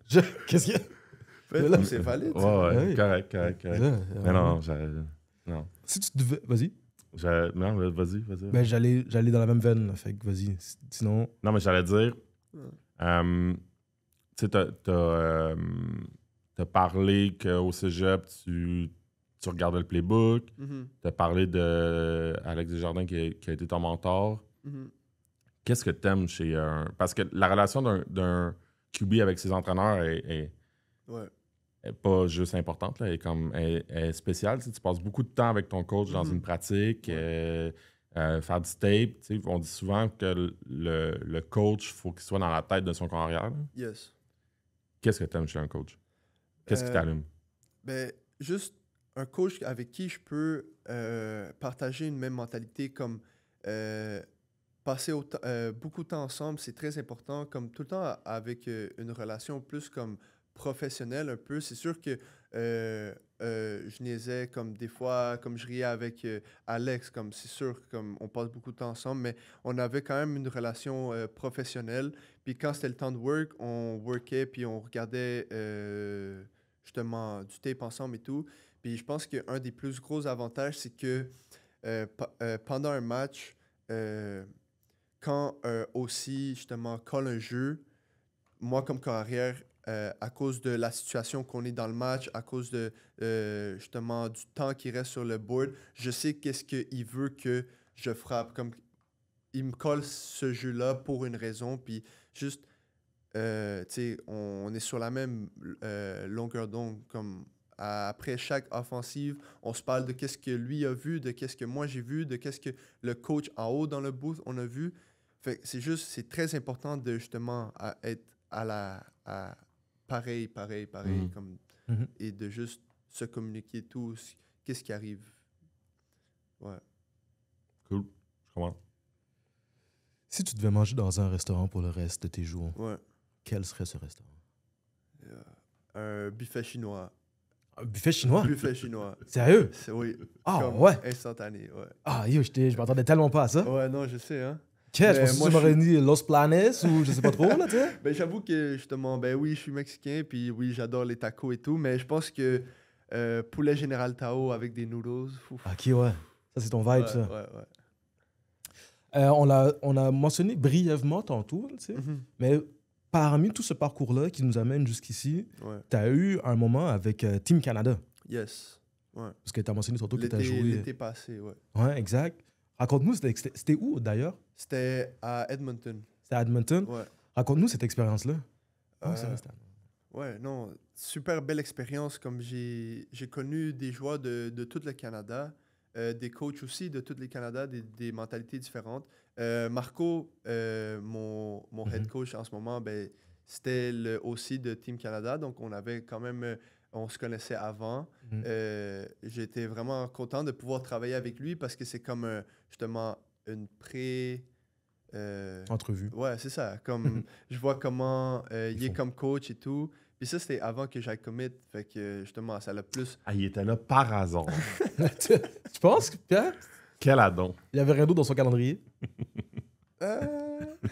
Qu'est-ce qu'il y a? C'est valide. Ouais, correct. Mais non. Si tu devais. Vas-y. Non, vas-y. Ben, j'allais dans la même veine, fait que vas-y. Sinon. Non, mais j'allais dire. Tu sais, t'as parlé qu'au cégep, tu regardais le playbook. T'as parlé d'Alex Desjardins qui a été ton mentor. Qu'est-ce que t'aimes chez un... Parce que la relation d'un QB avec ses entraîneurs est pas juste importante, là, elle est spéciale. Tu passes beaucoup de temps avec ton coach dans une pratique, faire du tape. On dit souvent que le coach, il faut qu'il soit dans la tête de son carrière. Yes. Qu'est-ce que tu aimes chez un coach? Qu'est-ce qui t'allume? Ben, juste un coach avec qui je peux partager une même mentalité, comme passer beaucoup de temps ensemble, c'est très important. Comme tout le temps avec une relation plus comme professionnelle un peu. C'est sûr que je niaisais comme des fois, comme je riais avec Alex, comme c'est sûr comme on passe beaucoup de temps ensemble, mais on avait quand même une relation professionnelle. Puis quand c'était le temps de work, on workait puis on regardait justement du tape ensemble et tout. Puis je pense qu'un des plus gros avantages, c'est que pendant un match, quand aussi justement call un jeu, moi comme carrière, à cause de la situation qu'on est dans le match, à cause de justement du temps qui reste sur le board, je sais qu'est-ce qu'il veut que je frappe. Comme il me colle ce jeu-là pour une raison, puis juste, tu sais, on est sur la même longueur d'onde. Comme après chaque offensive, on se parle de qu'est-ce que lui a vu, de qu'est-ce que moi j'ai vu, de qu'est-ce que le coach en haut dans le booth on a vu. Fait que c'est très important de justement être pareil, comme, et de juste se communiquer tous, qu'est-ce qui arrive. Ouais. Cool, je comprends. Si tu devais manger dans un restaurant pour le reste de tes jours, Ouais. quel serait ce restaurant? Un buffet chinois. Un buffet chinois? Buffet chinois. Sérieux? Oui. Ah comme ouais? Instantané, ouais. Ah yo, je m'attendais tellement pas à ça. Ouais, non, je sais, hein. Je pense que tu m'aurais dit Los Planes ou je sais pas trop, là, tu sais. Ben, j'avoue que, justement, ben oui, je suis mexicain, puis oui, j'adore les tacos et tout, mais je pense que poulet Général Tao avec des noodles. Ouf. Ok, ouais. Ça, c'est ton vibe, Ouais, ça. ouais. On a mentionné brièvement tantôt, tu sais, mais parmi tout ce parcours-là qui nous amène jusqu'ici, tu as eu un moment avec Team Canada. Yes. Ouais. Parce que tu as mentionné surtout que tu as joué. L'été passé, ouais. Ouais, exact. Raconte-nous, c'était où d'ailleurs? C'était à Edmonton. C'était à Edmonton? Ouais. Raconte-nous cette expérience-là. Ouais, non, super belle expérience. Comme j'ai connu des joueurs de tout le Canada, des coachs aussi de tout le Canada, des mentalités différentes. Marco, mon head coach en ce moment, ben, c'était aussi de Team Canada, donc on avait quand même, on se connaissait avant. J'étais vraiment content de pouvoir travailler avec lui parce que c'est comme justement une entrevue. Ouais, c'est ça. Comme je vois comment il est comme coach et tout. Puis ça, c'était avant que j'aille commit. Fait que justement, ça l'a plus. Ah, il était là par hasard. Tu penses, Pierre? Quel adon. Il y avait rien d'autre dans son calendrier? Là,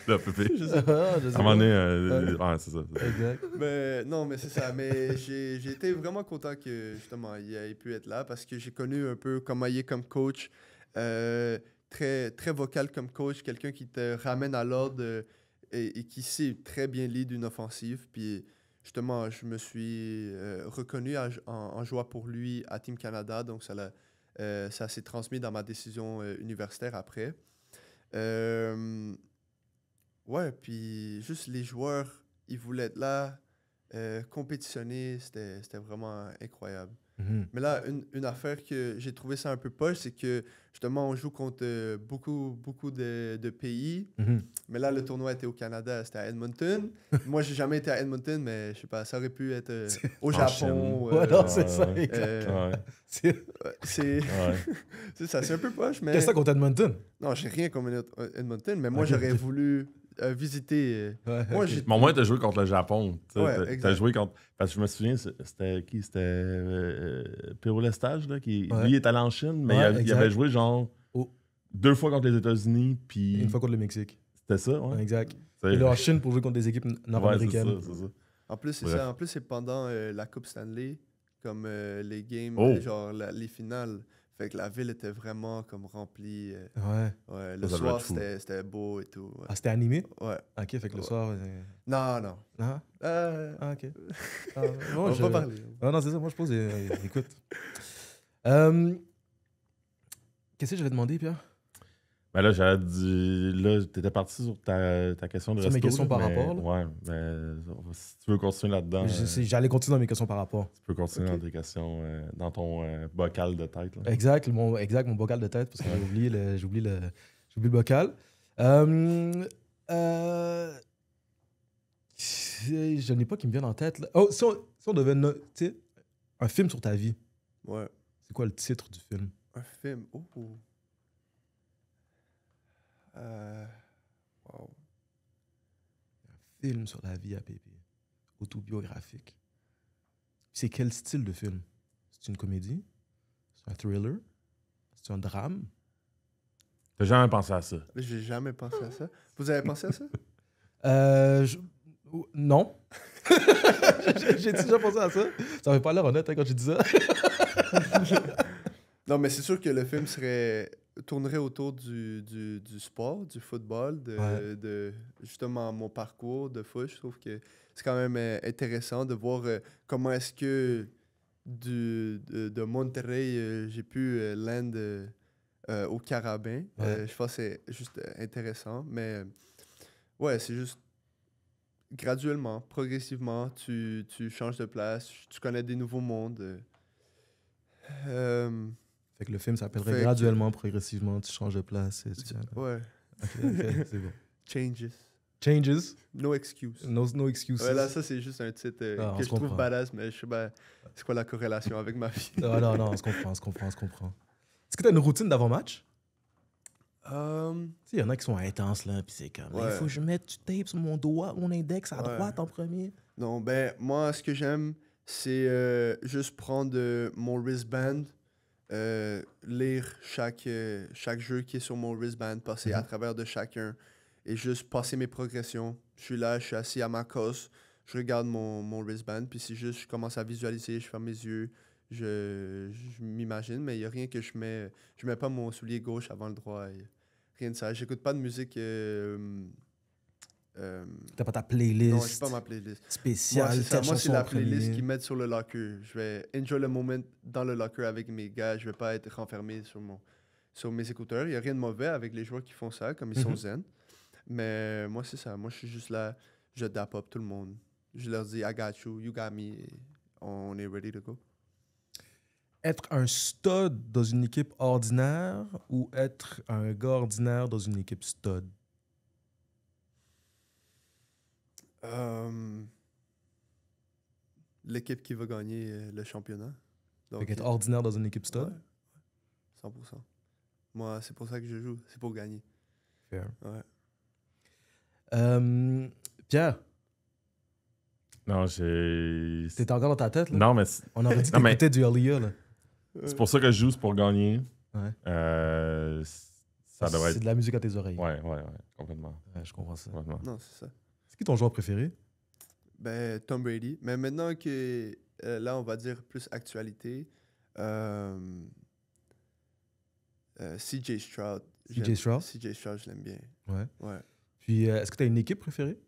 Pépé. Je sais pas. À un moment donné, ouais, c'est ça. Exact. Mais non, mais c'est ça. Mais j'ai été vraiment content que justement il ait pu être là parce que j'ai connu un peu comment il est comme coach. Très, très vocal comme coach, quelqu'un qui te ramène à l'ordre et qui sait très bien lead une offensive. Puis justement, je me suis reconnu en jouant pour lui à Team Canada, donc ça s'est transmis dans ma décision universitaire après. Ouais, puis juste les joueurs, ils voulaient être là, compétitionner, c'était vraiment incroyable. Mais là, une affaire que j'ai trouvé ça un peu poche, c'est que justement, on joue contre beaucoup de pays. Mais là, le tournoi était au Canada, c'était à Edmonton. Moi, j'ai jamais été à Edmonton, mais je sais pas, ça aurait pu être au Japon. Ouais, non, c'est ça, c'est ça, c'est un peu poche. Mais... Qu'est-ce que ça contre Edmonton? Non, j'ai rien contre Edmonton, mais moi, j'aurais voulu visiter. Moi, au moins, tu as joué contre le Japon. Ouais, tu as joué contre. Parce que je me souviens, c'était qui? C'était Pierrot Lestage, là, qui lui est allé en Chine, mais il avait joué genre 2 fois contre les États-Unis, puis. Une fois contre le Mexique. C'était ça, ouais. Exact. Il est en Chine pour jouer contre des équipes nord-américaines. Ouais, c'est ça. En plus, c'est ça. En plus, c'est pendant la Coupe Stanley, comme les games, genre les finales. Fait que la ville était vraiment comme remplie. Ouais, le soir, c'était beau et tout. Ouais. Ah, c'était animé? Ouais. Ok, fait que le soir... Non. Ah? Ah, ok. On va pas parler. Non, c'est ça. Moi, je pose... écoute. Qu'est-ce que je vais demander, Pierre? Ben là, j'avais dit... Là, t'étais parti sur ta question de resto. Sur mes questions par rapport, là? Ouais, ben... Si tu veux continuer là-dedans... J'allais continuer dans mes questions par rapport. Tu peux continuer dans tes questions, dans ton bocal de tête, là. Exact, mon bocal de tête, parce que j'ai oublié le bocal. Je n'ai pas qui me viennent en tête, là. Oh, si on devait... Tu sais, un film sur ta vie. Ouais. C'est quoi le titre du film? Un film? Oh. Wow. Un film sur la vie à Pépé. Autobiographique. C'est quel style de film? C'est une comédie? C'est un thriller? C'est un drame? T'as jamais pensé à ça? J'ai jamais pensé à ça. Vous avez pensé à ça? Non. J'ai déjà pensé à ça. Ça m'avait pas l'air honnête quand j'ai dit ça. Non, mais c'est sûr que le film serait tournerait autour du sport, du football, de justement mon parcours de foot. Je trouve que c'est quand même intéressant de voir comment est-ce que de Monterrey, j'ai pu land au Carabin. Je pense que c'est juste intéressant. Mais ouais, c'est juste graduellement, progressivement, tu changes de place, tu connais des nouveaux mondes. Fait que le film s'appellerait graduellement, progressivement, tu changes de place. Ouais. Ok, c'est bon. Changes. No excuse. No excuses. Ouais, là, ça, c'est juste un titre que je trouve badass, mais je sais pas c'est quoi la corrélation avec ma vie. Non, on se comprend. Est-ce que tu as une routine d'avant-match? Il y en a qui sont intenses, là, puis c'est comme, il faut que je mette du tape sur mon doigt, mon index à droite en premier. Non, ben, moi, ce que j'aime, c'est juste prendre mon wristband, lire chaque jeu qui est sur mon wristband, passer à travers de chacun et juste passer mes progressions. Je suis là, je suis assis à ma cosse, je regarde mon wristband, puis c'est juste, je commence à visualiser, je ferme mes yeux, je m'imagine, mais il n'y a rien que je mets pas mon soulier gauche avant le droit, rien de ça. J'écoute pas de musique... T'as pas ta playlist? Non, j'ai pas ma playlist. Spéciale. Moi, c'est la playlist qu'ils mettent sur le locker. Je vais enjoy le moment dans le locker avec mes gars. Je vais pas être renfermé sur mes écouteurs. Il n'y a rien de mauvais avec les joueurs qui font ça, comme ils sont zen. Mais moi, c'est ça. Moi, je suis juste là. Je dap up tout le monde. Je leur dis, I got you, you got me. Et on est ready to go. Être un stud dans une équipe ordinaire ou être un gars ordinaire dans une équipe stud? L'équipe qui va gagner le championnat. Donc, être ordinaire dans une équipe stud? Ouais, 100%. Moi, c'est pour ça que je joue. C'est pour gagner. Fair. Ouais. Pierre? Non, j'ai... T'es encore dans ta tête, là? Non, mais... On aurait dit que t'écoutais du LIA, là. C'est pour ça que je joue, c'est pour gagner. Ouais. Ça devrait être... C'est de la musique à tes oreilles. Ouais, complètement. Ouais, je comprends ça. Complètement. Non, c'est ça. C'est qui ton joueur préféré? Ben, Tom Brady. Mais maintenant que, là, on va dire plus actualité, CJ Stroud. CJ Stroud? CJ Stroud, je l'aime bien. Ouais. Puis, est-ce que tu as une équipe préférée?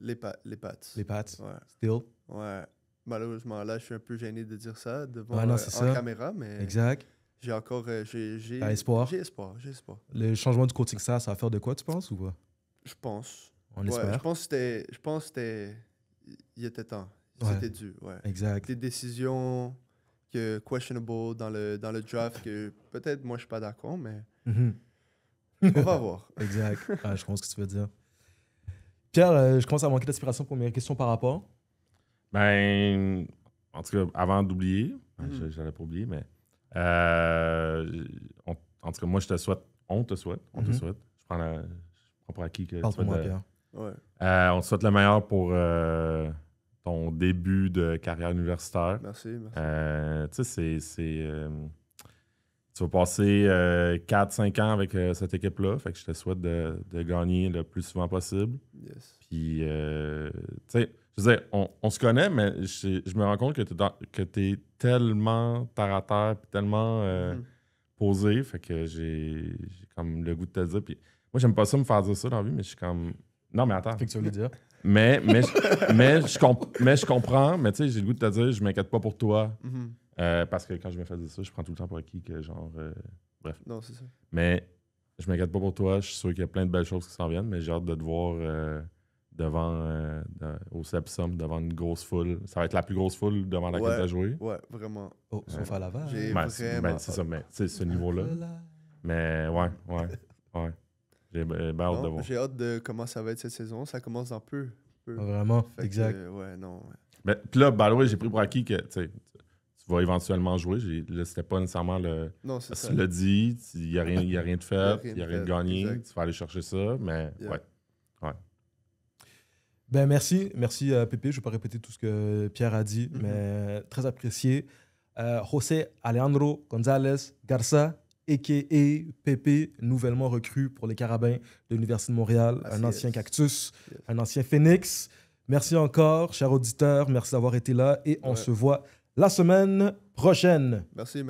Les Pats. Les Pats? Ouais. Still? Ouais. Malheureusement, là, je suis un peu gêné de dire ça devant en ça. Caméra, mais... Exact. J'ai encore... T'as espoir? J'ai espoir. Le changement du coaching, ça va faire de quoi, tu penses, ou pas? Je pense. On espère. Je pense que c'était... Il était temps. C'était dû, ouais. Exact. Des décisions questionable dans le draft que peut-être moi, je suis pas d'accord, mais on va voir. Exact. Je comprends ce que tu veux dire. Pierre, je commence à manquer d'inspiration pour mes questions par rapport. Ben, en tout cas, avant d'oublier, j'allais pas oublier, mais en tout cas, moi, je te souhaite, on te souhaite. Je prends pour acquis que Parle pour moi, Pierre. Ouais. On te souhaite le meilleur pour ton début de carrière universitaire. Merci. Tu sais, tu vas passer 4-5 ans avec cette équipe-là. Fait que je te souhaite de gagner le plus souvent possible. Yes. Puis, tu sais, je veux dire, on se connaît, mais je me rends compte que tu es tellement terre à terre puis tellement posé. Fait que j'ai comme le goût de te le dire. Puis, moi, j'aime pas ça me faire dire ça dans la vie, mais je suis comme... Non, mais attends. Fait que tu veux le dire. Mais je comprends. Mais tu sais, j'ai le goût de te dire, je m'inquiète pas pour toi. Parce que quand je me fais dire ça, je prends tout le temps pour acquis que genre... bref. Non, c'est ça. Mais je m'inquiète pas pour toi. Je suis sûr qu'il y a plein de belles choses qui s'en viennent, mais j'ai hâte de te voir au Sepsum, devant une grosse foule. Ça va être la plus grosse foule devant laquelle tu as joué. Ouais, vraiment. Oh, sauf à Laval. C'est ça, mais c'est ce niveau-là. Mais ouais. J'ai bien hâte de voir. J'ai hâte de comment ça va être cette saison. Ça commence dans peu. Vraiment, exact. Ouais, non. Mais puis là, by the way, j'ai pris pour acquis que tu vas éventuellement jouer. Là, c'était pas nécessairement le... Non, c'est ça. Tu l'as dit, il n'y a rien de fait, il n'y a rien de gagné. Exact. Tu vas aller chercher ça, mais ouais. Ben merci Pépé. Je ne vais pas répéter tout ce que Pierre a dit, mais très apprécié. José Alejandro González Garza, a.k.a. Pépé, nouvellement recru pour les Carabins de l'Université de Montréal, un ancien Cactus, un ancien Phoenix. Merci encore, chers auditeurs. Merci d'avoir été là et on se voit la semaine prochaine. Merci.